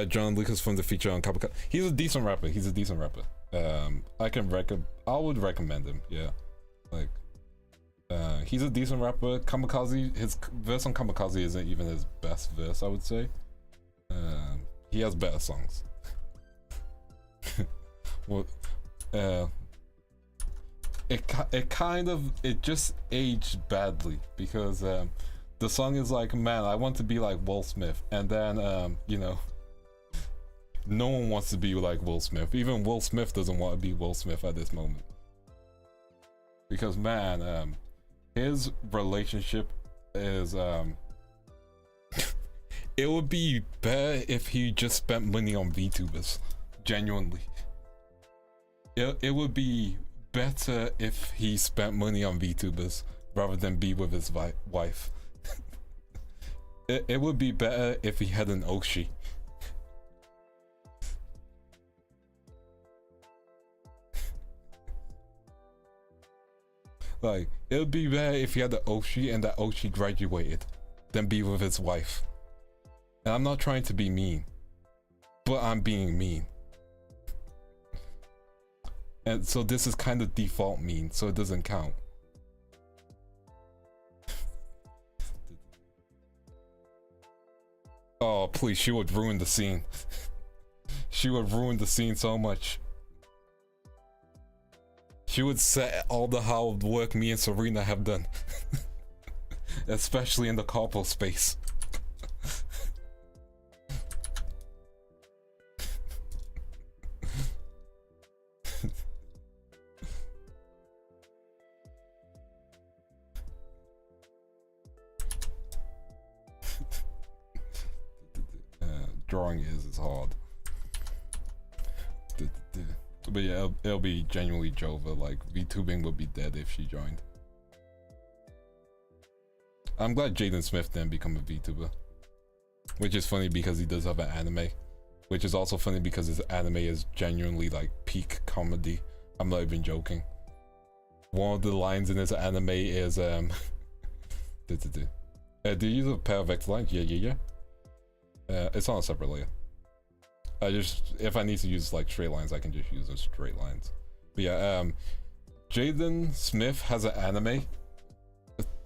John Lucas from the feature on Kappa. He's a decent rapper. He's a decent rapper. I would recommend him. Yeah, like he's a decent rapper. Kamikaze, his verse on Kamikaze isn't even his best verse, I would say. He has better songs. Well, it just aged badly because the song is like, man, I want to be like Will Smith, and then you know, no one wants to be like Will Smith. Even Will Smith doesn't want to be Will Smith at this moment. Because man, his relationship is it would be better if he just spent money on VTubers. Genuinely. It would be better if he spent money on VTubers rather than be with his wife. It would be better if he had an Oshi. Like, it would be better if he had an Oshi and that Oshi graduated than be with his wife. And I'm not trying to be mean, but I'm being mean. And so this is kind of default mean, so it doesn't count. Oh, please, she would ruin the scene. She would ruin the scene so much. She would set all the hard work me and Serena have done. Especially in the couple space. Drawing is hard. But yeah, it'll be genuinely Jova. Like, VTubing would be dead if she joined. I'm glad Jaden Smith didn't become a VTuber. Which is funny because he does have an anime. Which is also funny because his anime is genuinely like peak comedy. I'm not even joking. one of the lines in this anime is do you use a pair of vector lines? Yeah. It's on a separate layer. I just, if I need to use like straight lines, I can just use those straight lines. But yeah, Jaden Smith has an anime.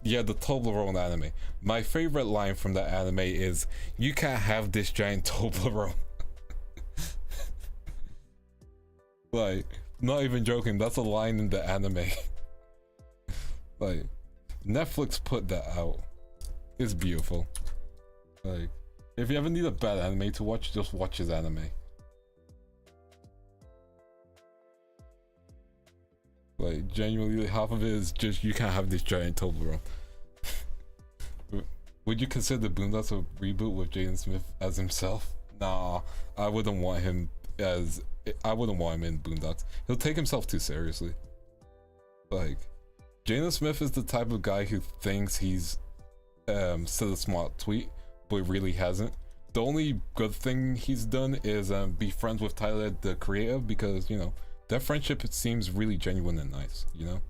Yeah, the Toblerone anime. My favorite line from that anime is, "You can't have this giant Toblerone." Like, not even joking, that's a line in the anime. Like, Netflix put that out. It's beautiful. Like, if you ever need a bad anime to watch, just watch his anime. Like, genuinely, half of it is just, you can't have this giant Toblerone. Would you consider Boondocks a reboot with Jaden Smith as himself? Nah, I wouldn't want him as... I wouldn't want him in Boondocks. He'll take himself too seriously. Like, Jaden Smith is the type of guy who thinks he's said a smart tweet, but really hasn't. The only good thing he's done is be friends with Tyler, the creator, because, you know, their friendship, it seems really genuine and nice, you know?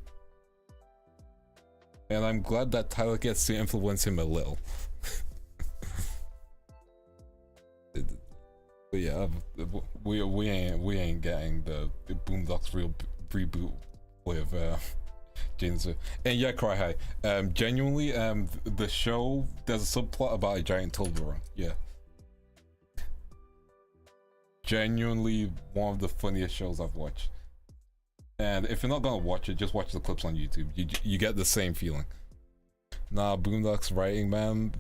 And I'm glad that Tyler gets to influence him a little. But yeah, we ain't getting the Boondocks real reboot with Jaden Smith. And yeah, Cry High. Genuinely, the show, there's a subplot about a giant Toblerone. Yeah. Genuinely one of the funniest shows I've watched. And if you're not gonna watch it, just watch the clips on YouTube. You get the same feeling. Nah, Boondocks writing, man.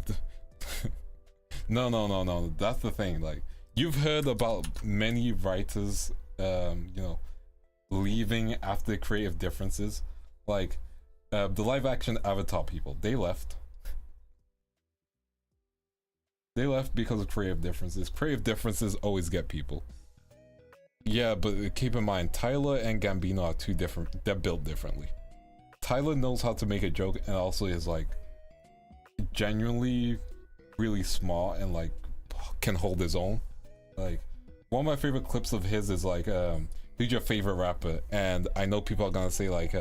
No. That's the thing. Like, you've heard about many writers, you know, leaving after creative differences. Like, the live action Avatar people, they left. They left because of creative differences. Creative differences always get people. Yeah, but keep in mind, Tyler and Gambino are two different, they're built differently. Tyler knows how to make a joke and also is like genuinely really smart and like can hold his own. Like, one of my favorite clips of his is like, who's your favorite rapper? And I know people are gonna say like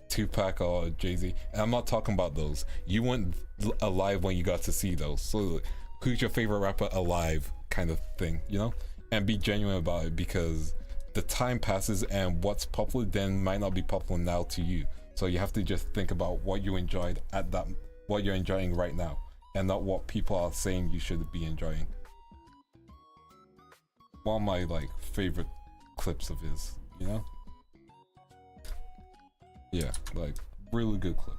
Tupac or Jay-Z, and I'm not talking about those. You weren't alive when you got to see those. So who's your favorite rapper alive kind of thing, you know? And be genuine about it, because the time passes and what's popular then might not be popular now to you. So you have to just think about what you enjoyed at that, what you're enjoying right now, and not what people are saying you should be enjoying. One of my like favorite clips of his, you know? Yeah, like really good clip.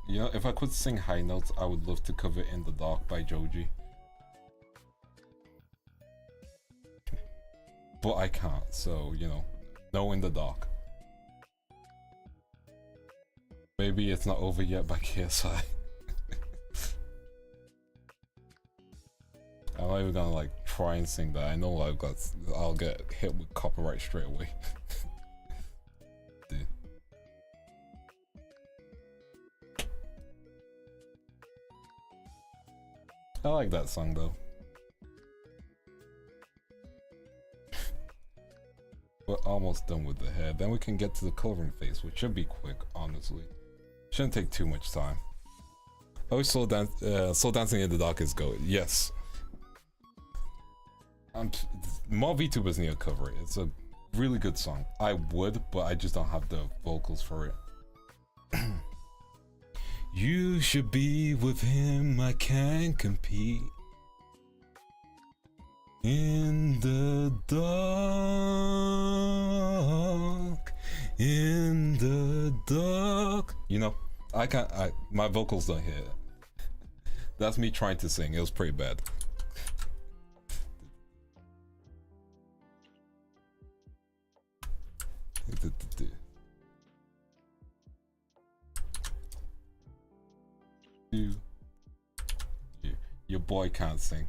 You know, if I could sing high notes, I would love to cover In the Dark by Joji. But I can't, so, you know, no In the Dark. Maybe It's Not Over Yet by KSI. I'm not even gonna like try and sing that. I know I'll get hit with copyright straight away. Dude. I like that song though. We're almost done with the hair. Then we can get to the coloring phase, which should be quick, honestly. Shouldn't take too much time. Oh, Soul Dancing in the Dark is go. Yes. More VTubers need to cover it. It's a really good song. I would, but I just don't have the vocals for it. You should be with him, I can't compete. In the dark, in the dark. You know, I can't, my vocals don't hit it. That's me trying to sing. It was pretty bad. Your boy can't sing.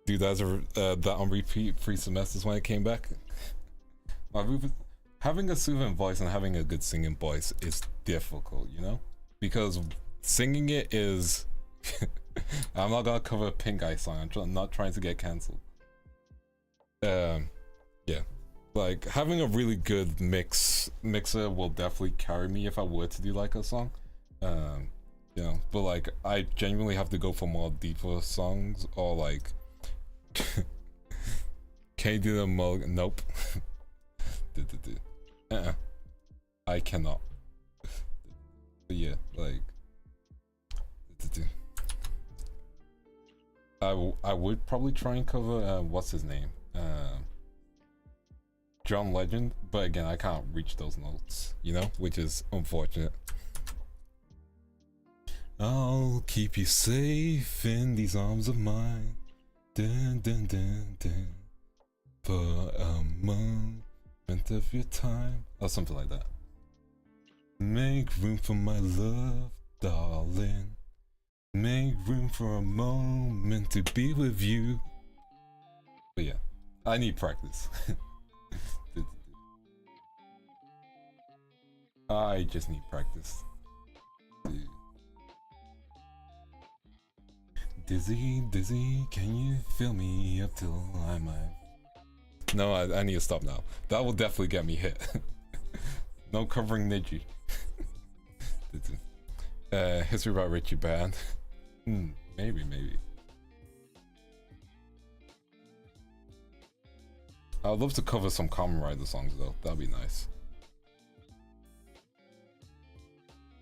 Dude, that's that on repeat 3 semesters when it came back. My roof having a soothing voice and having a good singing voice is difficult, you know, because singing it is I'm not gonna cover a Pink Eye song. I'm not trying to get cancelled. Yeah, like having a really good mixer will definitely carry me if I were to do like a song. You know, but like I genuinely have to go for more deeper songs or like can you do the mug? Nope. I cannot. But yeah, like I would probably try and cover what's his name? John Legend, but again I can't reach those notes, you know, which is unfortunate. I'll keep you safe in these arms of mine. Dun, dun, dun, dun. For a moment of your time, or something like that. Make room for my love, darling. Make room for a moment to be with you. But yeah, I need practice. I just need practice. Dizzy, dizzy, can you fill me up till I might? No, I need to stop now. That will definitely get me hit. No covering Niji. History about Richie Band. Maybe. I'd love to cover some Kamen Rider songs though. That'd be nice.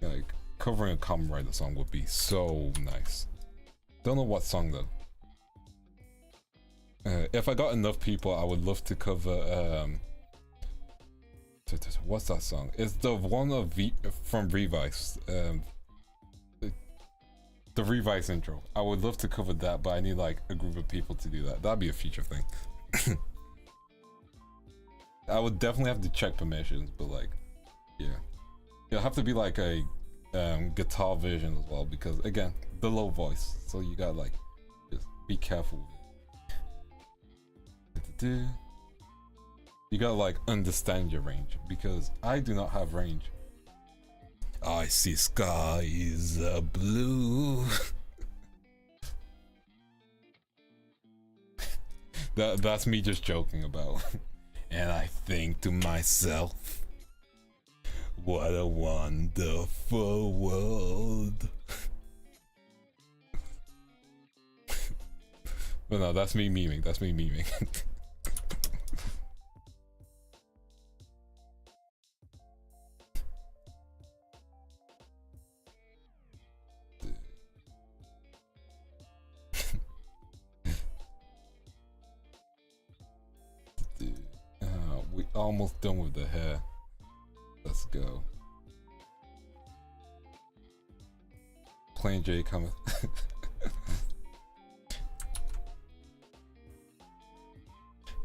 Like covering a Kamen Rider song would be so nice. Don't know what song though. If I got enough people, I would love to cover what's that song? It's the one of from Revice. The Revice intro. I would love to cover that, but I need like a group of people to do that. That'd be a future thing. I would definitely have to check permissions, but like, yeah. It'll have to be like a guitar version as well, because again, the low voice. So you gotta like, just be careful with it. You gotta like understand your range, because I do not have range. I see skies are blue. That's me just joking about. And I think to myself, what a wonderful world. But no, that's me memeing. That's me memeing. We almost done with the hair. Let's go. Plain J coming.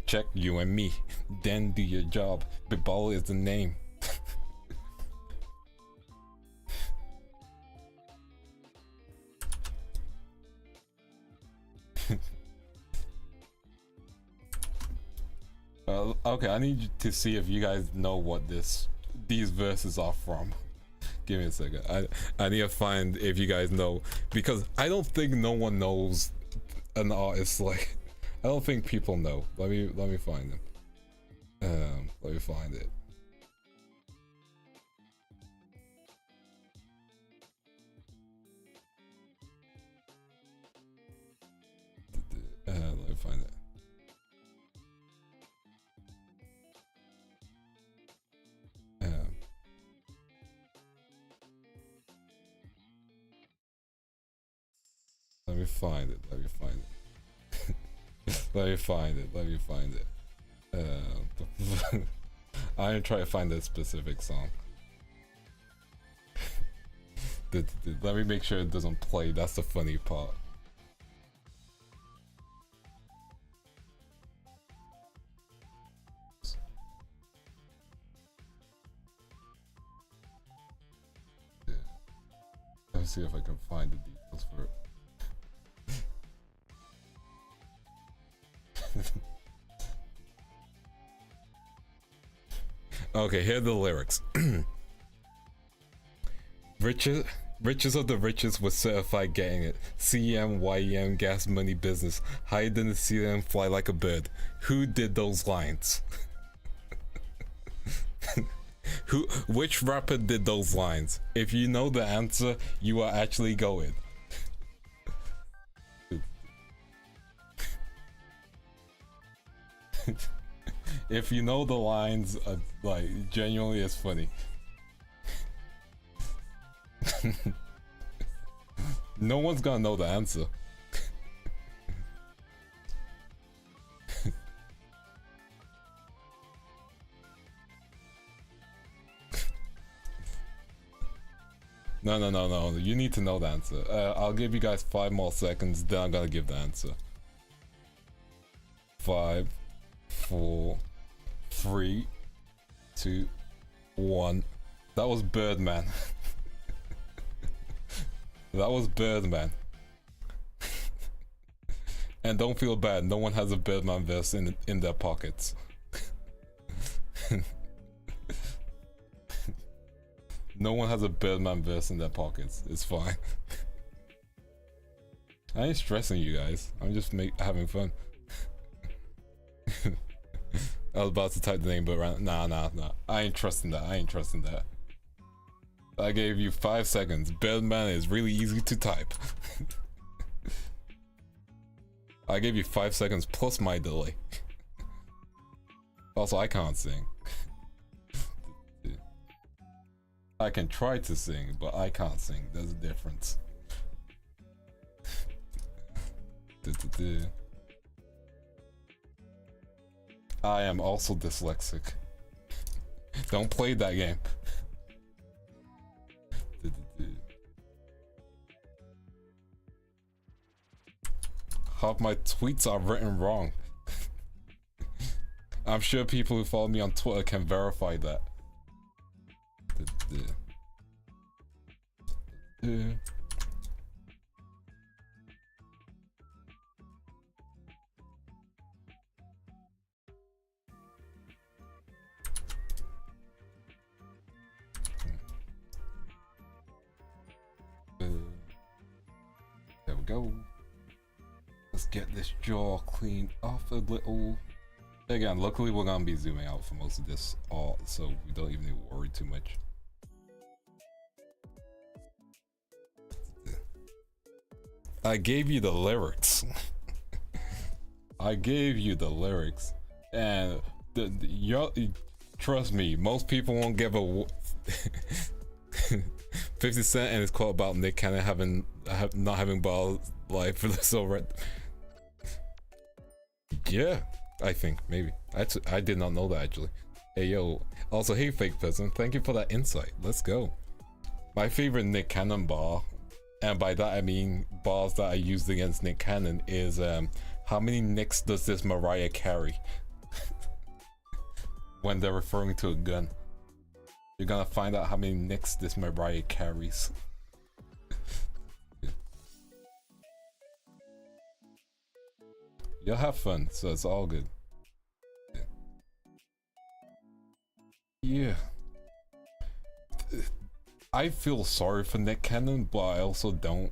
Check you and me, then do your job. Big Ball is the name. Okay, I need to see if you guys know what these verses are from. Give me a second. I need to find if you guys know, because I don't think no one knows an artist like. I don't think people know. Let me find them. Let me find it. Let me find it. Let me find it. Let me find it. I'm trying to find a specific song. Let me make sure it doesn't play. That's the funny part. Yeah. Let me see if I can find the details for it. Okay, here are the lyrics. Riches of the richest with certified getting it. CEM, YEM, gas money business. Higher than the ceiling, fly like a bird. Who did those lines? Which rapper did those lines? If you know the answer, you are actually going. If you know the lines, like, genuinely it's funny. No one's gonna know the answer. No. You need to know the answer. I'll give you guys 5 more seconds, then I'm gonna give the answer. 5, 4, 3, 2, 1. That was Birdman. That was Birdman. And don't feel bad, no one has a Birdman verse in their pockets. No one has a Birdman verse in their pockets. It's fine. I ain't stressing you guys. I'm just having fun. I was about to type the name, but nah. I ain't trusting that. I gave you 5 seconds. Birdman is really easy to type. I gave you 5 seconds plus my delay. Also, I can't sing. I can try to sing, but I can't sing. There's a difference. I am also dyslexic. Don't play that game. Half my tweets are written wrong. I'm sure people who follow me on Twitter can verify that. There we go. Let's get this jaw cleaned off a little. Again, luckily we're gonna be zooming out for most of this art, so we don't even need to worry too much. I gave you the lyrics. I gave you the lyrics, and trust me, most people won't give a 50 Cent and it's quote about Nick Cannon not having balls life for the so red. Yeah, I think maybe. I did not know that actually. Hey yo, also hey fake person, thank you for that insight. Let's go. My favorite Nick Cannon bar, and by that I mean bars that I used against Nick Cannon, is how many nicks does this Mariah carry? When they're referring to a gun. You're gonna find out how many nicks this Mariah carries. You'll have fun, so it's all good. Yeah. I feel sorry for Nick Cannon, but I also don't.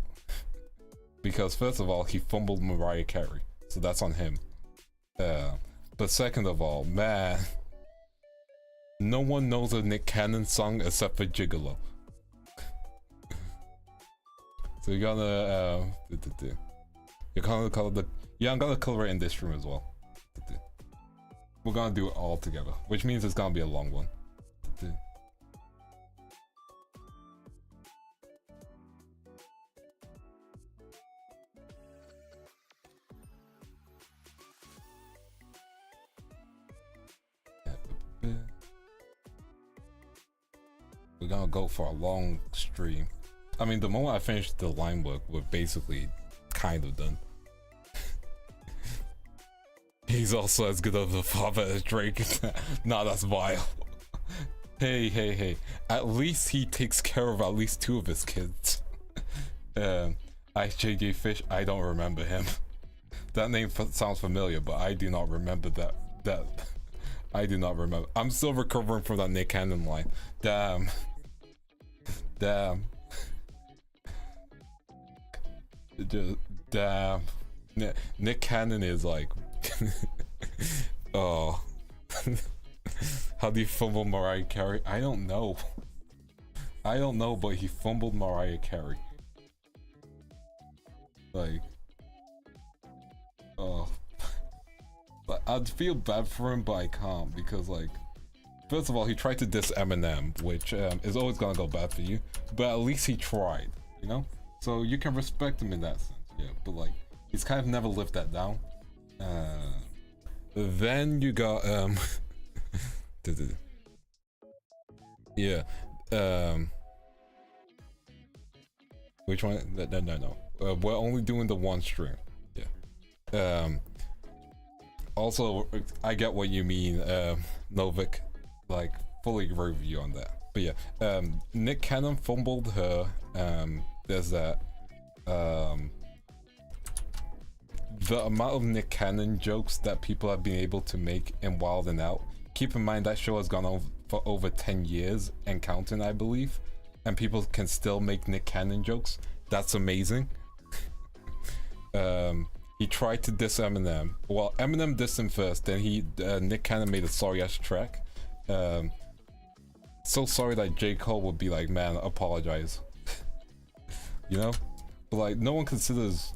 Because first of all, he fumbled Mariah Carey, so that's on him. But second of all, man, no one knows a Nick Cannon song except for Gigolo. So you're gonna I'm gonna color it in this room as well. We're gonna do it all together, which means it's gonna be a long one. We're gonna go for a long stream. I mean, the moment I finish the line work, we're basically kind of done. He's also as good of a father as Drake. Nah, that's vile. Hey. At least he takes care of at least 2 of his kids. IJJ Fish, I don't remember him. That name sounds familiar, but I do not remember that. I do not remember. I'm still recovering from that Nick Cannon line. Damn. Damn. Just, damn. Nick Cannon is like... Oh. How do you fumble Mariah Carey? I don't know. I don't know, but he fumbled Mariah Carey. Like... Oh. But I'd feel bad for him, but I can't, because like... First of all, he tried to diss Eminem, which is always gonna go bad for you. But at least he tried, you know? So you can respect him in that sense, yeah. But like, he's kind of never lived that down. Then you got, yeah, which one? No. We're only doing the one stream, yeah. Also, I get what you mean, Novik. Like, fully agree with you on that. But yeah, Nick Cannon fumbled her. There's that. The amount of Nick Cannon jokes that people have been able to make in Wild and Out. Keep in mind that show has gone on for over 10 years and counting, I believe. And people can still make Nick Cannon jokes. That's amazing. He tried to diss Eminem. Well, Eminem dissed him first, then Nick Cannon made a sorry-ass track. So sorry that J. Cole would be like, man, apologize. You know? But like, no one considers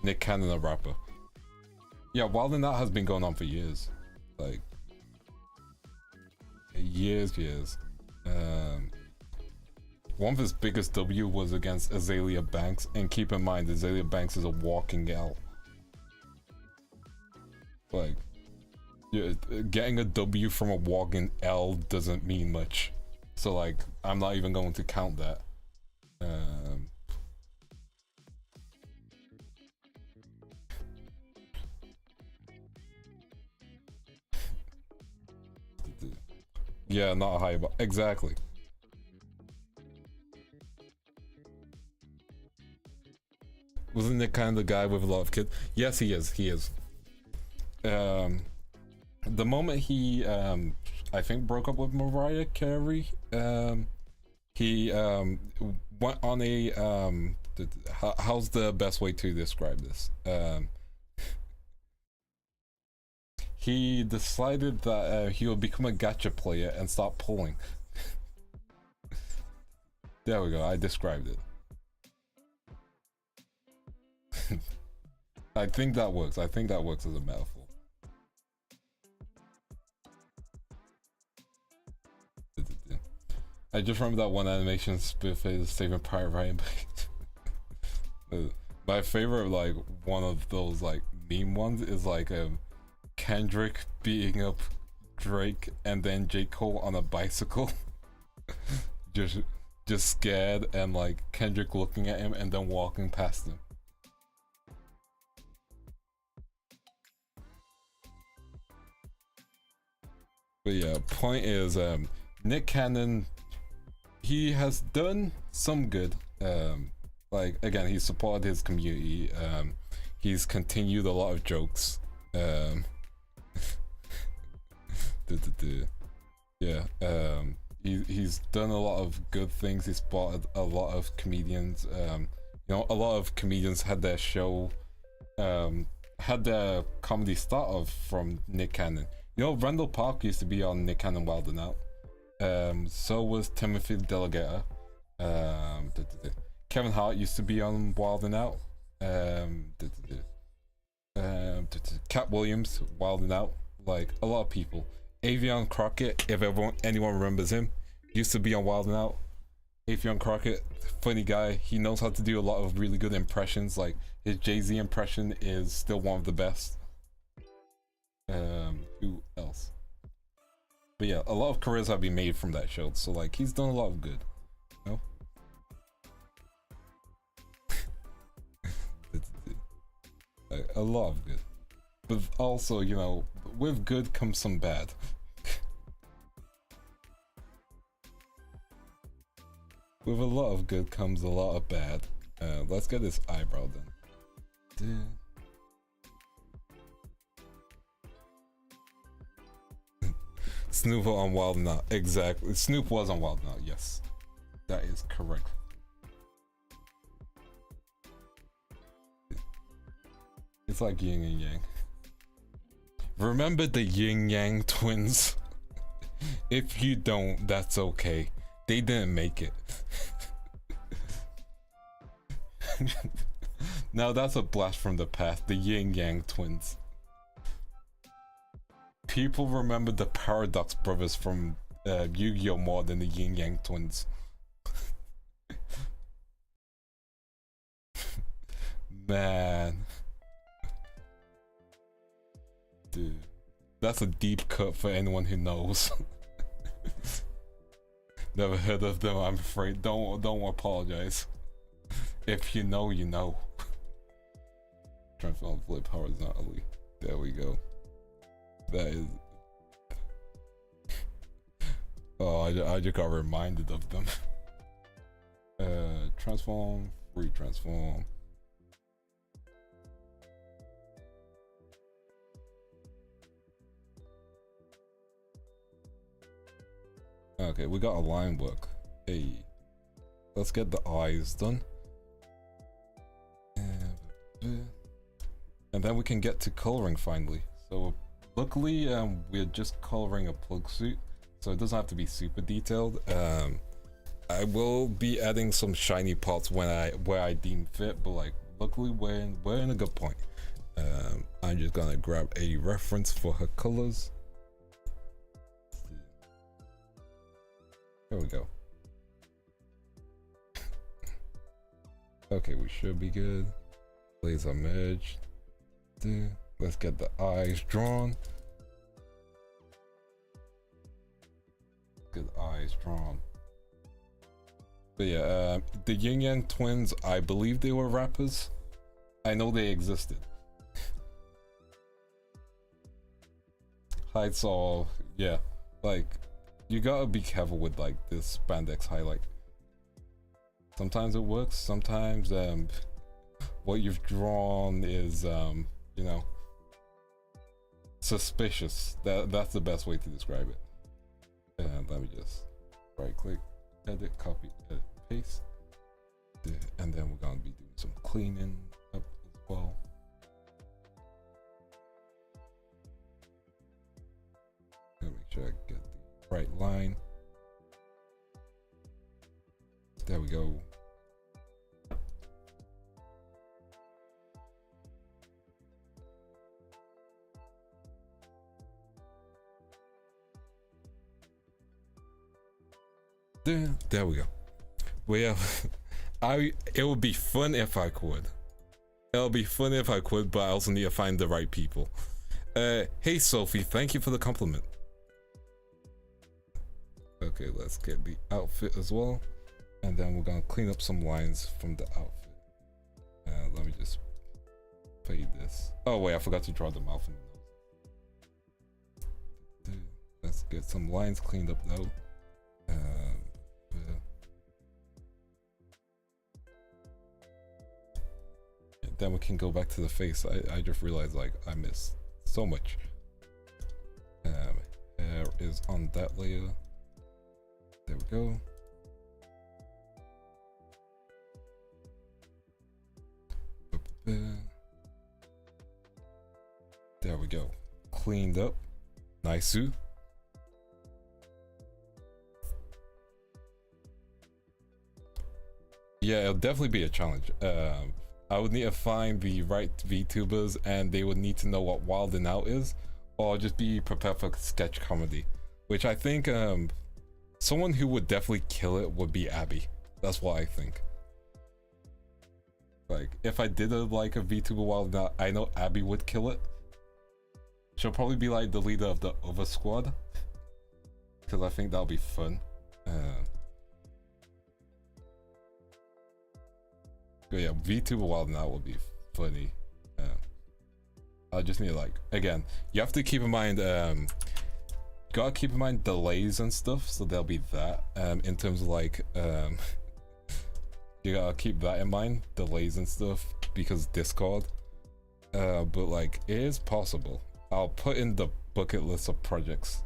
Nick Cannon a rapper. Yeah, Wild and Out has been going on for years. Like, years. One of his biggest W was against Azalea Banks, and keep in mind, Azalea Banks is a walking L. Like, yeah, getting a W from a walking L doesn't mean much. So like, I'm not even going to count that. Yeah, not high, but exactly. Wasn't Nick kind of the guy with a lot of kids? Yes, he is. The moment he, I think, broke up with Mariah Carey, he went on a, how's the best way to describe this? He decided that he would become a gacha player and stop pulling. There we go, I described it. I think that works. I think that works as a metaphor. I just remember that one animation Spiffy Saving Pirate Ryan. My favorite, like, one of those like meme ones is like Kendrick beating up Drake and then J. Cole on a bicycle. just scared, and like Kendrick looking at him and then walking past him. But yeah, point is, Nick Cannon, he has done some good. Like, again, he supported his community. He's continued a lot of jokes. Yeah, he's done a lot of good things. He spotted a lot of comedians. You know, a lot of comedians had their show, had their comedy start off from Nick Cannon. You know, Randall Park used to be on Nick Cannon Wild and Out. So was Timothy Delegator. Kevin Hart used to be on Wild and Out. Cat Williams, Wild and Out. Like, a lot of people. Avion Crockett, if anyone remembers him, used to be on Wild and Out. Avion Crockett, funny guy. He knows how to do a lot of really good impressions. Like, his Jay-Z impression is still one of the best. Who else? But yeah, a lot of careers have been made from that show, so like, he's done a lot of good, you know? Like, a lot of good, but also, you know, with good comes some bad. With a lot of good comes a lot of bad. Let's get this eyebrow done. Snoop on Wild Now. Exactly. Snoop was on Wild Now. Yes, that is correct. It's like yin and yang. Remember the yin yang twins? If you don't, that's okay. They didn't make it. Now that's a blast from the past. The yin yang twins. People remember the Paradox brothers from Yu-Gi-Oh! More than the yin yang twins. Man. Dude. That's a deep cut for anyone who knows. Never heard of them, I'm afraid. Don't apologize. If you know, you know. Transform flip horizontally. There we go. That is. Oh, I just got reminded of them. Transform, free transform. Okay, we got a line work. Hey, let's get the eyes done. And then we can get to coloring finally. So luckily, we're just coloring a plug suit, so it doesn't have to be super detailed. I will be adding some shiny parts where I deem fit, but like luckily we're in a good point. I'm just gonna grab a reference for her colors. There we go. Okay, we should be good. Laser merged. Let's get the eyes drawn. Get the eyes drawn. But yeah, the Yin Yang twins, I believe they were rappers. I know they existed. Heights all, yeah, like, you gotta be careful with like this spandex highlight. Sometimes it works, sometimes what you've drawn is you know, suspicious. That's the best way to describe it. And let me just right click, edit, copy, edit, paste. And then we're gonna be doing some cleaning up as well. Gotta make sure I get the right line. There we go. There we go. Well, it would be fun if I could. It'll be fun if I could, but I also need to find the right people. Hey Sophie, thank you for the compliment. Okay, let's get the outfit as well. And then we're gonna clean up some lines from the outfit. Let me just fade this. Oh wait, I forgot to draw the mouth and the nose. Let's get some lines cleaned up though. Then we can go back to the face. I just realized like I missed so much. Hair is on that layer. There we go. There we go. Cleaned up. Nice. Yeah, it'll definitely be a challenge. I would need to find the right VTubers, and they would need to know what Wild and Out is, or just be prepared for sketch comedy, which I think someone who would definitely kill it would be Abby. That's what I think. Like, if I did like a VTuber Wild and Out, I know Abby would kill it. She'll probably be like the leader of the other squad, because I think that'll be fun. But yeah, VTuber Wild and Out would be funny. I just need like, again, you have to keep in mind, gotta keep in mind delays and stuff, so there'll be that. In terms of like, you gotta keep that in mind, delays and stuff, because Discord. But like, it is possible. I'll put in the bucket list of projects.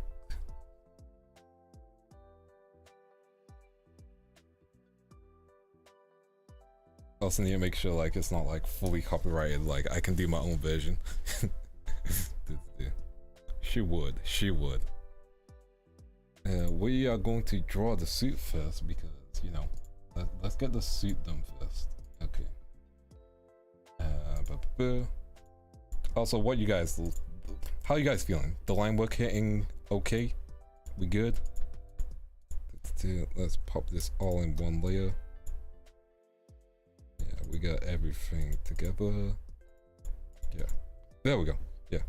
Also need to make sure like it's not like fully copyrighted. Like I can do my own version. She would. She would. We are going to draw the suit first because you know. Let's get the suit done first. Okay. Also, what you guys? How you guys feeling? The line work hitting okay? We good? Let's pop this all in one layer. Yeah, we got everything together. Yeah, there we go. Yeah.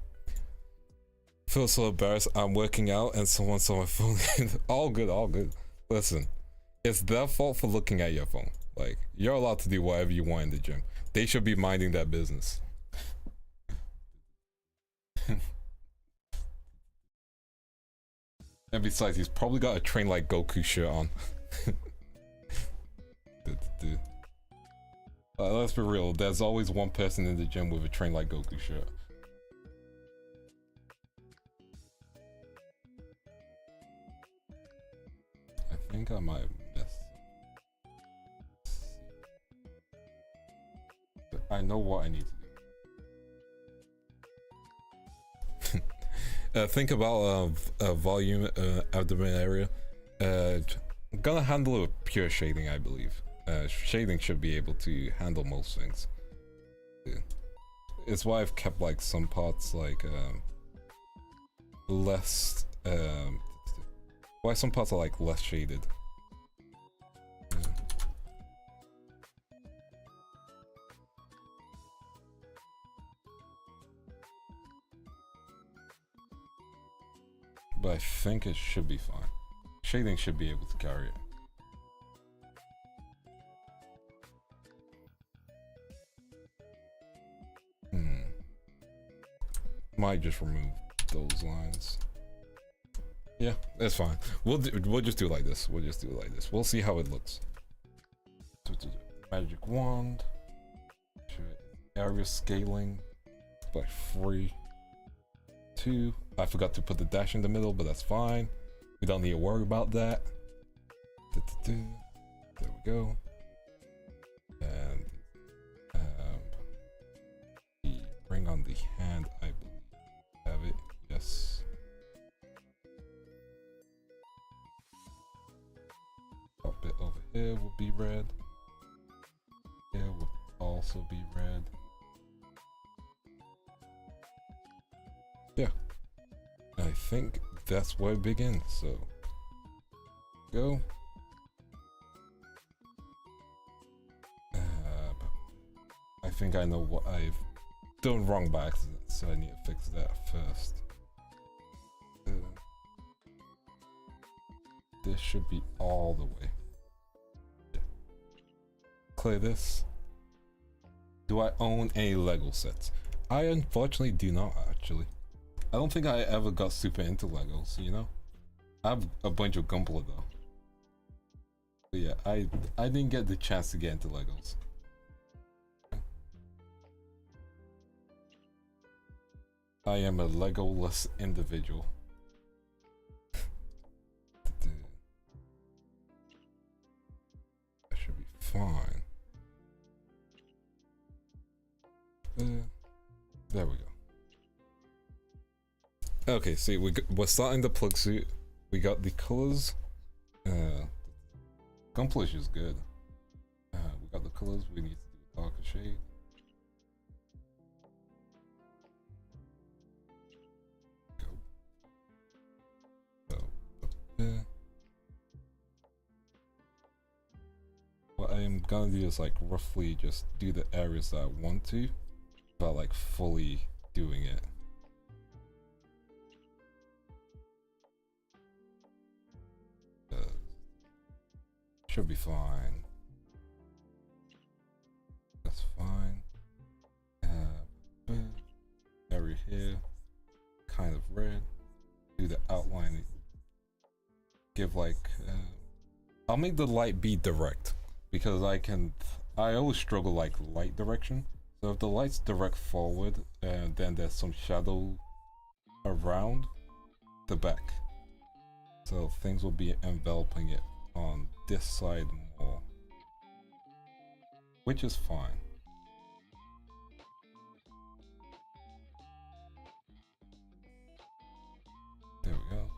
Feel so embarrassed. I'm working out and someone saw my phone. All good, all good. Listen, it's their fault for looking at your phone. Like, you're allowed to do whatever you want in the gym. They should be minding that business. And besides, he's probably got a train like Goku shirt on. Let's be real, there's always one person in the gym with a train like Goku shirt. I think I might have missed. I know what I need to do. Think about volume, abdomen area. I'm gonna handle it with pure shading, I believe. Shading should be able to handle most things. Yeah. It's why I've kept like some parts like less. Why some parts are like less shaded. Yeah. But I think it should be fine. Shading should be able to carry it. Might just remove those lines. Yeah, that's fine. We'll just do it like this. We'll just do it like this. We'll see how it looks. Magic wand. Area scaling by 3, 2. I forgot to put the dash in the middle, but that's fine. We don't need to worry about that. There we go. And the ring on the hand, I believe. Have it, yes. Pop it over here will be red. Here will also be red. Yeah. I think that's where it begins, so go. I think I know what I've done wrong by accident, so I need to fix that first. This should be all the way. Yeah. Clear this. Do I own any Lego sets? I unfortunately do not, actually. I don't think I ever got super into Legos, you know? I have a bunch of Gunpla though. But yeah, I didn't get the chance to get into Legos. I am a Lego-less individual. That should be fine. There we go. Okay, see, we're starting the plug suit. We got the colors. Gunpla is good. We got the colors. We need to do a darker shade. What I am gonna do is like roughly just do the areas that I want to, but like fully doing it. Should be fine. That's fine. Area here, kind of red. Do the outline. Give like, I'll make the light be direct because I always struggle like light direction. So if the light's direct forward, then there's some shadow around the back. So things will be enveloping it on this side more. which is fine. There we go.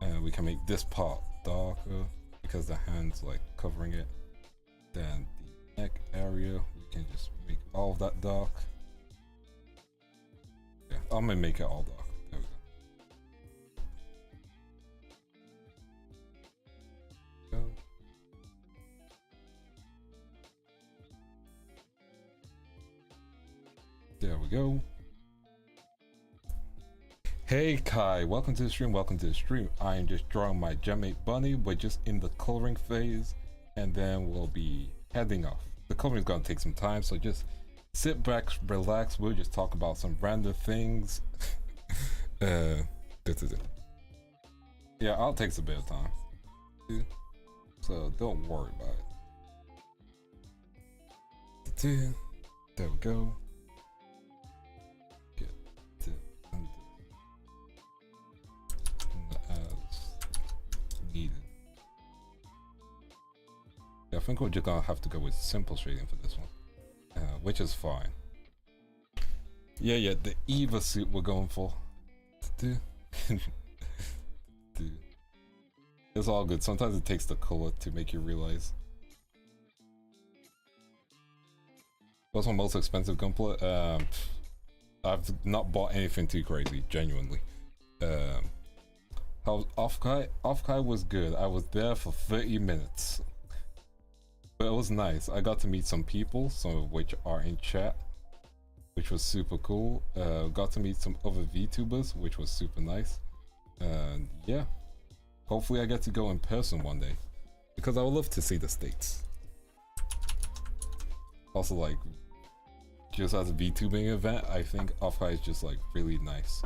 And we can make this part darker because the hand's like covering it. Then the neck area, we can just make all of that dark. Yeah, I'm gonna make it all dark. There we go. There we go. Hey Kai, welcome to the stream, welcome to the stream. I am just drawing my Genmate bunny. We're just in the coloring phase, and then we'll be heading off. The coloring is gonna take some time, so just sit back, relax. We'll just talk about some random things. This is it. Yeah, I'll take a bit of time. So don't worry about it. There we go. Needed. Yeah, I think we're just gonna have to go with simple shading for this one, which is fine. Yeah, the Eva suit we're going for. It's all good. Sometimes it takes the color to make you realize. What's my most expensive gunpla? I've not bought anything too crazy, genuinely. How Off-Kai was good. I was there for 30 minutes. But it was nice. I got to meet some people, some of which are in chat, which was super cool. Got to meet some other VTubers, which was super nice. And yeah, hopefully I get to go in person one day, because I would love to see the States. Also, like, just as a VTubing event, I think Off-Kai is just like really nice.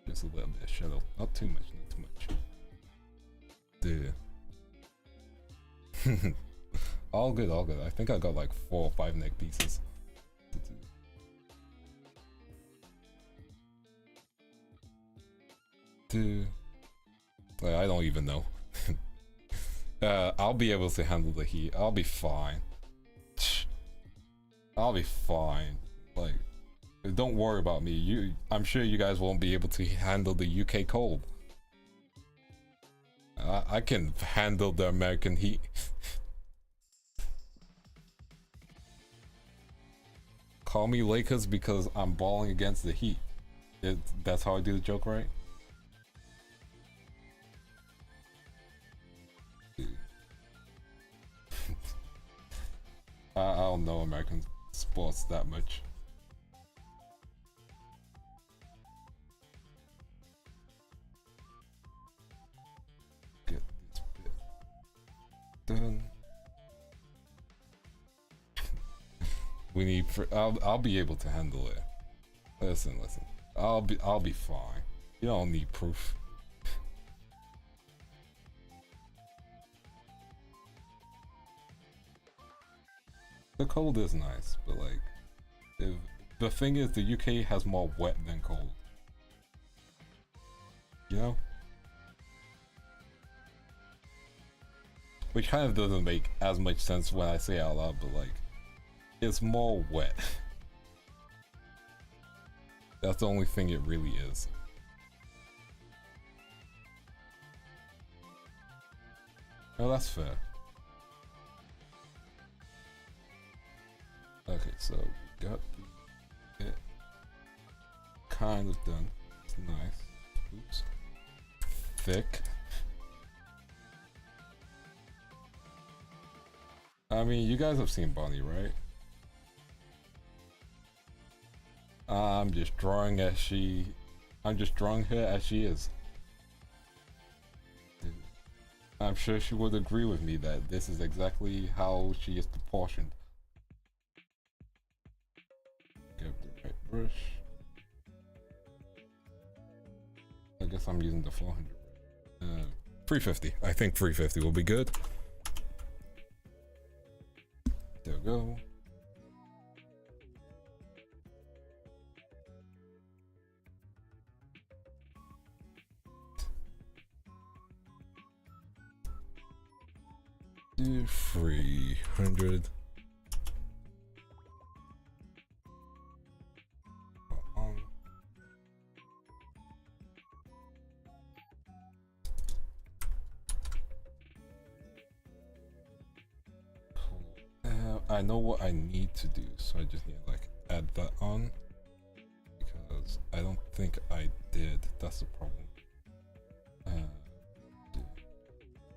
Just a little bit of shadow, not too much, not too much. Dude. All good, all good. I think I got like 4 or 5 neck pieces. Dude. Like, I don't even know. I'll be able to handle the heat. I'll be fine. I'll be fine. Like, don't worry about me. I'm sure you guys won't be able to handle the UK cold. I can handle the American heat. Call me Lakers because I'm balling against the heat. That's how I do the joke, right? I don't know American sports that much. Get this bit done. We need. I'll be able to handle it. Listen. I'll be fine. You don't need proof. The cold is nice, but like, the thing is, the UK has more wet than cold. You know? Which kind of doesn't make as much sense when I say it out loud, but like, it's more wet. That's the only thing it really is. Oh, that's fair. Okay, so we got it kind of done. It's nice. Oops. Thick. I mean, you guys have seen Bonnie, right? I'm just drawing her as she is. I'm sure she would agree with me that this is exactly how she is proportioned. Get the right brush. guess I'm using the 400. 350. I think 350 will be good. There we go. Do 300. I know what I need to do, so I just need to like add that on because I don't think I did. That's the problem.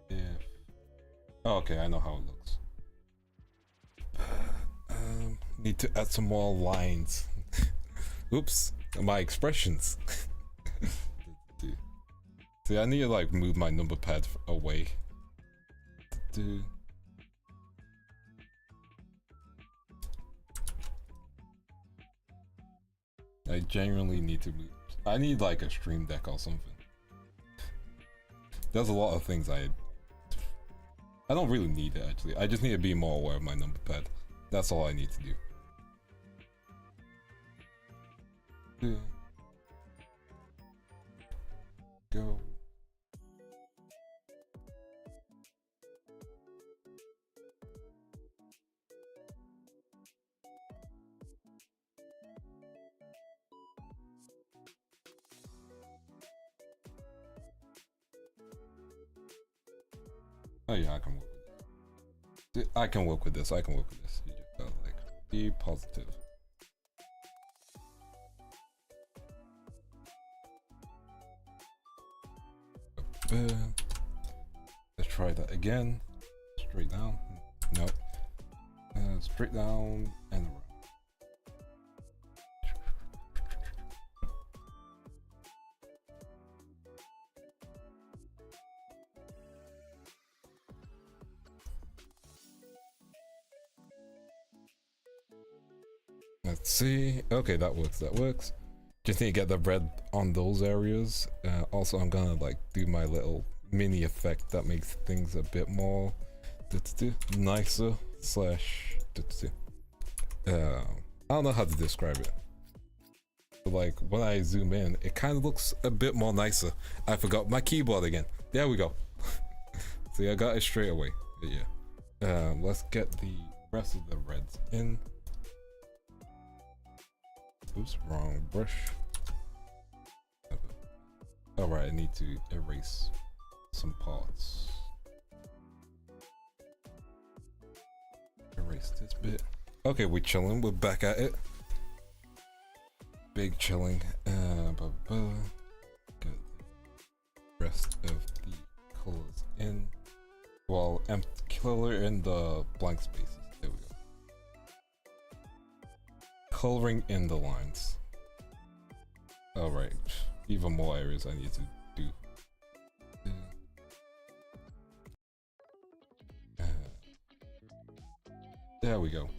If oh, okay, I know how it looks. Need to add some more lines. Oops, my expressions. See, I need to like move my number pad away. I genuinely need to move. I need like a stream deck or something. There's a lot of things I don't really need it actually. I just need to be more aware of my number pad. That's all I need to do. Go. Oh yeah, I can work with this. I can work with this. I can work with this. You just gotta like be positive. Let's try that again. Straight down. No. Straight down and around. Let's see. Okay, that works. That works. Just need to get the red on those areas. Also, I'm gonna like do my little mini effect that makes things a bit more nicer slash. I don't know how to describe it. But like when I zoom in, it kind of looks a bit more nicer. I forgot my keyboard again. There we go. See, I got it straight away. But yeah. Let's get the rest of the reds in. Oops, wrong brush. Alright, I need to erase some parts. Erase this bit. Okay, we're chilling. We're back at it. Big chilling. Get the rest of the colors in. Well, color in the blank spaces. There we go. Coloring in the lines. Alright, even more areas I need to do. There we go.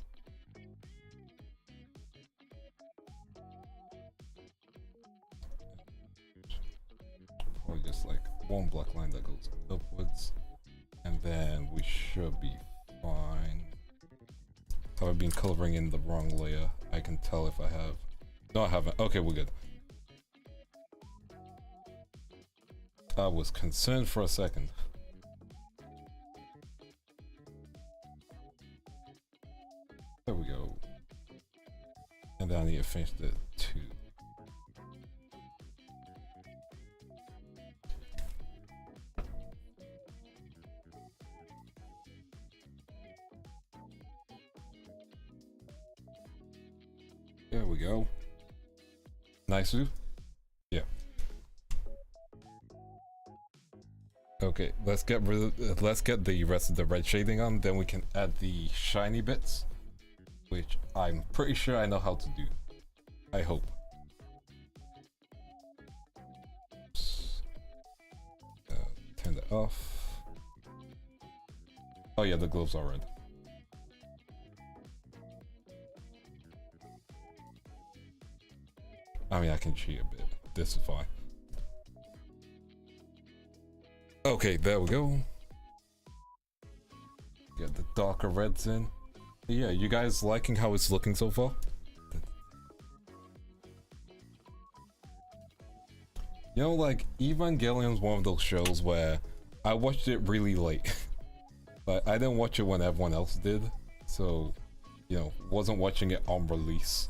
Probably just like one black line that goes upwards, and then we should be fine. So I've been coloring in the wrong layer. I can tell if I have. No, I haven't. Okay, we're good. I was concerned for a second. There we go. And then I need to finish the two. There we go. Nice. Yeah. Okay, let's get the rest of the red shading on, then we can add the shiny bits, which I'm pretty sure I know how to do. I hope. Turn that off. Oh yeah, the gloves are red. I mean, I can cheat a bit. This is fine. Okay, there we go. Get the darker reds in. Yeah, you guys liking how it's looking so far? You know, like, Evangelion's one of those shows where I watched it really late. But I didn't watch it when everyone else did. So, you know, wasn't watching it on release.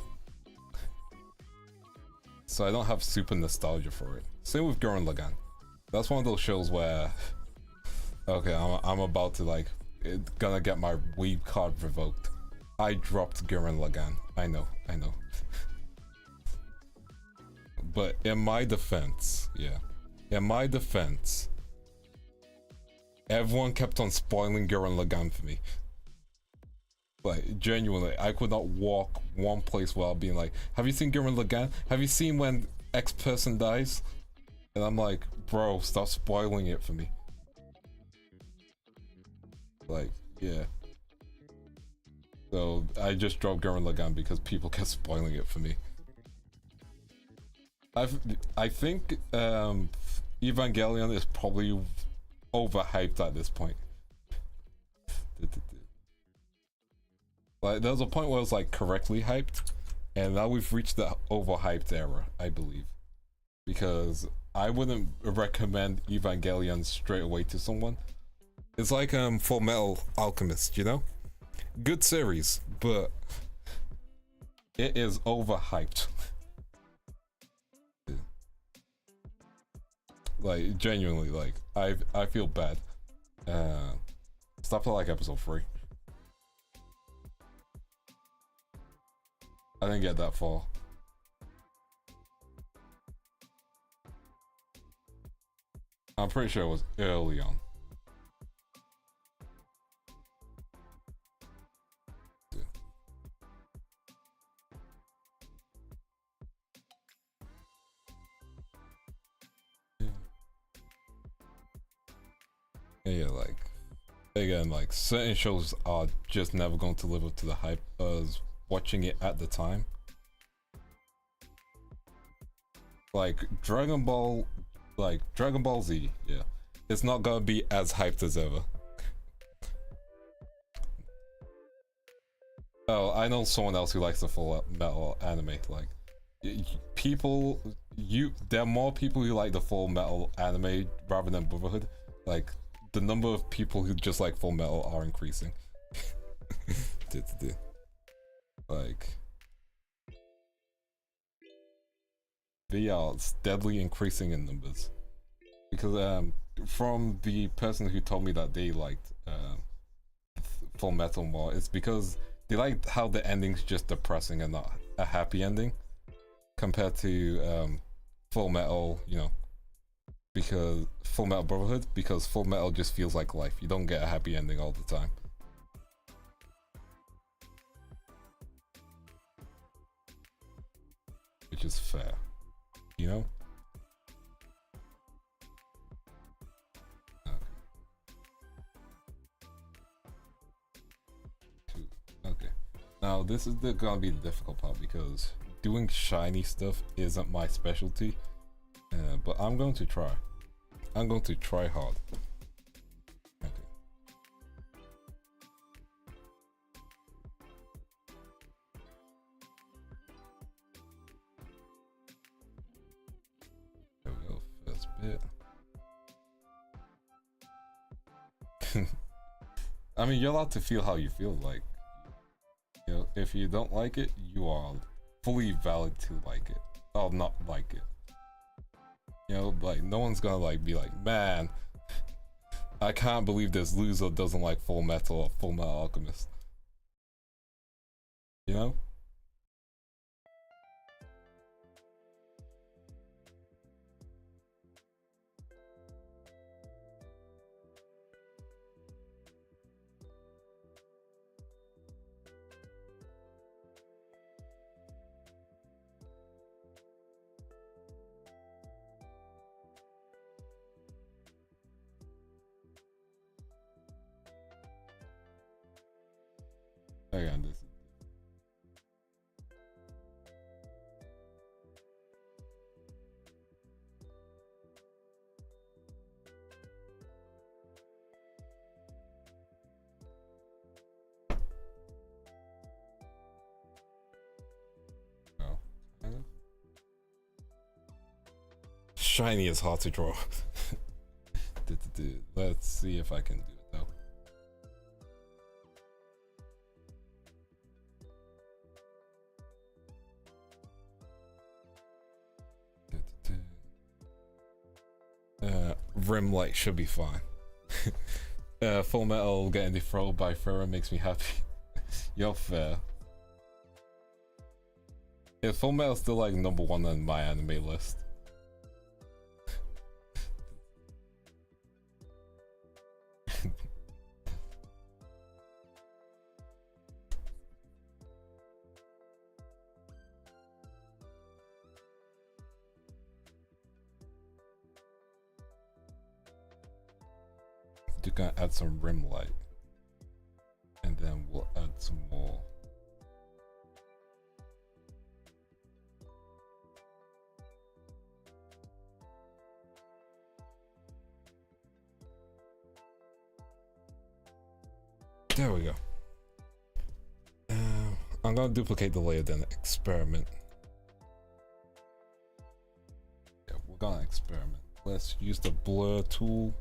So I don't have super nostalgia for it. Same with Gurren Lagann. That's one of those shows where, okay, I'm about to like, gonna get my weeb card revoked. I dropped Gurren Lagann. I know. But in my defense, yeah, in my defense, everyone kept on spoiling Gurren Lagann for me. Like, genuinely, I could not walk one place without being like, have you seen Gurren Lagann? Have you seen when X person dies? And I'm like, bro, stop spoiling it for me. Like, yeah. So I just dropped Gurren Lagann because people kept spoiling it for me. I think Evangelion is probably overhyped at this point. Like, there was a point where it was like correctly hyped, and now we've reached the overhyped era, I believe. Because I wouldn't recommend Evangelion straight away to someone. It's like Full Metal Alchemist, you know? Good series, but it is overhyped. Like, genuinely, like, I feel bad. Stop at like episode 3. I didn't get that far. I'm pretty sure it was early on. Yeah, like, again, like, certain shows are just never going to live up to the hype as watching it at the time. Like, Dragon Ball Z, yeah. It's not gonna be as hyped as ever. Oh, I know someone else who likes the Full Metal anime. Like, there are more people who like the Full Metal anime rather than Brotherhood. Like, the number of people who just like Full Metal are increasing. Like, they are steadily increasing in numbers. Because from the person who told me that they liked Full Metal more, it's because they liked how the ending's just depressing and not a happy ending compared to Full Metal, you know, because Full Metal Brotherhood, because Full Metal just feels like life. You don't get a happy ending all the time. Which is fair, you know? Okay. Now this is gonna be the difficult part because doing shiny stuff isn't my specialty. But I'm going to try. I'm going to try hard. Okay. There we go. First bit. I mean, you're allowed to feel how you feel. Like, you know, if you don't like it, you are fully valid to like it. Or not like it. You know, like, no one's gonna like be like, man, I can't believe this loser doesn't like Full Metal or Full Metal Alchemist. You know? Again, this. Shiny is hard to draw. Let's see if I can do it though. Rim light should be fine. Full Metal getting defrolled by Farah makes me happy. You're fair. Yeah, Full Metal's still like #1 on my anime list. You're gonna add some rim light, and then we'll add some more. There we go. I'm gonna duplicate the layer, then experiment. Yeah, we're gonna experiment. Let's use the blur tool.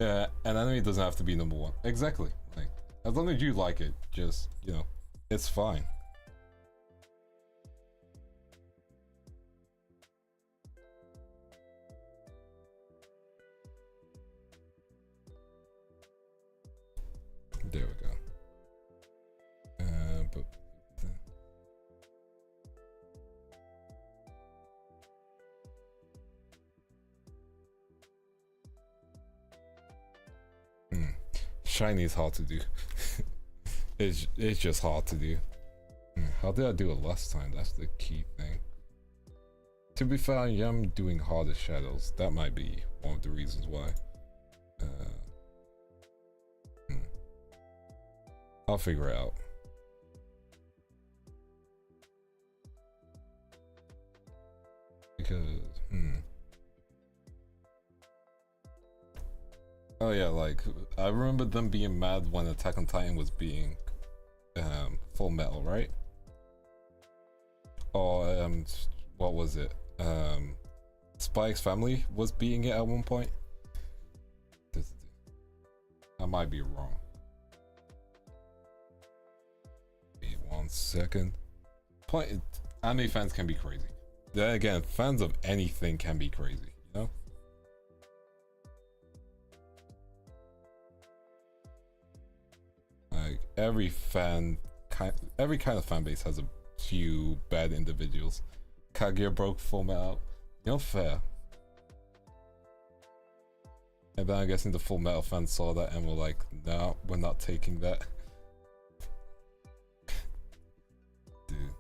Yeah, an anime doesn't have to be #1. Exactly. Like, as long as you like it, just, you know, it's fine. There we go. Shiny is hard to do. it's just hard to do. How did I do it last time? That's the key thing. To be fair, I am doing harder shadows. That might be one of the reasons why. I'll figure it out. Because, oh yeah, like, I remember them being mad when Attack on Titan was being Full Metal, right? Or what was it? Spy X Family was beating it at one point. I might be wrong. Wait 1 second. Anime fans can be crazy. Then again, fans of anything can be crazy, you know? Like every kind of fan base has a few bad individuals. Kaguya broke Full Metal. You know, fair. And then I'm guessing the Full Metal fans saw that and were like, "No, we're not taking that." Dude.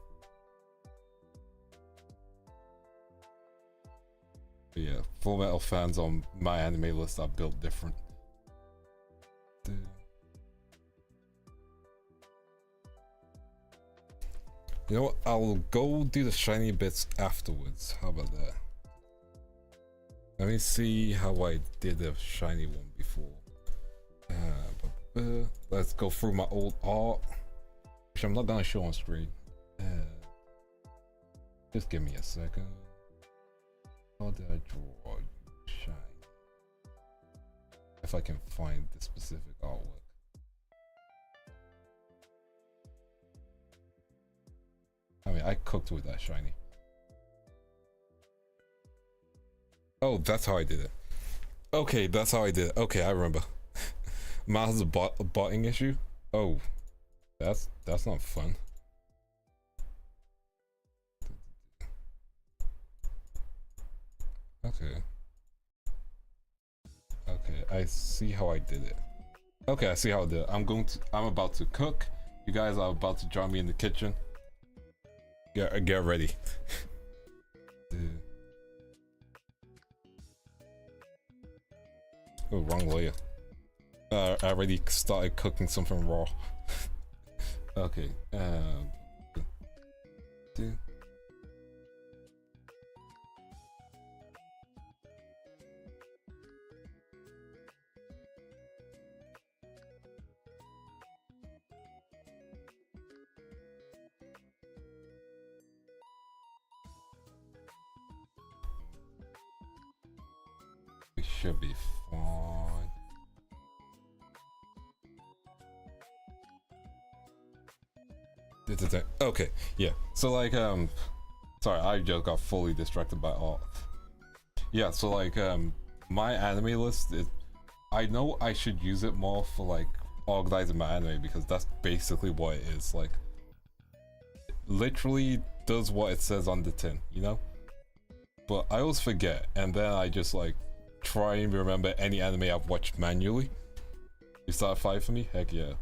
But yeah, Full Metal fans on my anime list are built different. Dude. You know what? I'll go do the shiny bits afterwards. How about that? Let me see how I did the shiny one before. Let's go through my old art, which I'm not gonna show on screen. Just give me a second. How did I draw shiny? If I can find the specific artwork. I mean, I cooked with that shiny. Oh, that's how I did it. Okay, that's how I did it. Okay, I remember. Man has a botting issue. Oh, that's not fun. Okay. Okay, I see how I did it. Okay, I see how I did it. I'm about to cook. You guys are about to join me in the kitchen. Get ready. Dude. Oh, wrong layer. I already started cooking something raw. Okay. Dude. should be fine. Okay, yeah. So like sorry, I just got fully distracted by all. Yeah, so like my anime list is, I know I should use it more for like organizing my anime because that's basically what it is. Like literally does what it says on the tin, you know? But I always forget, and then I just like try and remember any anime I've watched manually. Is that a 5 for me? Heck yeah.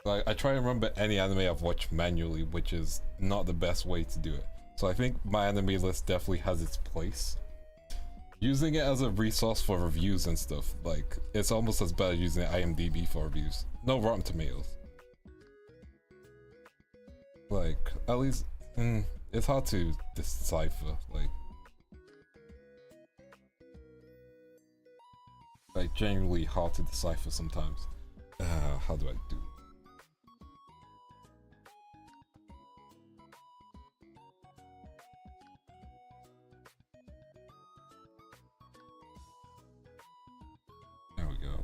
Like I try and remember any anime I've watched manually, which is not the best way to do it. So I think my anime list definitely has its place. Using it as a resource for reviews and stuff, like it's almost as bad as using IMDb for reviews. No Rotten Tomatoes. Like at least it's hard to decipher, like genuinely hard to decipher sometimes. How do I do? There we go.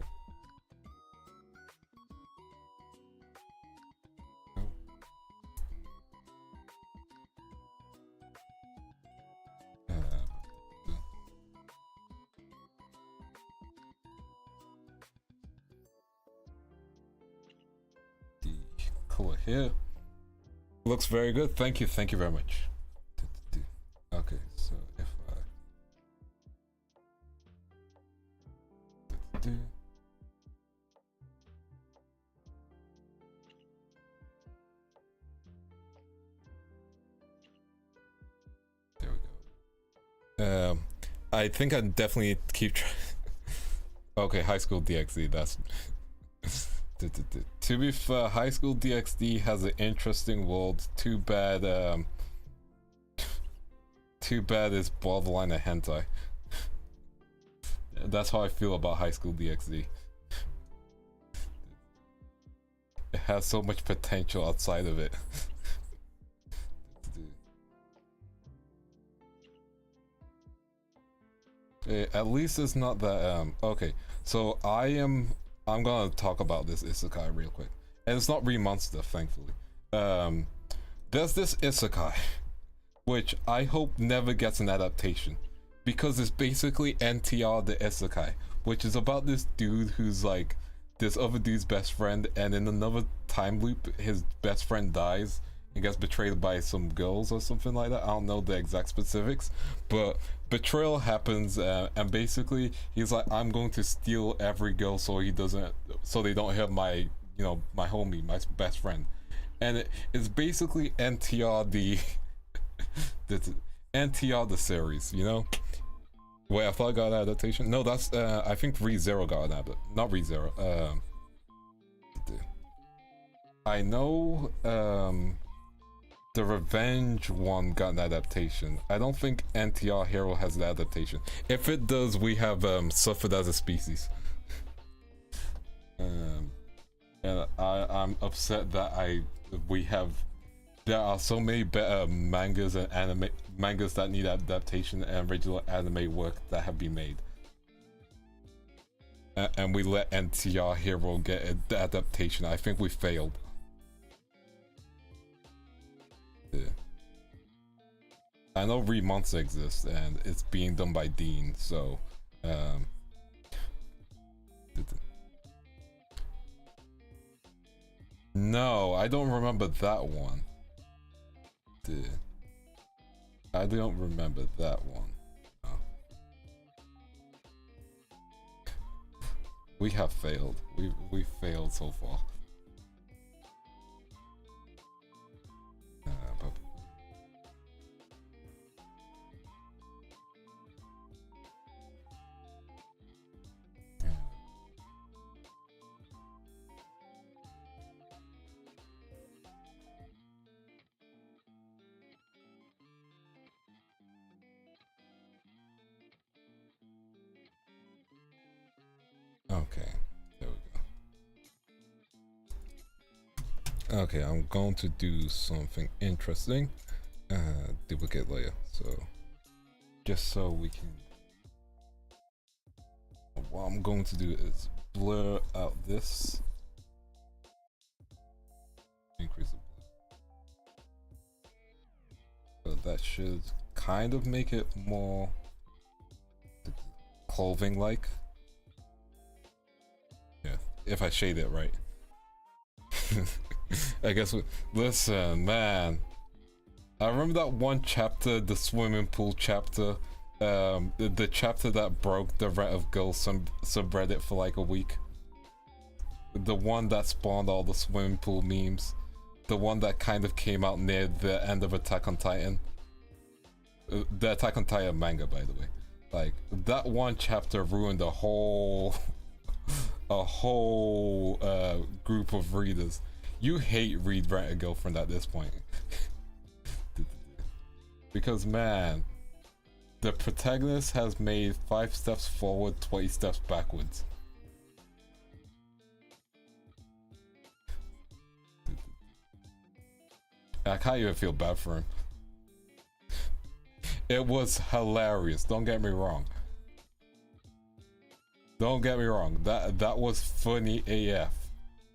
Color here looks very good. Thank you very much. Okay, so if I there we go. I think I definitely keep okay, High School DxD, that's to be fair, High School DxD has an interesting world. Too bad it's borderline a hentai. That's how I feel about High School DxD. It has so much potential outside of it. At least it's not that okay, so I'm gonna talk about this isekai real quick, and it's not re-monster, thankfully. There's this isekai which I hope never gets an adaptation, because it's basically NTR the isekai, which is about this dude who's like this other dude's best friend, and in another time loop his best friend dies and gets betrayed by some girls or something like that. I don't know the exact specifics, but betrayal happens, and basically he's like, I'm going to steal every girl so they don't have my, you know, my homie, my best friend. And it's basically NTR the NTR the series, you know? Wait, I thought I got an adaptation. No, that's I think ReZero got an adaptation. Not ReZero. I know the Revenge one got an adaptation. I don't think NTR Hero has an adaptation. If it does, we have suffered as a species. And I'm upset that there are so many better mangas and mangas that need adaptation and original anime work that have been made. And we let NTR Hero get the adaptation. I think we failed. Yeah. I know re-monster exists and it's being done by Dean, so no, I don't remember that one. I don't remember that one. No. We have failed. We failed so far. Okay, there we go. Okay, I'm going to do something interesting. Duplicate layer, so just so we can what I'm going to do is blur out this. Increase the blur. So that should kind of make it more clothing-like. Yeah, if I shade it right. I guess listen, man. I remember that one chapter, the swimming pool chapter, the chapter that broke the Reddit of Girls subreddit for like a week. The one that spawned all the swimming pool memes. The one that kind of came out near the end of Attack on Titan. The Attack on Titan manga, by the way. Like, that one chapter ruined a whole group of readers. You hate Read Rent a Girlfriend at this point. Because, man, the protagonist has made 5 steps forward, 20 steps backwards. I can't even feel bad for him. It was hilarious, don't get me wrong. Don't get me wrong, that was funny AF.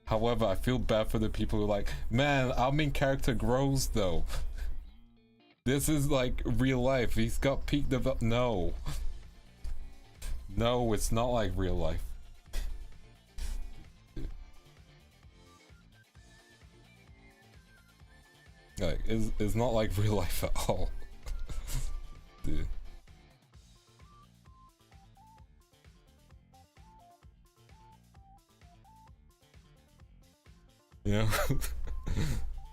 However, I feel bad for the people who are like, man, our main character grows though. This is like real life, he's got peak develop. No. No, it's not like real life. Like, it's not like real life at all. Dude. You know?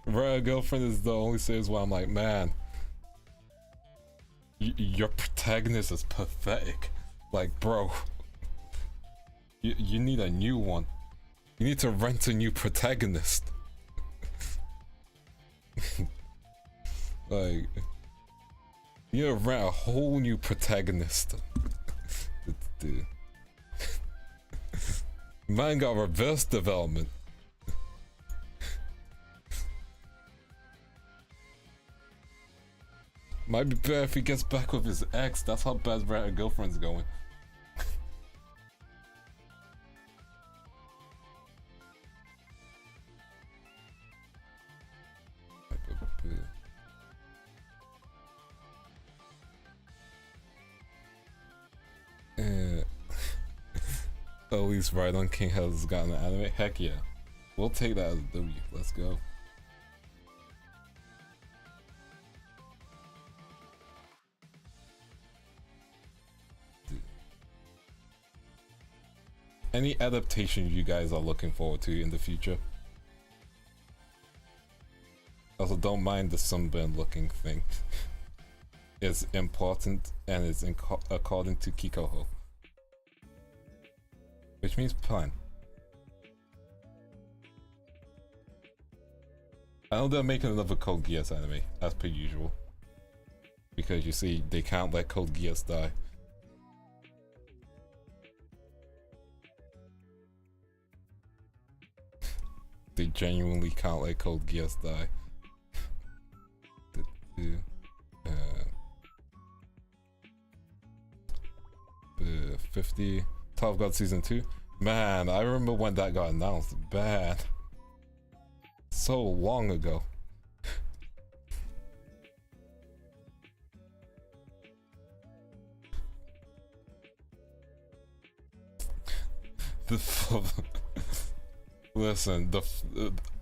Right, girlfriend is the only series where I'm like, man, your protagonist is pathetic. Like, bro, you need a new one. You need to rent a new protagonist. Like, you need to rent a whole new protagonist. Dude. Man got reverse development. Might be better if he gets back with his ex. That's how bad Rent a Girlfriend's going. At least Rhydon King has gotten an anime. Heck yeah. We'll take that as a W. Let's go. Any adaptation you guys are looking forward to in the future? Also, don't mind the sunburn looking thing. It's important and it's according to Kikoho. Which means plan. I know they're making another Code Geass anime, as per usual. Because you see, they can't let Code Geass die. They genuinely can't let Code Geass die. 50 12 God Season 2. Man, I remember when that got announced. Bad. So long ago. Listen,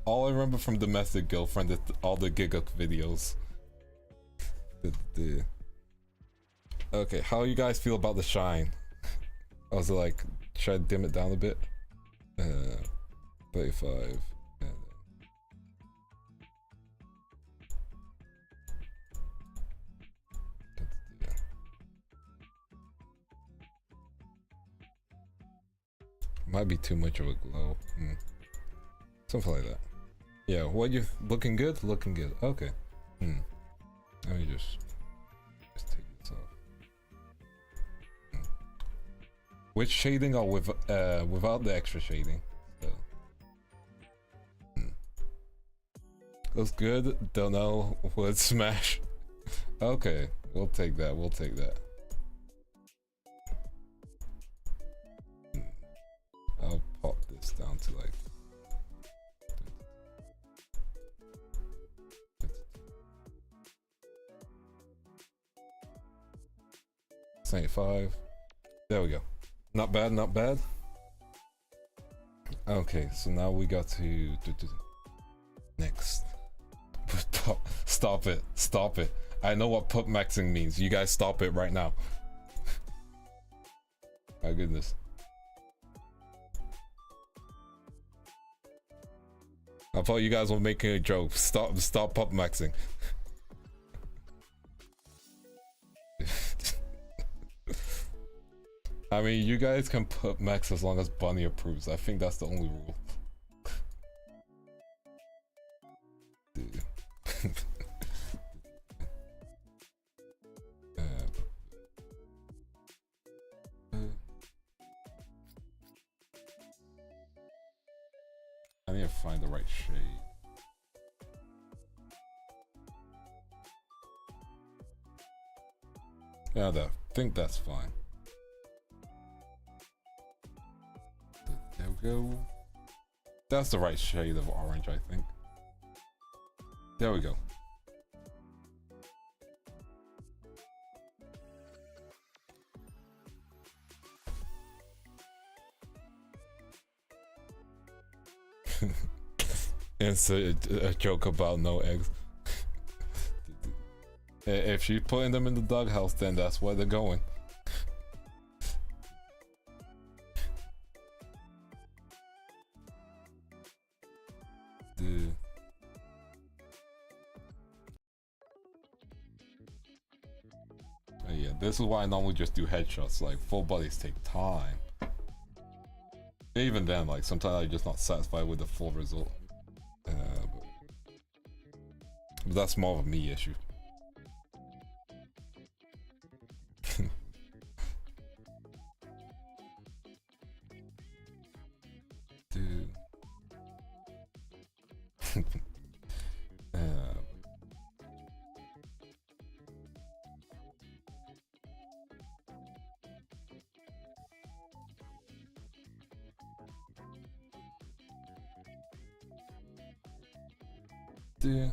all I remember from Domestic Girlfriend is all the Giguk videos. Okay, how you guys feel about the shine? I was like, should I dim it down a bit? 35. Might be too much of a glow. Something like that. Yeah, what you looking good? Looking good. Okay. Let me just take this off. With shading or with without the extra shading? So. Looks good. Don't know. Would smash. Okay, we'll take that. We'll take that. 75. There we go. Not bad, not bad. Okay, so now we got to next. Stop it, stop it. I know what put maxing means. You guys stop it right now. My goodness. I thought you guys were making a joke. Stop pop maxing. I mean, you guys can put max as long as Bunny approves. I think that's the only rule. Dude. I need to find the right shade. Yeah, I think that's fine. There we go. That's the right shade of orange, I think. There we go. It's a joke about no eggs. If she's putting them in the doghouse, then that's where they're going. Dude. Yeah, this is why I normally just do headshots. Like, full bodies take time. Even then, like, sometimes I'm just not satisfied with the full result. But that's more of a me issue. Dude. Dude.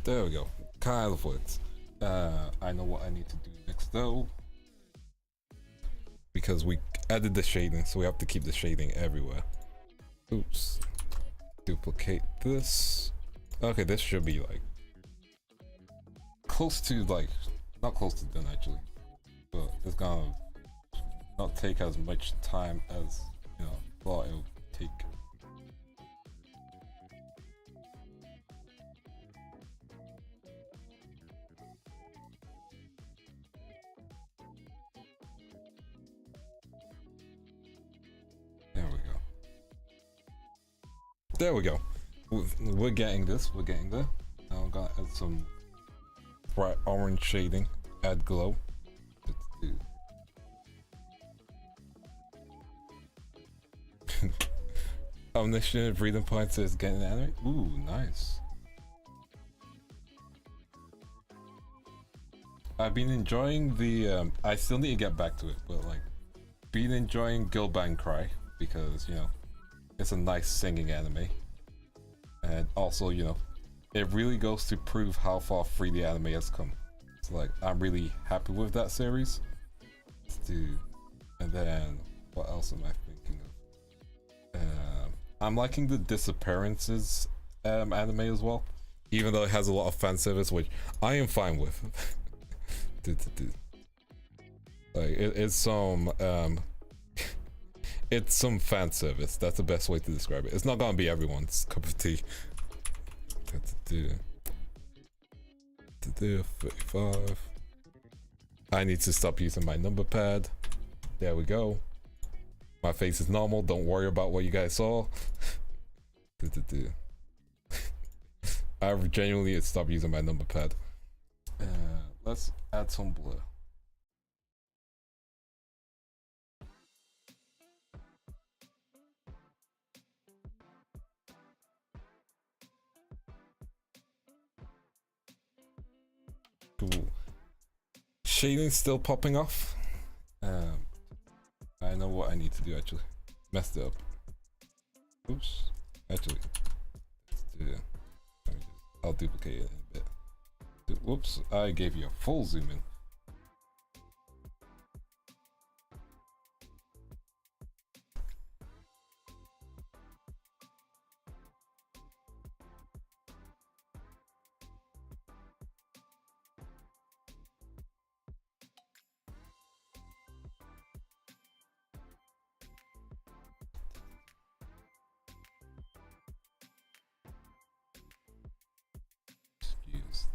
There we go. Kind of works. I know what I need to do next though. Because we added the shading, so we have to keep the shading everywhere. Oops. Duplicate this. Okay, this should be like close to like, not close to done actually, but it's gonna not take as much time as, you know, thought it would take. There we go. We're getting this. We're getting there. Now I'm gonna add some bright orange shading. Add glow. Let's do. Omniscient breathing point says getting anime. Ooh, nice. I've been enjoying the. I still need to get back to it, but like, been enjoying Gilban Cry because, you know, it's a nice singing anime, and also, you know, it really goes to prove how far free the anime has come. So like, I'm really happy with that series. Let's do, and then what else am I thinking of? I'm liking the Disappearances anime as well, even though it has a lot of fan service, which I am fine with. Like it's some it's some fan service. That's the best way to describe it. It's not gonna be everyone's cup of tea. 35. I need to stop using my number pad. There we go. My face is normal. Don't worry about what you guys saw. I genuinely stopped using my number pad. Let's add some blur. Cool. Shading's still popping off. I know what I need to do actually. Messed it up. Oops. Actually, let's do it. I'll duplicate it in a Whoops, I gave you a full zoom in. Excuse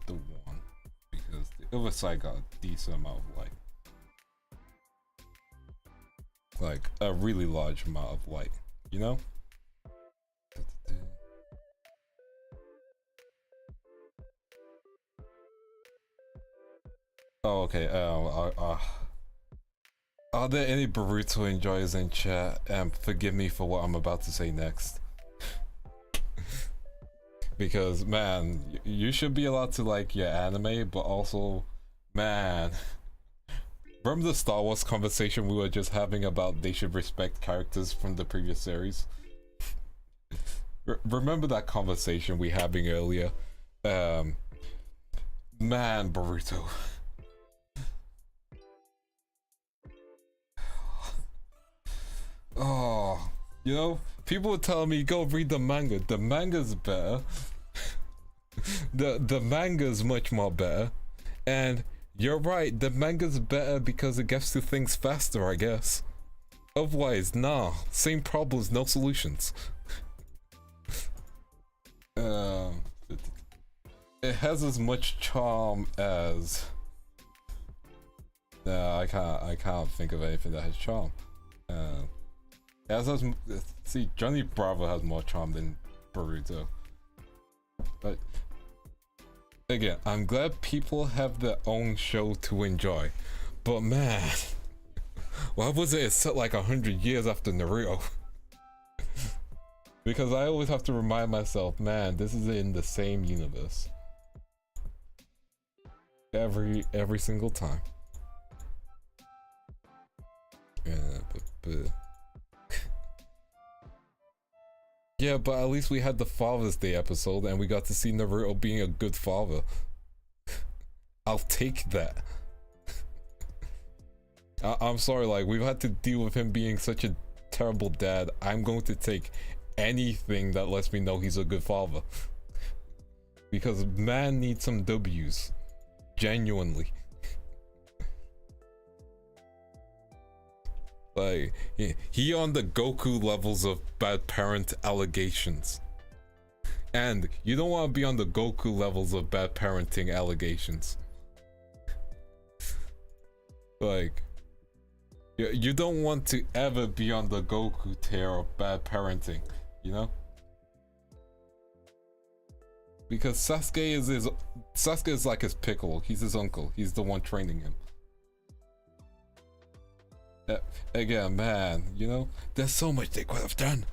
the one, because the other side got a decent amount of light. Like a really large amount of light, you know? Oh, okay. Are there any Boruto enjoyers in chat? Forgive me for what I'm about to say next. Because, man, you should be allowed to like your anime, but also, man, remember the Star Wars conversation we were just having about they should respect characters from the previous series? Remember that conversation we having earlier? Man, Boruto. Oh, you know, people would tell me go read the manga. The manga's better. the manga's much more better. And you're right, the manga's better because it gets to things faster, I guess. Otherwise, nah, same problems, no solutions. It has as much charm as I can't think of anything that has charm. See, Johnny Bravo has more charm than Boruto. But again, I'm glad people have their own show to enjoy. But man, why was it set like 100 years after Naruto? Because I always have to remind myself, man, this is in the same universe. Every single time. Yeah, but at least we had the Father's Day episode and we got to see Naruto being a good father. I'll take that. I'm sorry, like, we've had to deal with him being such a terrible dad. I'm going to take anything that lets me know he's a good father. Because man needs some W's. Genuinely. Like, he on the Goku levels of bad parent allegations. And you don't want to be on the Goku levels of bad parenting allegations. Like, you don't want to ever be on the Goku tier of bad parenting, you know? Because Sasuke is like his Piccolo. He's his uncle. He's the one training him. Again, man, you know, there's so much they could have done.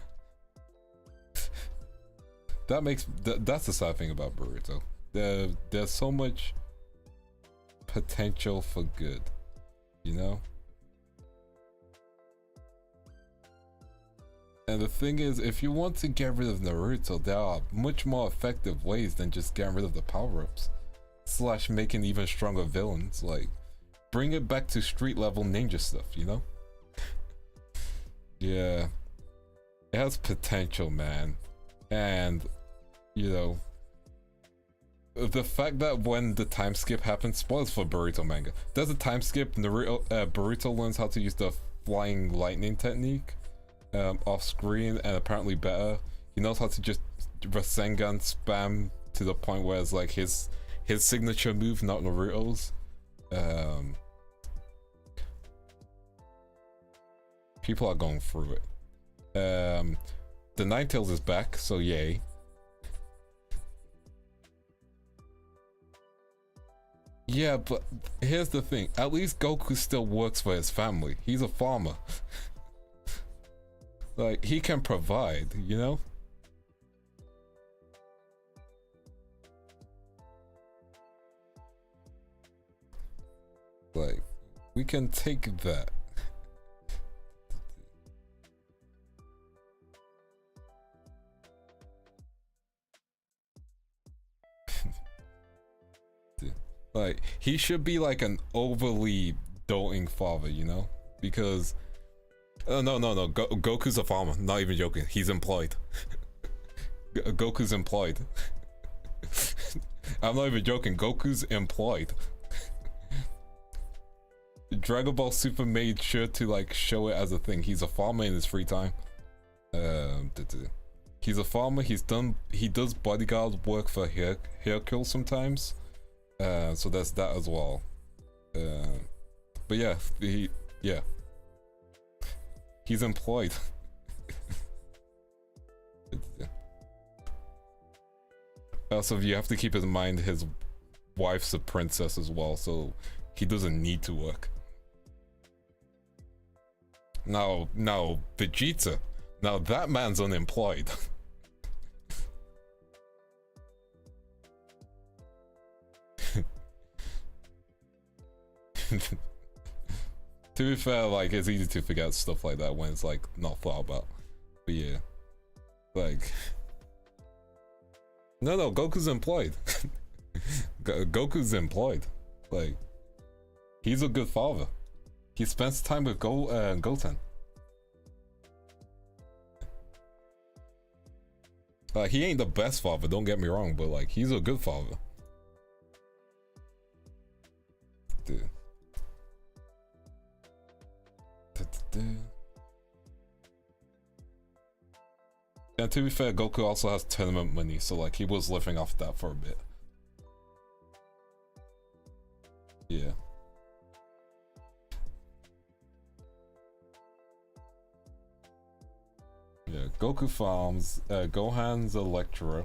That's the sad thing about Boruto. There's so much potential for good, you know? And the thing is, if you want to get rid of Naruto, there are much more effective ways than just getting rid of the power-ups. / making even stronger villains, like, bring it back to street level ninja stuff, you know? Yeah. It has potential, man. And, you know, the fact that when the time skip happens, spoils for Boruto manga. There's a time skip, Boruto learns how to use the flying lightning technique off screen, and apparently better. He knows how to just Rasengan spam to the point where it's like his signature move, not Naruto's. People are going through it. The Ninetales is back, so yay. Yeah, but here's the thing. At least Goku still works for his family. He's a farmer. Like, he can provide, you know? Like, we can take that. Like, he should be like an overly doting father, you know? Because no, Goku's a farmer. Not even joking. He's employed. Goku's employed. I'm not even joking. Goku's employed. Dragon Ball Super made sure to like show it as a thing. He's a farmer in his free time. He's a farmer. He does bodyguard work for Hercule sometimes. So there's that as well. But yeah, he's employed. Also, you have to keep in mind his wife's a princess as well, so he doesn't need to work. Now Vegeta, now that man's unemployed. To be fair, like, it's easy to forget stuff like that when it's like not thought about. But yeah, like, no, Goku's employed. Goku's employed. Like, he's a good father. He spends time with Goten. Like, he ain't the best father, don't get me wrong, but like, he's a good father. Dude. And to be fair, Goku also has tournament money, so like he was living off that for a bit. Yeah. Yeah, Goku farms. Gohan's a lecturer,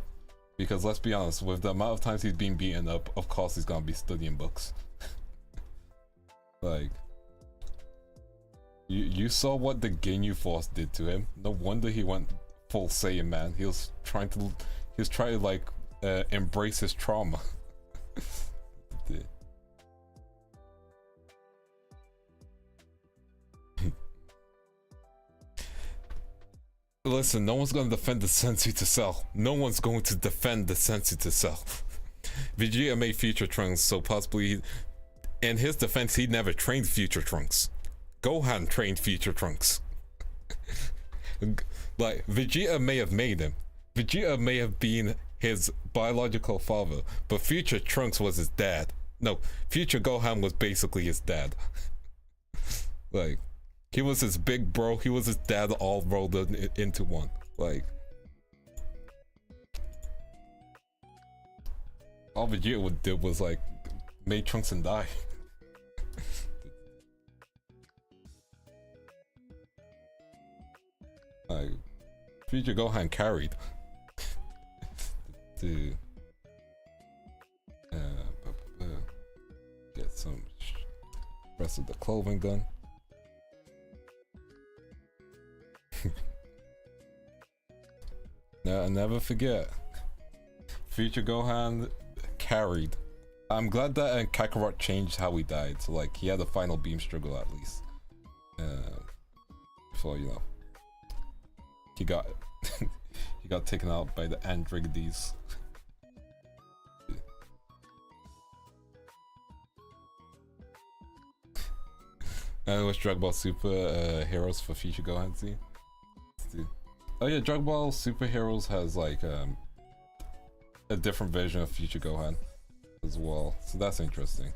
because let's be honest, with the amount of times he's been beaten up, of course he's gonna be studying books. Like, you saw what the Ginyu Force did to him. No wonder he went full Saiyan, man. He was trying to like embrace his trauma. Listen, no one's gonna defend the Sensu to Cell. No one's going to defend the Sensu to Cell. Vegeta made Future Trunks, so possibly, in his defense, he never trained Future Trunks. Gohan trained Future Trunks. Like, Vegeta may have made him. Vegeta may have been his biological father, but Future Trunks was his dad. No, Future Gohan was basically his dad. Like, he was his big bro, he was his dad, all rolled into one. Like, all Vegeta did was like made Trunks and die. Like, Future Gohan carried. Dude. Get some rest of the clothing gun. No, never forget. Future Gohan carried. I'm glad that Kakarot changed how he died, so like he had a final beam struggle at least. Before, you know, he got he got taken out by the Androgades. And it was Dragon Ball Super Heroes for Future Gohan. See? Oh yeah, Dragon Ball Super Heroes has like a different version of Future Gohan as well, so that's interesting.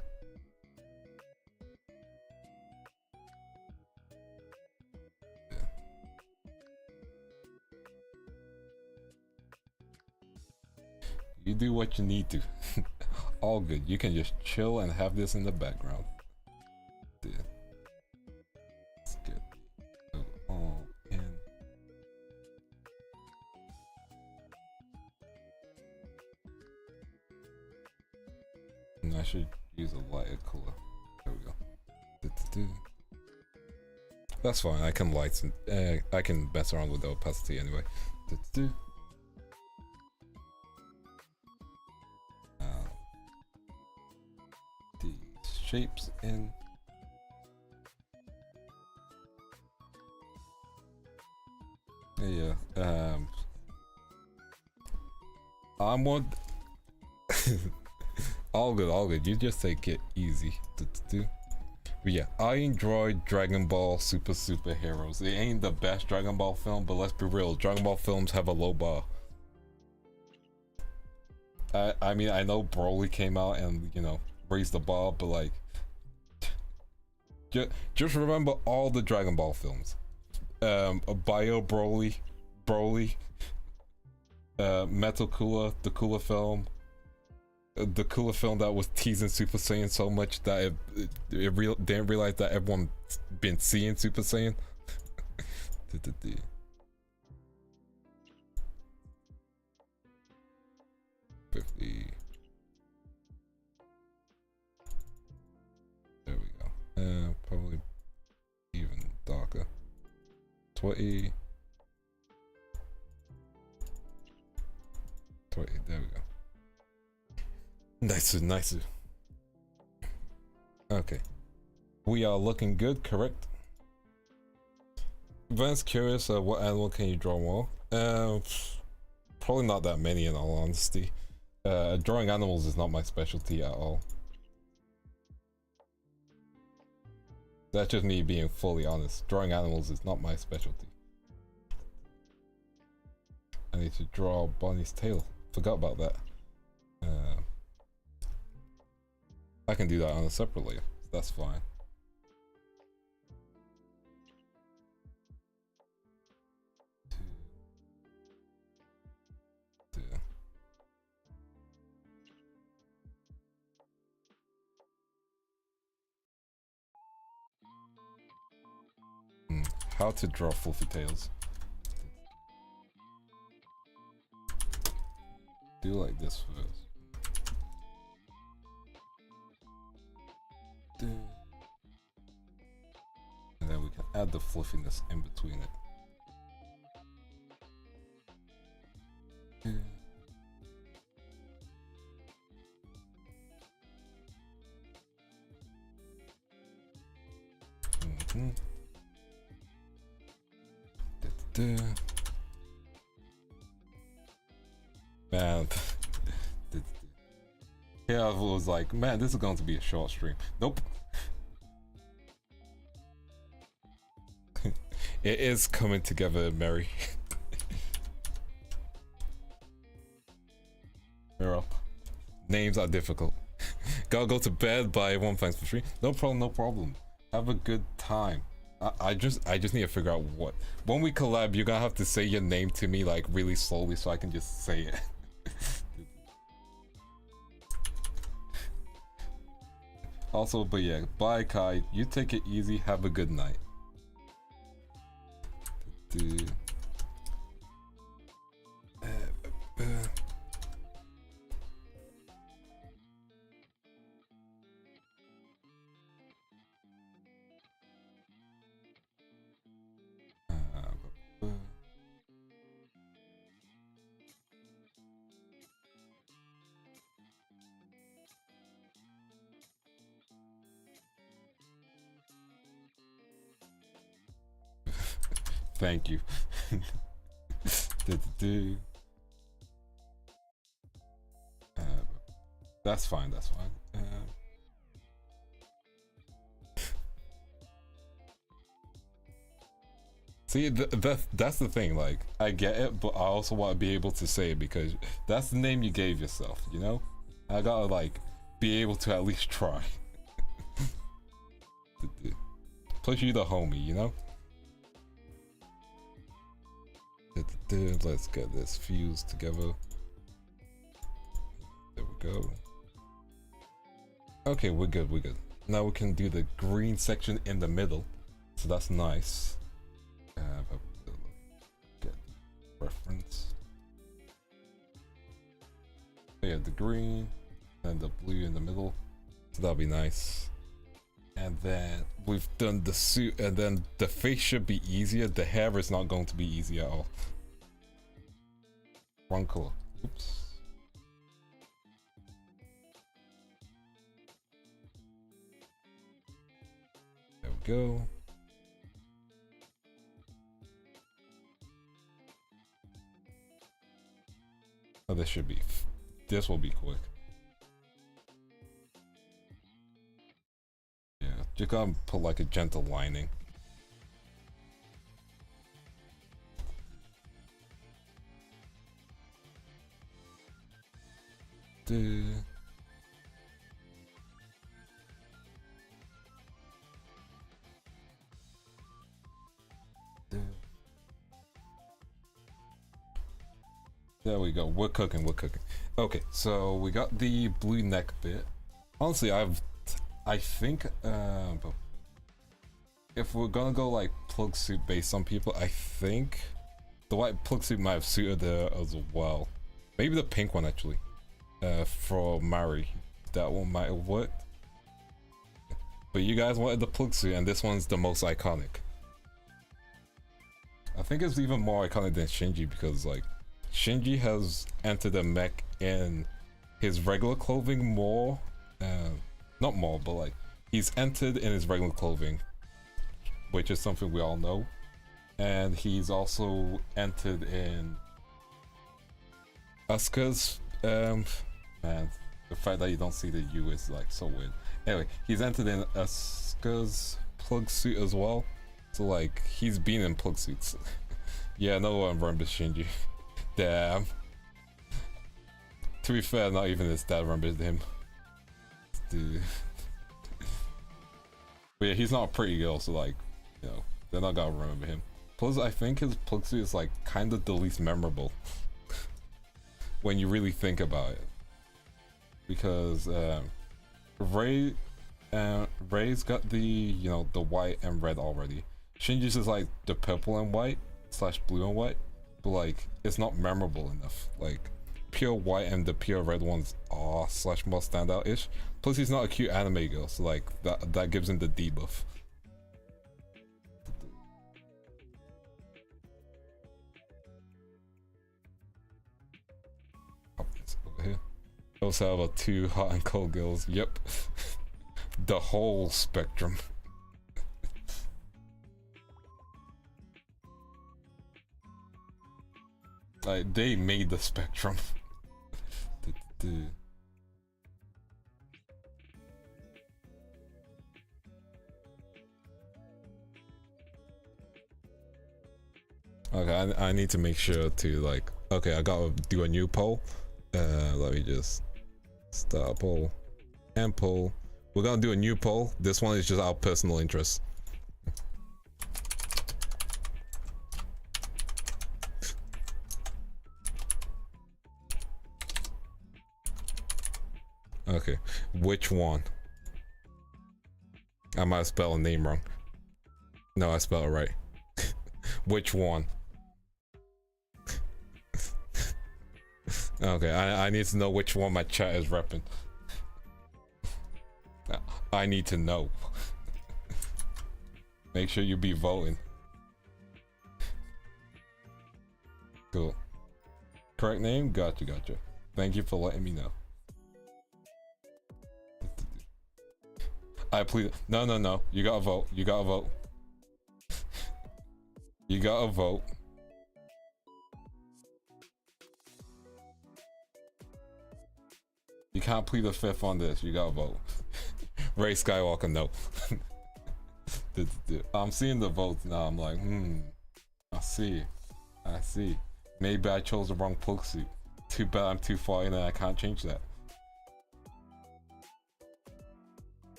Yeah. You do what you need to. All good. You can just chill and have this in the background. Yeah. Let's get all in. And I should use a lighter color. There we go. That's fine. I can lighten. I can mess around with the opacity anyway. These shapes in. Yeah. I'm more. All good, all good. You just take it easy. But yeah, I enjoy Dragon Ball Super Superheroes. It ain't the best Dragon Ball film, but let's be real, Dragon Ball films have a low bar. I mean, I know Broly came out and, you know, raised the bar, but like, just remember all the Dragon Ball films. Bio Broly, Metal Cooler, the Cooler film, the Cooler film that was teasing Super Saiyan so much that it didn't realize that everyone been seeing Super Saiyan. 50. There we go. Probably even darker. 20. 20. There we go. Nice. Okay. We are looking good, correct? Van's curious, what animal can you draw more? Probably not that many in all honesty. Drawing animals is not my specialty at all. That's just me being fully honest. Drawing animals is not my specialty. I need to draw Bonnie's tail. Forgot about that. I can do that on a separate layer. That's fine. How to draw fluffy tails. Do like this first. And then we can add the fluffiness in between it. Man, yeah, I was like, man, this is going to be a short stream. Nope. It is coming together, Mary. You're up. Names are difficult. Gotta go to bed by 1 thanks for free. No problem, no problem. Have a good time. I just need to figure out what. When we collab, you're gonna have to say your name to me like really slowly so I can just say it. Also, but yeah, bye Kai. You take it easy. Have a good night. Thank you. That's fine, that's fine. See, that's the thing, like, I get it, but I also want to be able to say it because that's the name you gave yourself, you know? I gotta, like, be able to at least try. Plus, you're the homie, you know? Let's get this fused together. There we go. Okay, we're good, we're good. Now we can do the green section in the middle. So that's nice. Get reference. Yeah, the green and the blue in the middle. So that'll be nice. And then we've done the suit, and then the face should be easier. The hair is not going to be easy at all. Wrong color. Oops. There we go. Oh, this should be. This will be quick. Just gotta put like a gentle lining. There we go. We're cooking. We're cooking. Okay, so we got the blue neck bit. Honestly, I think, but if we're gonna go like plug suit based on people, I think the white plug suit might have suited her as well. Maybe the pink one actually. For Mari, that one might have worked. But you guys wanted the plug suit, and this one's the most iconic. I think it's even more iconic than Shinji because like Shinji has entered the mech in his regular clothing more, not more, but like he's entered in his regular clothing, which is something we all know, and he's also entered in Asuka's, man, the fact that you don't see the U is like so weird. Anyway, he's entered in Asuka's plug suit as well, so like he's been in plug suits. Yeah, no one remembers Shinji. Damn. To be fair, not even his dad remembers him. Dude. But yeah, he's not a pretty girl, so like, you know, they're not gonna remember him. Plus, I think his plug suit is like kind of the least memorable when you really think about it, because Ray's got the, you know, the white and red already. Shinji's is like the purple and white / blue and white, but like it's not memorable enough. Like pure white and the pure red ones are / more standout-ish. Plus he's not a cute anime girl, so like that gives him the debuff. Over here. Also have 2 hot and cold girls. Yep. The whole spectrum. Like they made the spectrum. Okay, I need to make sure to like, okay, I gotta do a new poll. Let me just start a poll and poll. We're gonna do a new poll. This one is just our personal interest. Okay, which one? I might spell a name wrong. No, I spelled it right. Which one? Okay, I need to know which one my chat is repping. I need to know. Make sure you be voting. Cool. Correct name? Gotcha, gotcha. Thank you for letting me know. I plead. No, no, no. You gotta vote. You gotta vote. You gotta vote. You can't plead the 5th on this. You gotta vote. Ray Skywalker, no. I'm seeing the votes now. I'm like, I see. I see. Maybe I chose the wrong plug suit. Too bad I'm too far in and I can't change that.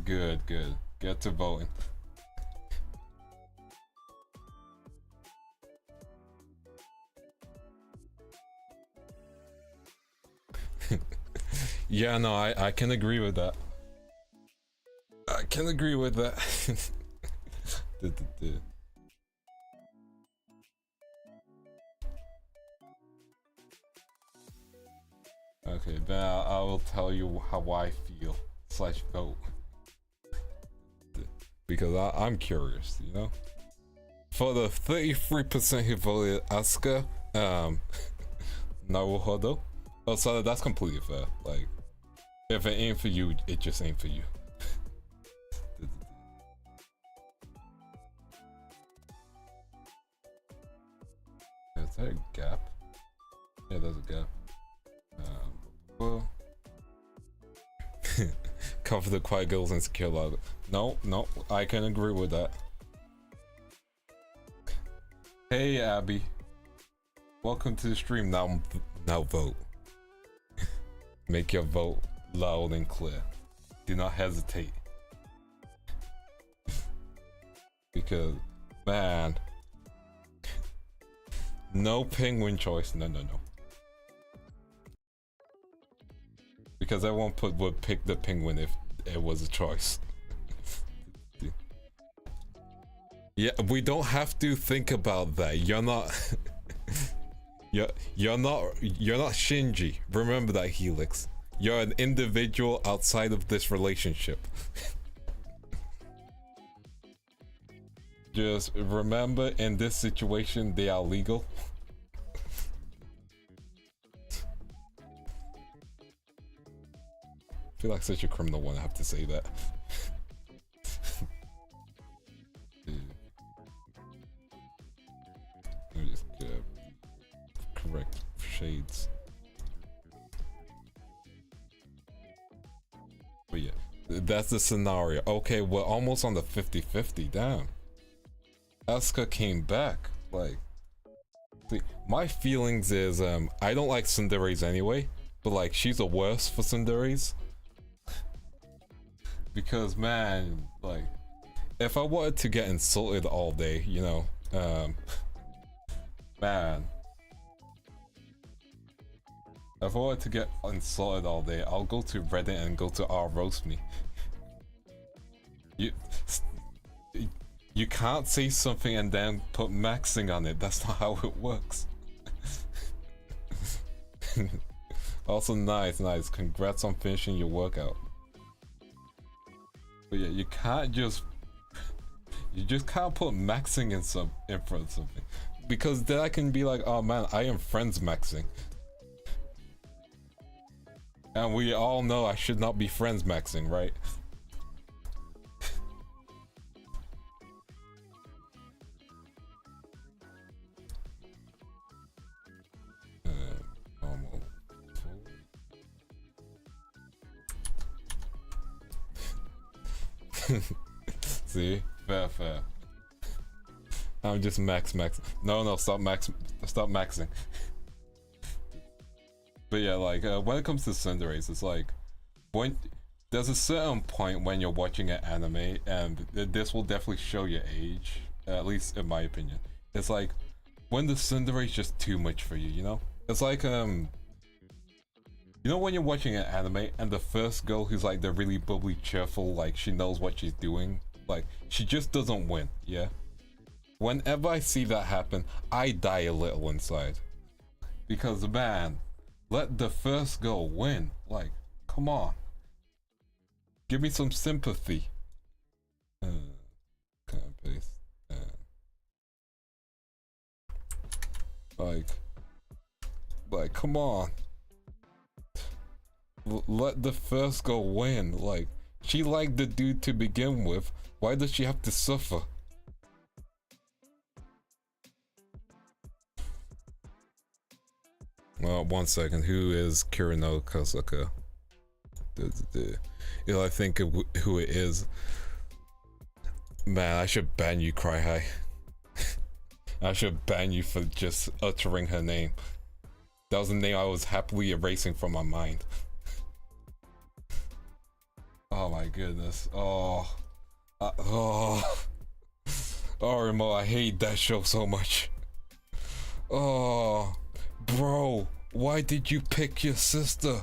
Good, good. Get to voting. Yeah, no, I can agree with that. I can agree with that. Okay, then I will tell you how I feel / vote. Because I'm curious, you know? For the 33% who voted Asuka, Naruhodo. Oh, so that's completely fair. Like, if it ain't for you, it just ain't for you. Is there a gap? Yeah, there's a gap. Well, cover the quiet girls and secure love. No, no, I can agree with that. Hey Abby, welcome to the stream. Now vote. Make your vote loud and clear. Do not hesitate. Because, man, no penguin choice. No. Because everyone would pick the penguin if it was a choice. Yeah, we don't have to think about that. You're not you're not Shinji. Remember that, Helix. You're an individual outside of this relationship. Just remember, in this situation, they are legal. I feel like such a criminal when I have to say that. Let me just get correct shades. But yeah, that's the scenario. Okay, we're almost on the 50-50. Damn. Asuka came back. Like, see, my feelings is I don't like tsunderes anyway, but like she's a worse for tsunderes. Because man, like, if I wanted to get insulted all day, you know, man, if I wanted to get insulted all day, I'll go to Reddit and go to R roast me. You can't say something and then put maxing on it. That's not how it works. Also, nice. Congrats on finishing your workout. But yeah, you just can't put maxing in front of something, because then I can be like, oh man, I am friends maxing, and we all know I should not be friends maxing, right? See, fair. I'm just max. No, stop maxing. But yeah, like when it comes to tsunderes, it's like when there's a certain point when you're watching an anime, and this will definitely show your age, at least in my opinion. It's like when the tsundere is just too much for you, you know? It's like you know when you're watching an anime and the first girl who's like the really bubbly, cheerful, like she knows what she's doing, like she just doesn't win, yeah? Whenever I see that happen, I die a little inside. Because man, let the first girl win. Like, come on. Give me some sympathy. Kind of paste. Like, come on. Let the first girl win. Like, she liked the dude to begin with. Why does she have to suffer? Well, 1 second. Who is Kirino Kasuka? I think who it is. Man, I should ban you, Cry High. I should ban you for just uttering her name. That was a name I was happily erasing from my mind. Oh my goodness. Oh, Remo, I hate that show so much. Oh, bro, why did you pick your sister?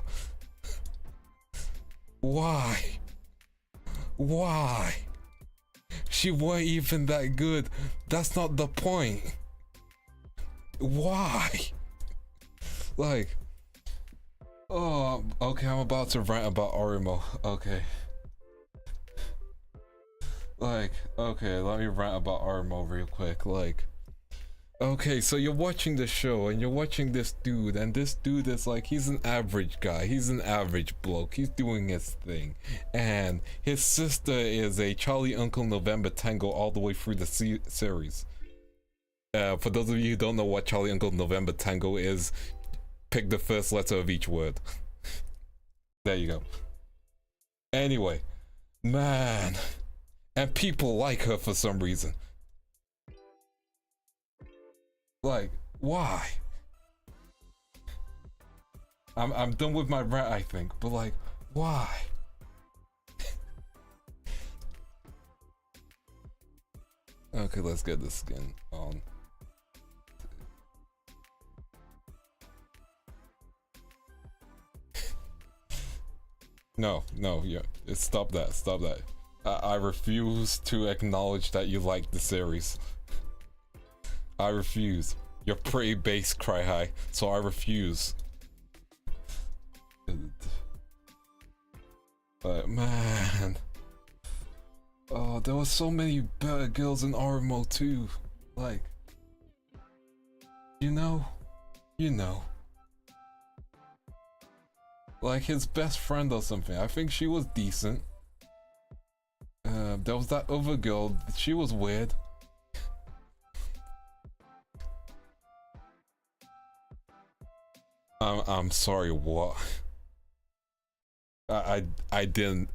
Why? She wasn't even that good. That's not the point. Why? Like, oh, okay, I'm about to rant about Orimo. Okay. Like, okay, let me rant about Orimo real quick. Like, okay, so you're watching the show and you're watching this dude, and this dude is like, he's an average guy, he's an average bloke, he's doing his thing, and his sister is a Charlie Uncle November Tango all the way through the series. For those of you who don't know what Charlie Uncle November Tango is, pick the first letter of each word. There you go. Anyway, man, and people like her for some reason. Like, why? I'm done with my rant, I think, but like, why? Okay, let's get this skin on. No, yeah, stop that, stop that. I refuse to acknowledge that you like the series. I refuse. You're pretty base, Cry High, so I refuse. But man, oh, there were so many better girls in RMO too. Like, you know. Like his best friend or something. I think she was decent. There was that other girl. She was weird. I'm sorry. What? I didn't.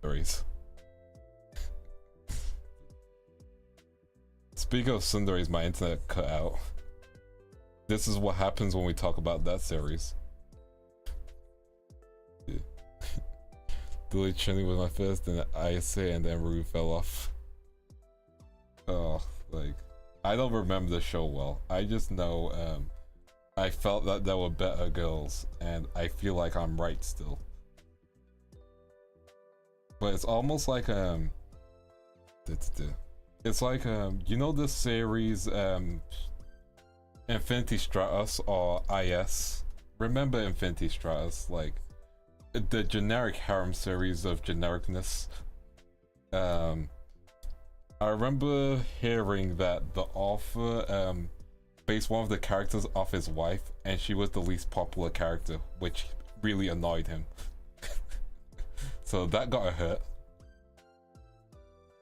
Sundaries. Speaking of sundaries, my internet cut out. This is what happens when we talk about that series. Yeah. Dilly Chinny was my first, then ISA, and then Rue fell off. Oh, like, I don't remember the show well. I just know I felt that there were better girls, and I feel like I'm right still. But it's almost like it's like you know this series Infinity Stratus or IS? Remember Infinity Stratus, like the generic harem series of genericness? I remember hearing that the author based one of the characters off his wife, and she was the least popular character, which really annoyed him. So that got hurt.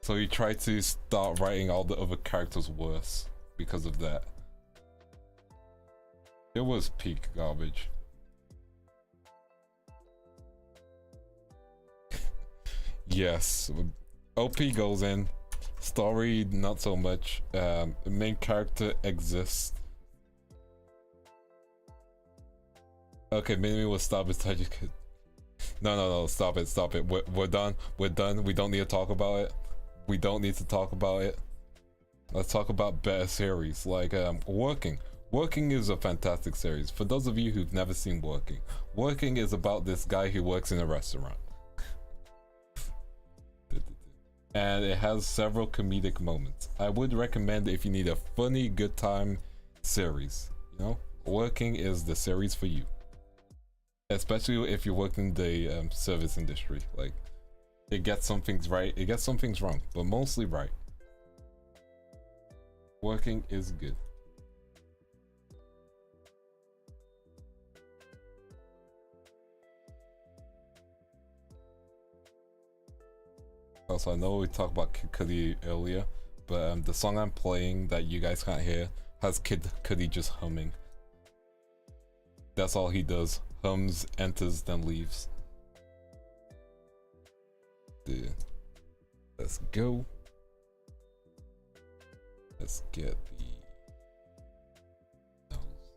So he tried to start writing all the other characters worse because of that. It was peak garbage. Yes, OP goes in. Story, not so much. Main character exists. Okay, Minimi will stop his touch. No, stop it. We're done. We don't need to talk about it. We don't need to talk about it. Let's talk about better series like Working. Working is a fantastic series. For those of you who've never seen Working is about this guy who works in a restaurant. And it has several comedic moments. I would recommend if you need a funny, good time series. You know, Working is the series for you. Especially if you work in the service industry. Like, it gets some things right, it gets some things wrong, but mostly right. Working is good. Also, I know we talked about Kid Cudi earlier, but the song I'm playing that you guys can't hear has Kid Cudi just humming. That's all he does. Hums, enters, then leaves. Dude. Let's go. Let's get the nose.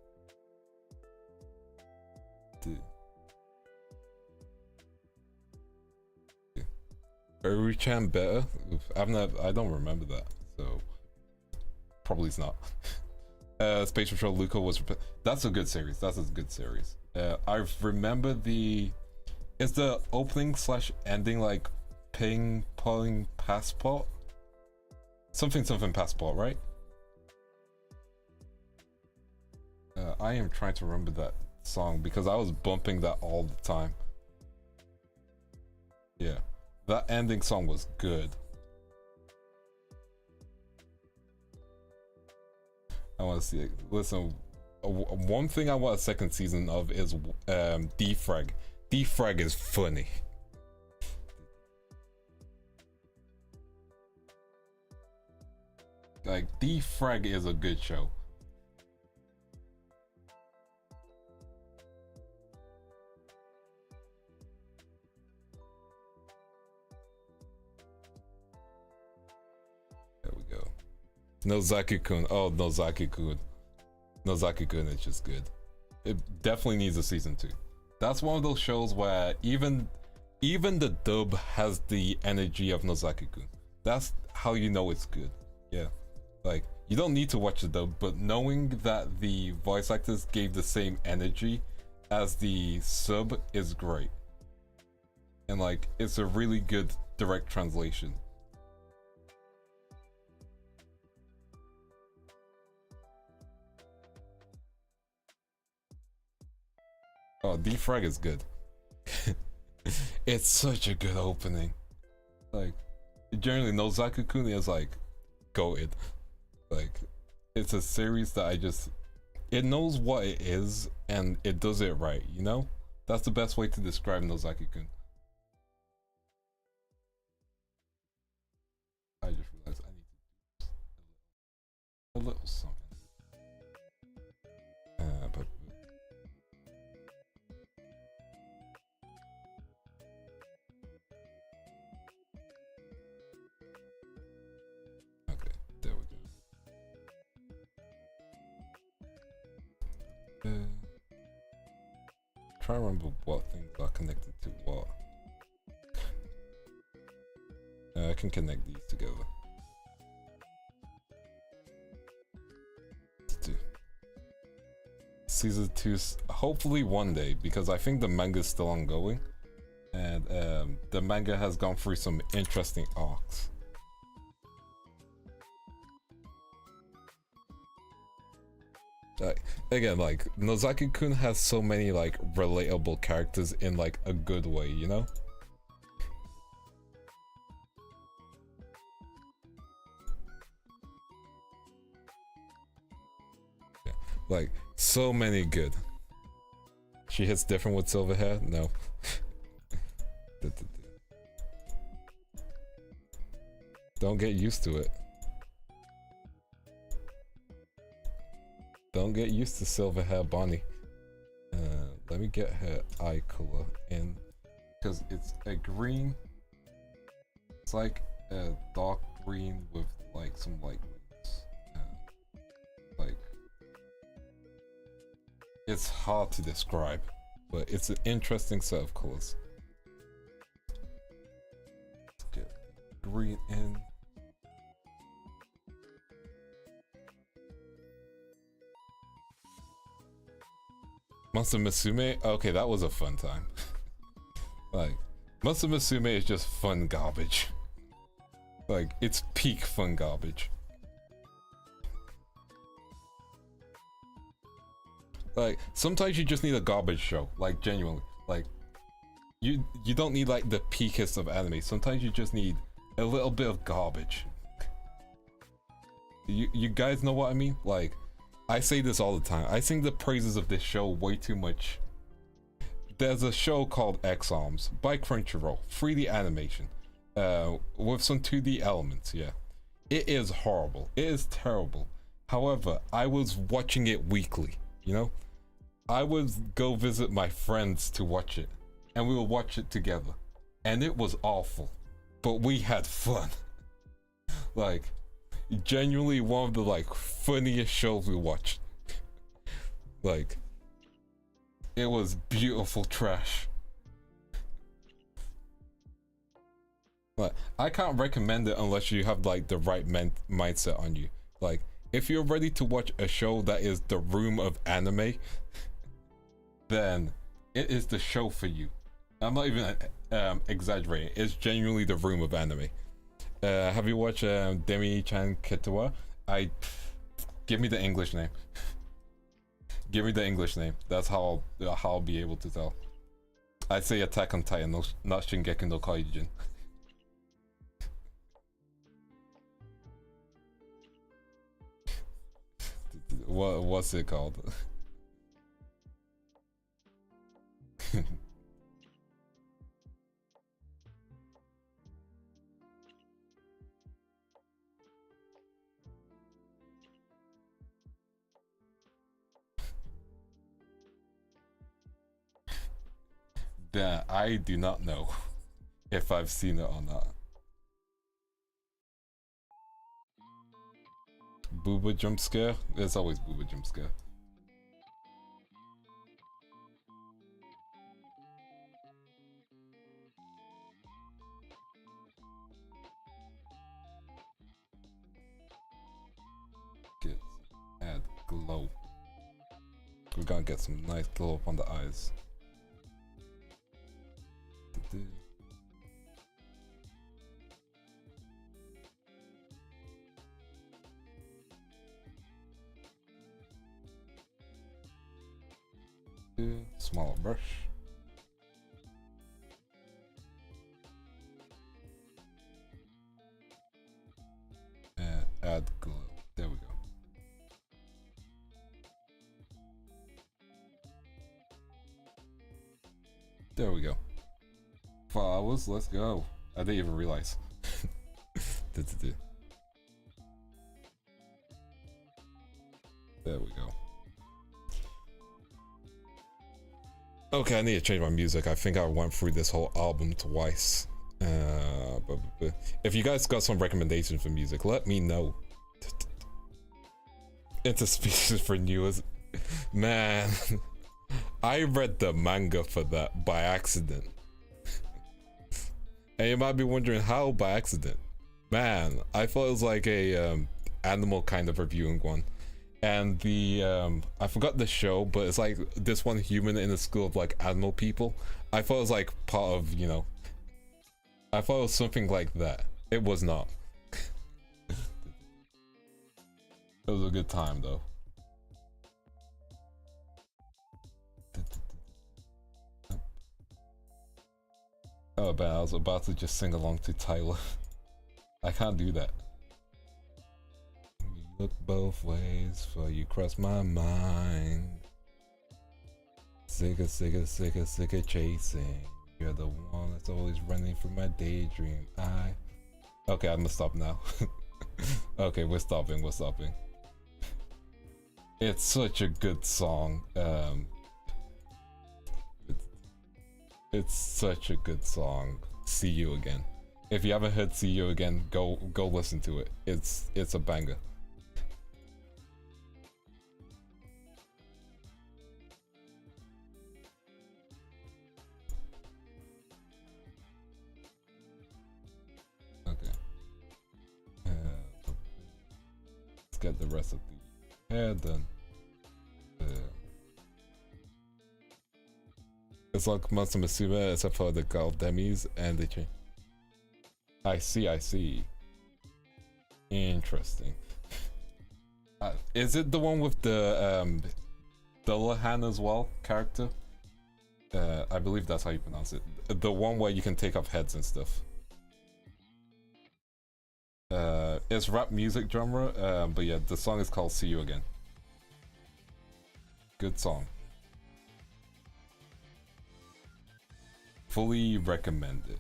Dude. Uru-chan better? I don't remember that, so probably it's not. Space Patrol Luca was. That's a good series. That's a good series. I remember is the opening / ending like ping pong passport? Something passport, right? I am trying to remember that song because I was bumping that all the time. Yeah, that ending song was good. I want to see it. Listen, one thing I want a second season of is Defrag. Defrag is funny. Like, Defrag is a good show. Nozaki-kun. Oh, Nozaki-kun. Nozaki-kun is just good. It definitely needs a season 2. That's one of those shows where even the dub has the energy of Nozaki-kun. That's how you know it's good. Yeah. Like, you don't need to watch the dub, but knowing that the voice actors gave the same energy as the sub is great. And like, it's a really good direct translation. Oh, Defrag is good. It's such a good opening. Like, generally, Nozaki-kun is like, goated. Like, it's a series that it knows what it is and it does it right, you know? That's the best way to describe Nozaki-kun. I just realized I need to do a little something. But okay, there we go. Try to remember what things are connected to what. I can connect these together. Season 2, hopefully one day, because I think the manga is still ongoing, and the manga has gone through some interesting arcs. Again, like, Nozaki-kun has so many like relatable characters in like a good way, you know? Yeah, like, so many good. She hits different with silver hair? No. Don't get used to it. Don't get used to silver hair Bonnie. Let me get her eye color in, because it's a green. It's like a dark green with like some light ones. Like, it's hard to describe, but it's an interesting set of colors. Let's get green in. Monster Musume? Okay, that was a fun time. Like, Monster Musume is just fun garbage. Like, it's peak fun garbage. Like, sometimes you just need a garbage show, like, genuinely. Like, you don't need like the peakest of anime. Sometimes you just need a little bit of garbage. You guys know what I mean? Like, I say this all the time. I sing the praises of this show way too much. There's a show called X-Arms by Crunchyroll, 3D animation, with some 2D elements. Yeah, it is horrible. It is terrible. However, I was watching it weekly. You know, I would go visit my friends to watch it, and we would watch it together, and it was awful, but we had fun. Like, genuinely one of the like funniest shows we watched. Like, it was beautiful trash. But I can't recommend it unless you have like the right mindset on you. Like, if you're ready to watch a show that is the room of anime, then it is the show for you. I'm not even exaggerating. It's genuinely the room of anime. Have you watched Demi-chan Ketawa? Give me the English name. Give me the English name. That's how I'll be able to tell. I'd say Attack on Titan, not Shingeki no Kyojin. What's it called? That I do not know if I've seen it or not. Booba jump scare? There's always Booba jump scare. Add glow. We're gonna get some nice glow up on the eyes. Smaller brush. And add glow. There we go. There we go. Flowers, let's go. I didn't even realize. There we go. Okay, I need to change my music. I think I went through this whole album twice. But if you guys got some recommendations for music, let me know. Interspecies for newest. Man, I read the manga for that by accident. And you might be wondering how by accident. Man, I thought it was like a animal kind of reviewing one. And the I forgot the show, but it's like this one human in a school of like animal people. I thought it was like part of, you know, I thought it was something like that. It was not. It was a good time though. Oh man, I was about to just sing along to Tyler. I can't do that. Look both ways for you cross my mind. Sick of chasing. You're the one that's always running from my daydream. Okay, I'm gonna stop now. Okay, we're stopping. It's such a good song. It's such a good song. See You Again. If you haven't heard See You Again, go listen to it. It's a banger. Okay. Let's get the rest of the hair done. It's like Monster Musume except for the girl demis and the chain. I see. Interesting. Is it the one with the Dullahan as well character? I believe that's how you pronounce it. The one where you can take off heads and stuff. It's rap music genre, but yeah, the song is called See You Again. Good song. Fully recommend it.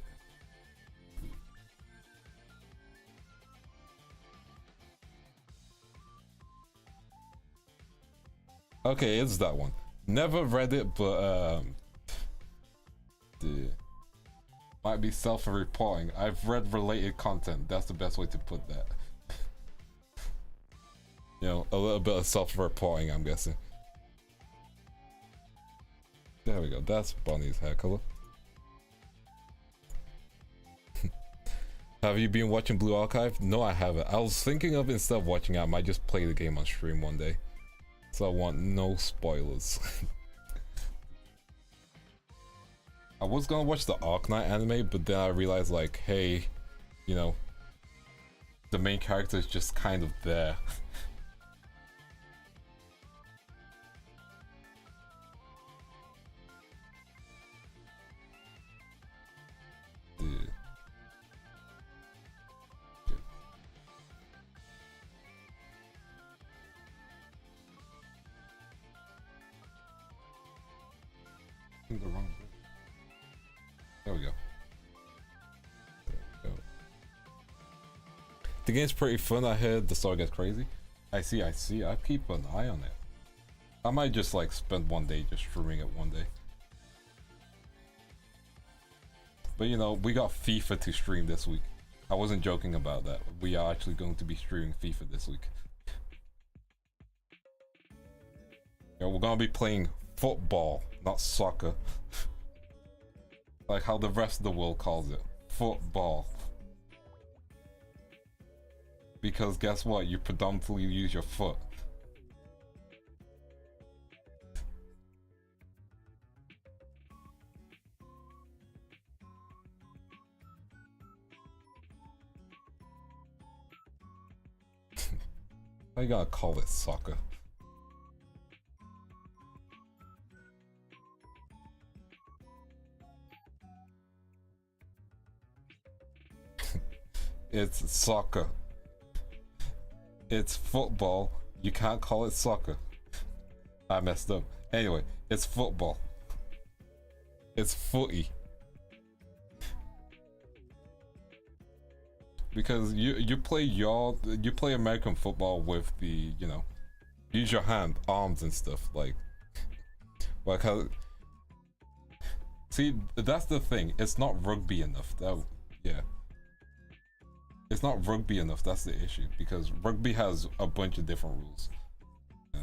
Okay, it's that one. Never read it, but might be self-reporting. I've read related content. That's the best way to put that. You know, a little bit of self-reporting, I'm guessing. There we go. That's Bonnie's hair color. Have you been watching Blue Archive? No, I haven't. I was thinking of, instead of watching it, I might just play the game on stream one day. So I want no spoilers. I was gonna watch the Arknight anime, but then I realized, like, hey, you know, the main character is just kind of there. Dude. The wrong bit. There we go. The game's pretty fun. I heard the story gets crazy. I see. I keep an eye on it. I might just like spend one day just streaming it one day. But you know, we got FIFA to stream this week. I wasn't joking about that. We are actually going to be streaming FIFA this week. gonna be playing football, not soccer. Like how the rest of the world calls it. Football. Because guess what? You predominantly use your foot. I gotta call it soccer. It's soccer. It's football. You can't call it soccer. I messed up. Anyway, it's football. It's footy. Because you play American football with the, you know, use your hand, arms and stuff, like how, see, that's the thing, it's not rugby enough. Yeah, it's not rugby enough, that's the issue, because rugby has a bunch of different rules,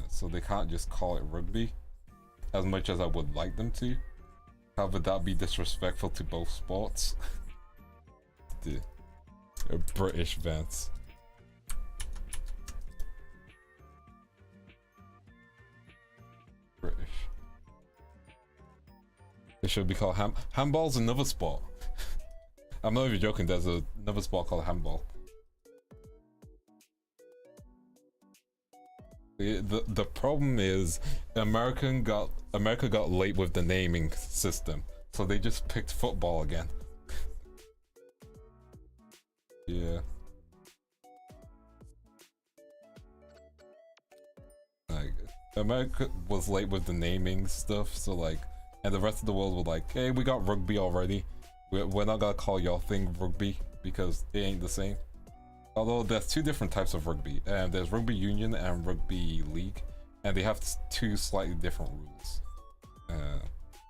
so they can't just call it rugby as much as I would like them to. However, that'd be disrespectful to both sports. Dude. British Vance. British. It should be called handball's another sport. I'm not even joking, there's another sport called handball. The problem is America got late with the naming system, so they just picked football again. Yeah. Like, America was late with the naming stuff, so like, and the rest of the world were like, hey, we got rugby already. We're not gonna call your thing rugby because it ain't the same. Although there's two different types of rugby, and there's rugby union and rugby league, and they have two slightly different rules.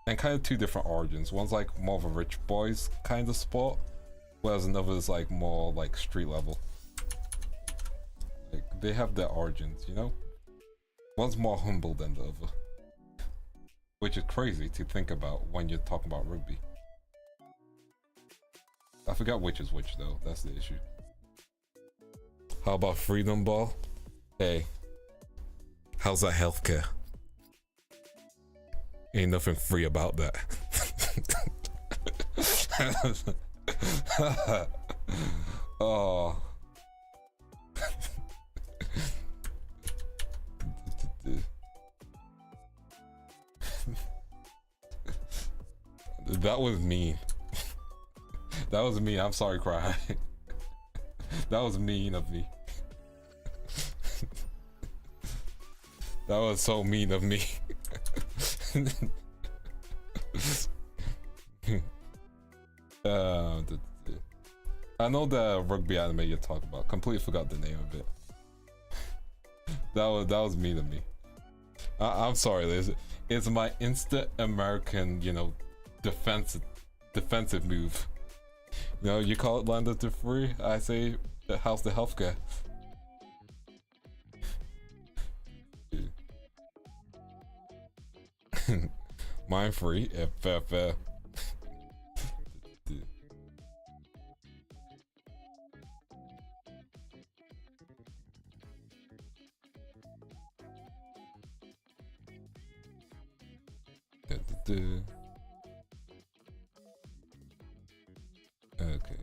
And kind of two different origins. One's like more of a rich boys kind of sport, whereas another is like more like street level. Like they have their origins, you know? One's more humble than the other. Which is crazy to think about when you're talking about rugby. I forgot which is which though, that's the issue. How about freedom ball? Hey, how's that healthcare? Ain't nothing free about that. Oh. That was mean. That was mean. I'm sorry, Cry. That was mean of me. That was so mean of me. I know the rugby anime you're talking about. Completely forgot the name of it. That was mean of me. I'm sorry, Liz. It's my instant American, you know, defensive move. You know, you call it land of the free, I say, how's the healthcare? Mine free, fair. Okay.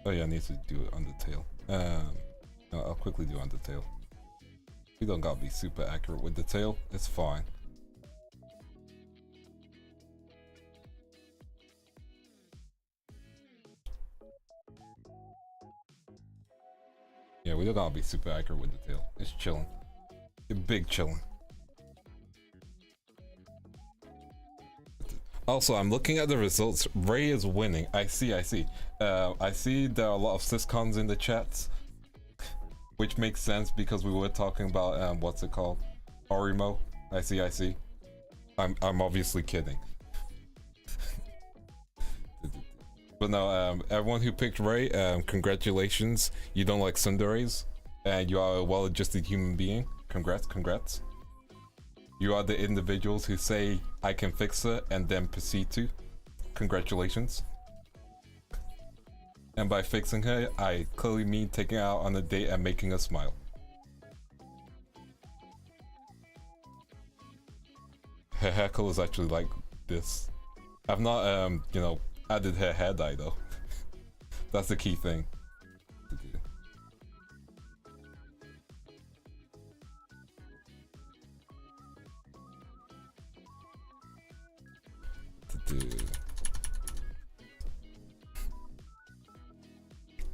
Oh yeah, I need to do it Undertale. No, I'll quickly do Undertale. We don't gotta be super accurate with the tail. It's fine. Yeah, we don't gotta be super accurate with the tail. It's chilling. It's big chilling. Also, I'm looking at the results. Ray is winning. I see. I see there are a lot of syscons in the chats, which makes sense because we were talking about what's it called? Orimo. I see. I'm obviously kidding. But no, everyone who picked Ray, congratulations. You don't like sundares, and you are a well-adjusted human being. Congrats, congrats. You are the individuals who say, I can fix it, and then proceed to. Congratulations. And by fixing her, I clearly mean taking her out on a date and making her smile. Her hair color is actually like this. I've not, you know, added her hair dye though. That's the key thing.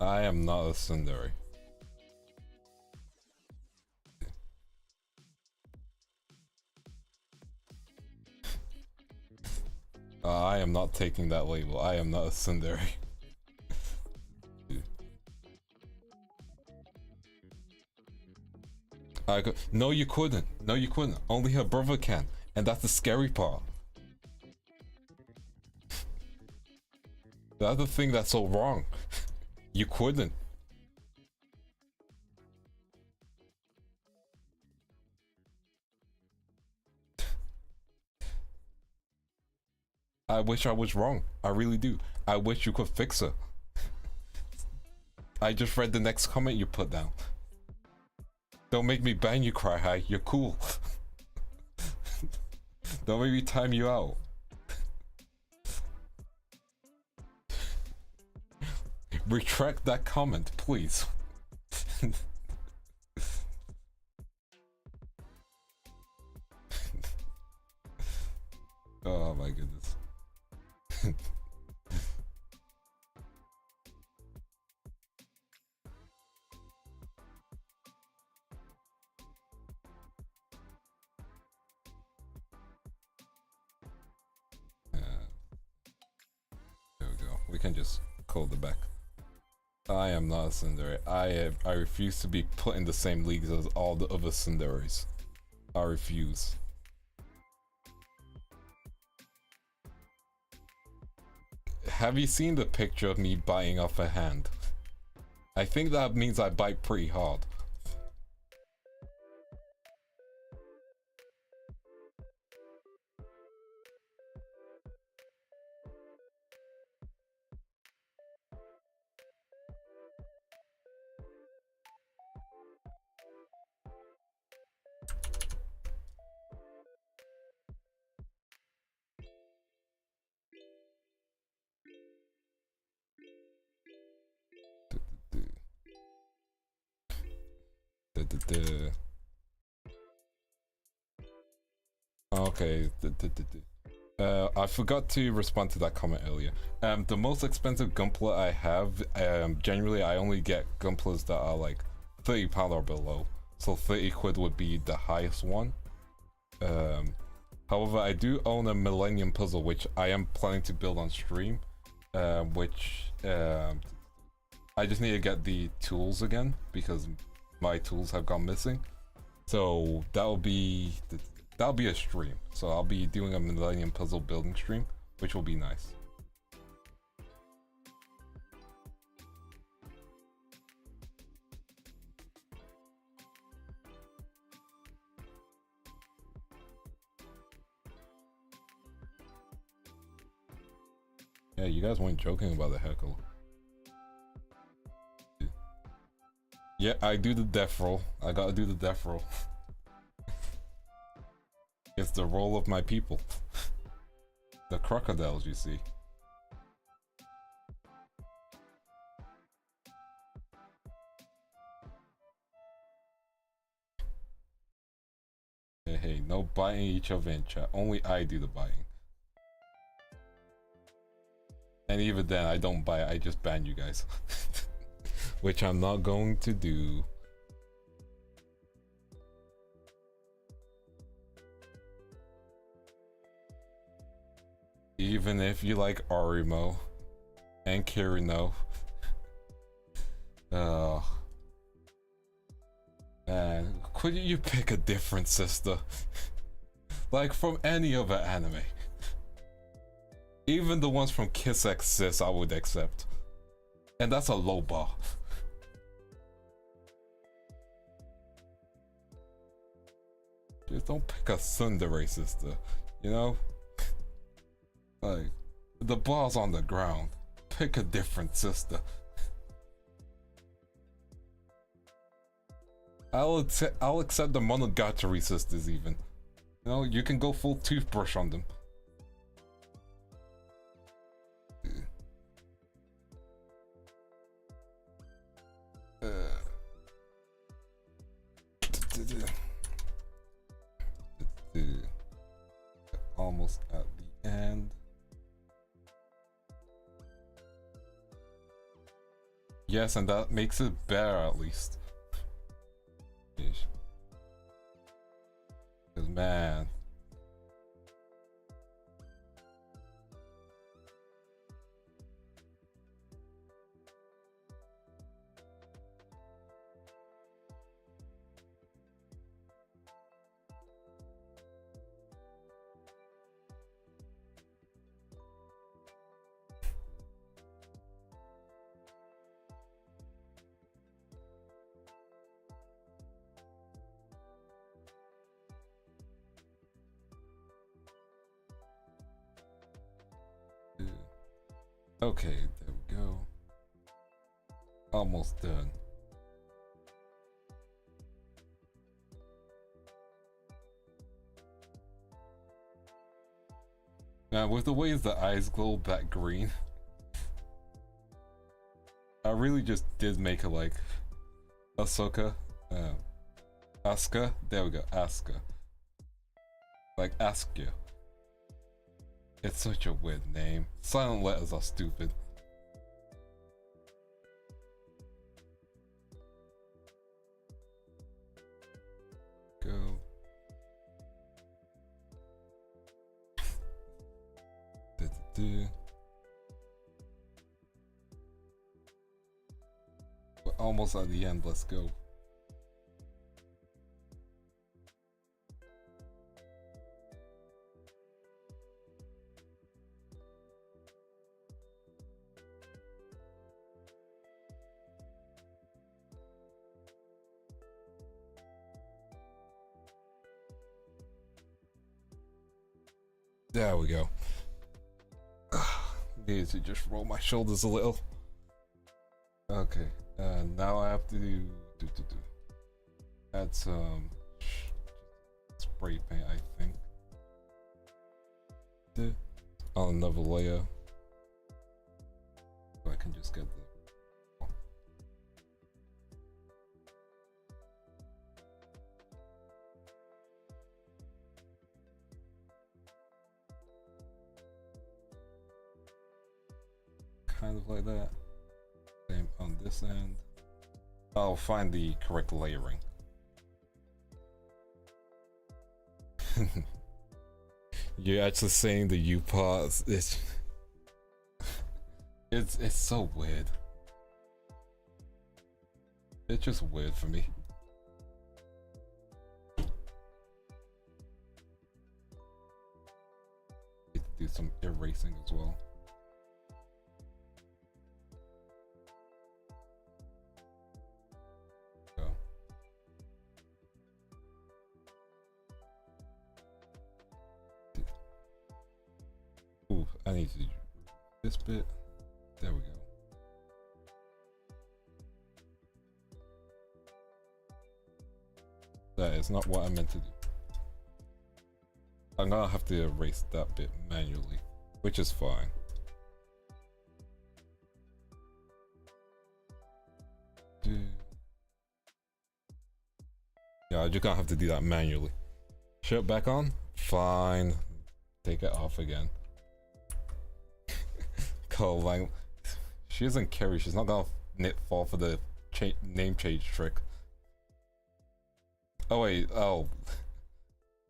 I am not a tsundere. I am not taking that label. I am not a tsundere. No, you couldn't. No, you couldn't. Only her brother can, and that's the scary part. That's the thing that's so wrong. You couldn't. I wish I was wrong. I really do. I wish you could fix her. I just read the next comment you put down. Don't make me ban you, Cry High. You're cool. Don't make me time you out. Retract that comment, please. Oh my goodness. There we go. We can just call it back. I am not a tsundere. I refuse to be put in the same leagues as all the other tsunderes. I refuse. Have you seen the picture of me biting off a hand? I think that means I bite pretty hard. Okay. I forgot to respond to that comment earlier. The most expensive gunpla I have, generally I only get gunplas that are like £30 or below. So 30 quid would be the highest one. However, I do own a Millennium puzzle which I am planning to build on stream. Which I just need to get the tools again because my tools have gone missing. So that'll be a stream. So I'll be doing a Millennium puzzle building stream, which will be nice. Yeah, you guys weren't joking about the heckle. Yeah, I do the death roll. I gotta do the death roll. It's the role of my people. The crocodiles, you see. Hey, no biting each other in chat. Only I do the biting. And even then, I don't bite. I just ban you guys. Which I'm not going to do. Even if you like Arimo and Kirino. Man, couldn't you pick a different sister? Like from any other anime. Even the ones from Kiss X Sis I would accept. And that's a low bar. Just don't pick a tsundere sister, you know? Like, the bar's on the ground. Pick a different sister. I'll accept the Monogatari sisters even. You know, you can go full toothbrush on them. Almost at the end. Yes, and that makes it better at least. Cause man. Okay, there we go. Almost done. Now, with the ways the eyes glow that green, I really just did make her like Ahsoka, Asuka. There we go, Asuka. Like Asuka. It's such a weird name. Silent letters are stupid. Go. We're almost at the end, let's go. There we go. Need to just roll my shoulders a little. Okay, now I have to add some spray paint, I think. On another layer. So I can just get the kind of like that. Same on this end. I'll find the correct layering. You're actually saying the U parts. It's so weird. It's just weird for me. Need to do some erasing as well. Ooh, I need to do this bit. There we go. That is not what I meant to do. I'm gonna have to erase that bit manually, which is fine. Yeah, you're gonna have to do that manually. Shirt back on? Fine. Take it off again. Like, she isn't Carrie, she's not gonna fall for the name change trick. Oh wait, oh.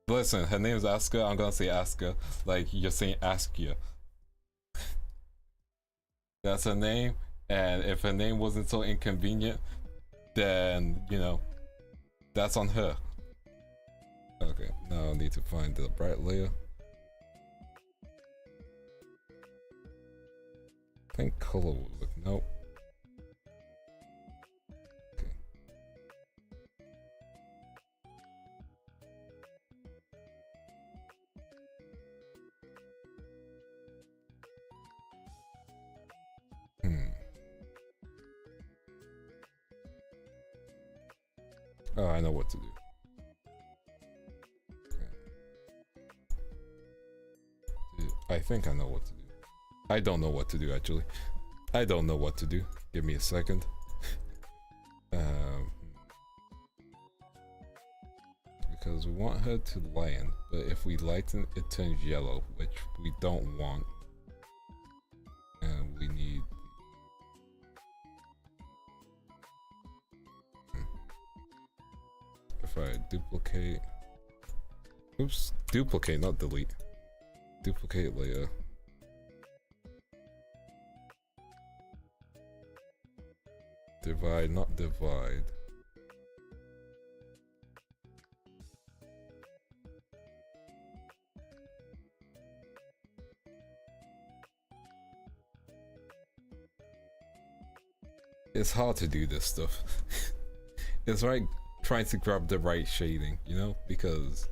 Listen, her name's Asuka, I'm gonna say Asuka. Like, you're saying Askia. That's her name, and if her name wasn't so inconvenient, then, you know, that's on her. Okay, now I need to find the bright layer. I think color will look. Nope. Okay. Oh, I know what to do. Okay. I think I know what to do. I don't know what to do, actually. I don't know what to do. Give me a second. Because we want her to land, but if we lighten it turns yellow, which we don't want. And we need... If I duplicate... Oops, duplicate, not delete. Duplicate layer. Divide, not divide. It's hard to do this stuff. It's like trying to grab the right shading, you know? Because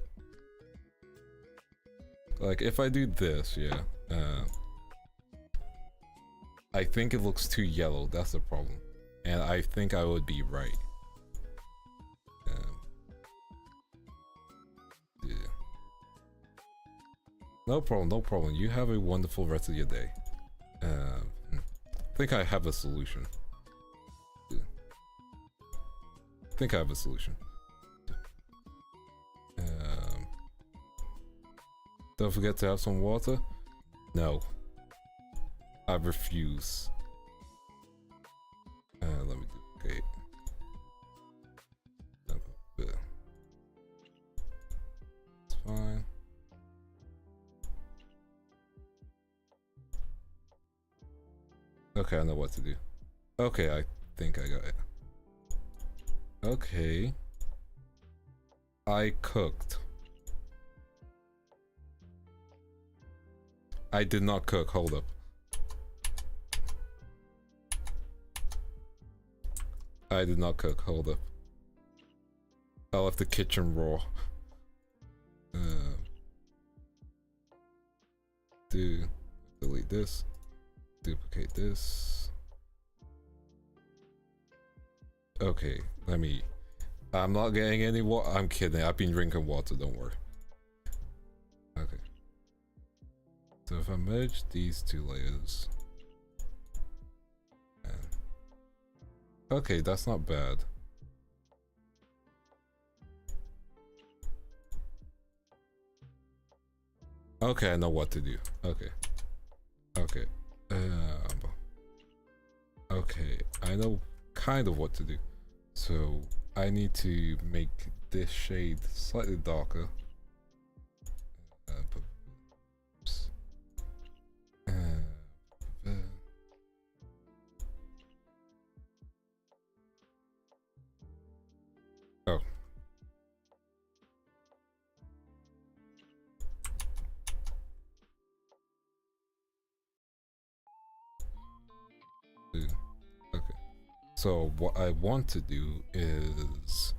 like if I do this, yeah, I think it looks too yellow. That's the problem. And I think I would be right. Yeah. No problem, no problem. You have a wonderful rest of your day. I think I have a solution. Yeah. I think I have a solution. Don't forget to have some water. No. I refuse. Let me duplicate. It's fine. Okay, I know what to do. Okay, I think I got it. Okay. I cooked. I did not cook, hold up. I did not cook, hold up. I left the kitchen raw. Delete this. Duplicate this. Okay, let me... I'm not getting any water. I'm kidding, I've been drinking water, don't worry. Okay. So if I merge these two layers... Okay, that's not bad. Okay, I know what to do. Okay. Okay. Okay, I know kind of what to do. So I need to make this shade slightly darker. Oh. Okay. So what I want to do is...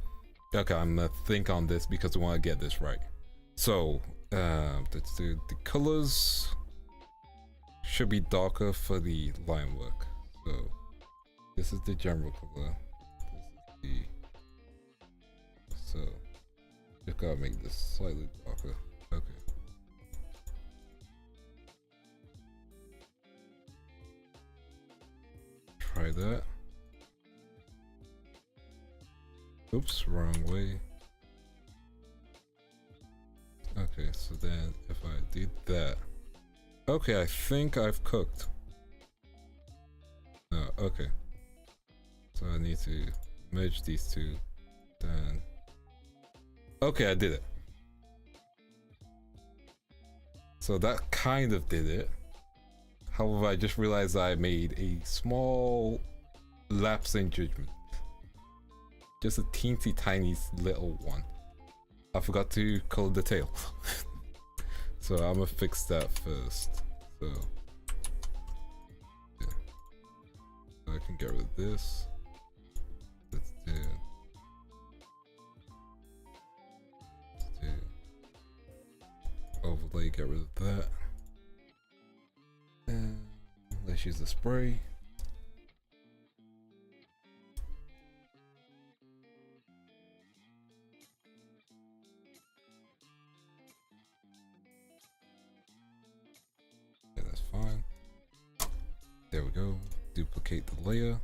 Okay, I'm gonna think on this because I want to get this right. So, the colors should be darker for the line work. So, this is the general color. This is the... So, just gotta make this slightly darker. Okay. Try that. Oops, wrong way. Okay, so then if I did that. Okay, I think I've cooked. Oh, okay. So I need to merge these two. Then. Okay, I did it. So that kind of did it. However, I just realized I made a small lapse in judgment. Just a teensy tiny little one. I forgot to color the tail. So I'm gonna fix that first. So yeah. I can get rid of this. Let's do overlay, get rid of that. And let's use the spray. Yeah, that's fine. There we go. Duplicate the layer.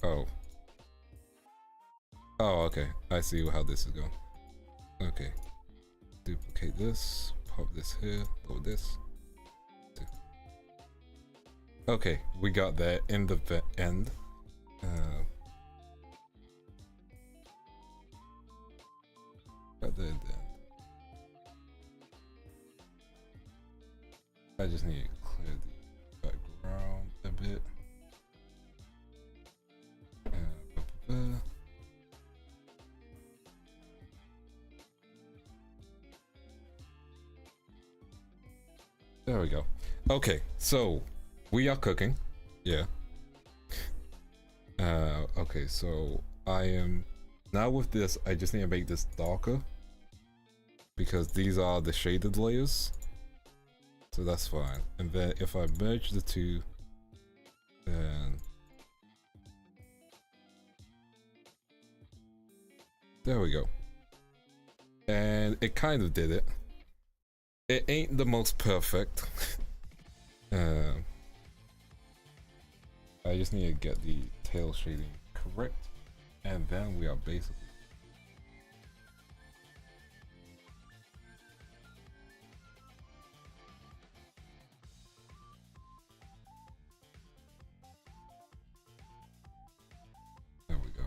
Oh. Oh, okay. I see how this is going. Okay. Duplicate this. Pop this here. Load this. Okay, we got that in the end. Got that in the end. I just need to clear the background a bit. There we go. Okay, so we are cooking. Yeah. Okay, so I am now with this. I just need to make this darker because these are the shaded layers. So that's fine. And then if I merge the two, then there we go. And it kind of did it. It ain't the most perfect. I just need to get the tail shading correct, and then we are basically there we go.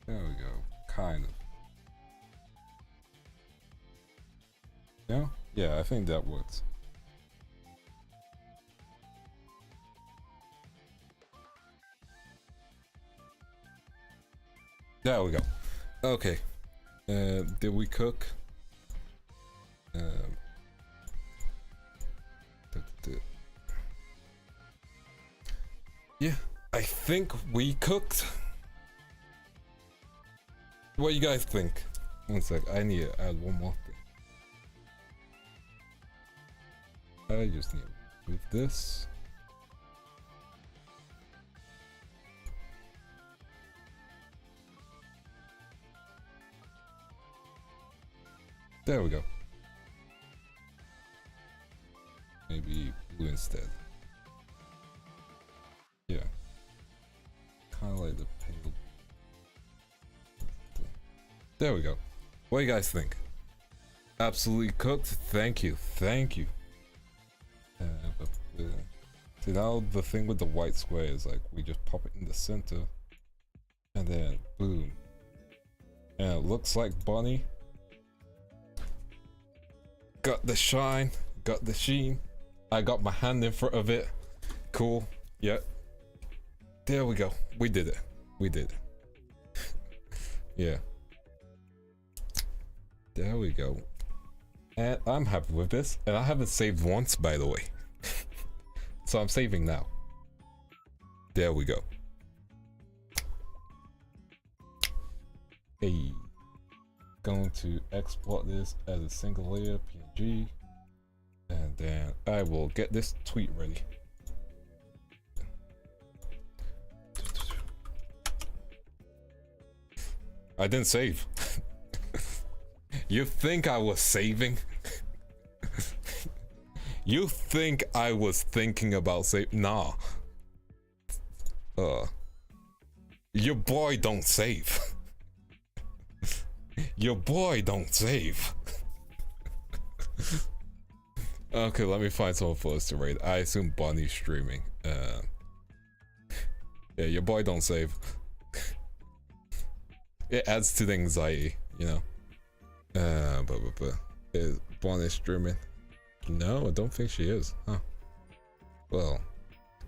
There we go. Kind of. Yeah? Yeah, I think that works. There we go. Okay. Did we cook? Yeah, I think we cooked. What do you guys think? One sec, I need to add one more thing. I just need to move this. There we go. Maybe blue instead. Yeah. Kind of like the pale. There we go. What do you guys think? Absolutely cooked. Thank you. Thank you. See, now the thing with the white square is like we just pop it in the center and then boom. And it looks like Bonnie. Got the shine, got the sheen. I got my hand in front of it. Cool. Yep. There we go. We did it. We did it. Yeah. There we go. And I'm happy with this. And I haven't saved once, by the way. So I'm saving now. There we go. Hey. Going to export this as a single layer PNG. And then I will get this tweet ready. I didn't save. You think I was saving? You think I was thinking about saving? Nah. Your boy don't save. Your boy don't save. Okay, let me find someone for us to raid. I assume Bonnie's streaming. Yeah, your boy don't save. It adds to the anxiety, you know. But is Bonnie streaming? No, I don't think she is. Huh. Well,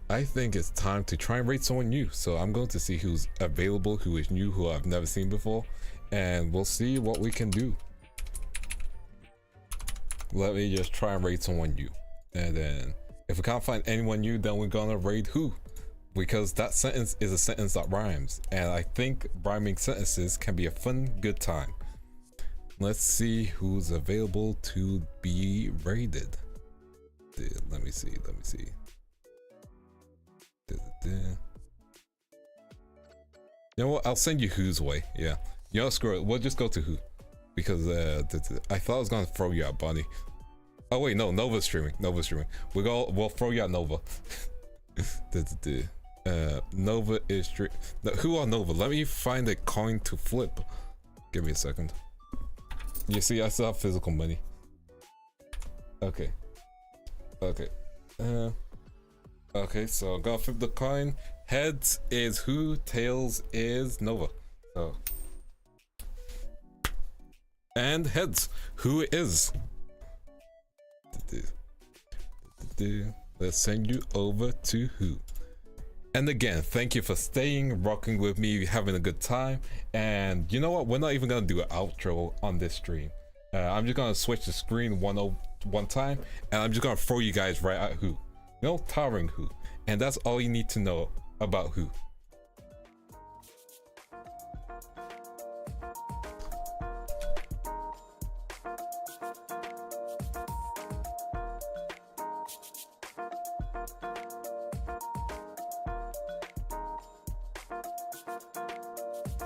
I think it's time to try and rate someone new. So I'm going to see who's available, who is new, who I've never seen before, and we'll see what we can do. Let me just try and rate someone new, and then if we can't find anyone new, then we're gonna rate who, because that sentence is a sentence that rhymes, and I think rhyming sentences can be a fun, good time. Let's see who's available to be rated. Let me see. You know what? I'll send you who's way. Yeah. You know, screw it. We'll just go to who, because I thought I was gonna throw you out, Bonnie. Oh wait, no. Nova's streaming. We'll throw you out, Nova. Nova is stream. Who are Nova? Let me find a coin to flip. Give me a second. You see, I still have physical money. Okay. Okay, so I'm gonna flip the coin. Heads is who, tails is Nova. So, and heads, who is? Let's send you over to who. And again, thank you for staying, rocking with me, having a good time. And you know what? We're not even gonna do an outro on this stream. I'm just gonna switch the screen one time, and I'm just gonna throw you guys right at who. You know, towering who. And that's all you need to know about who.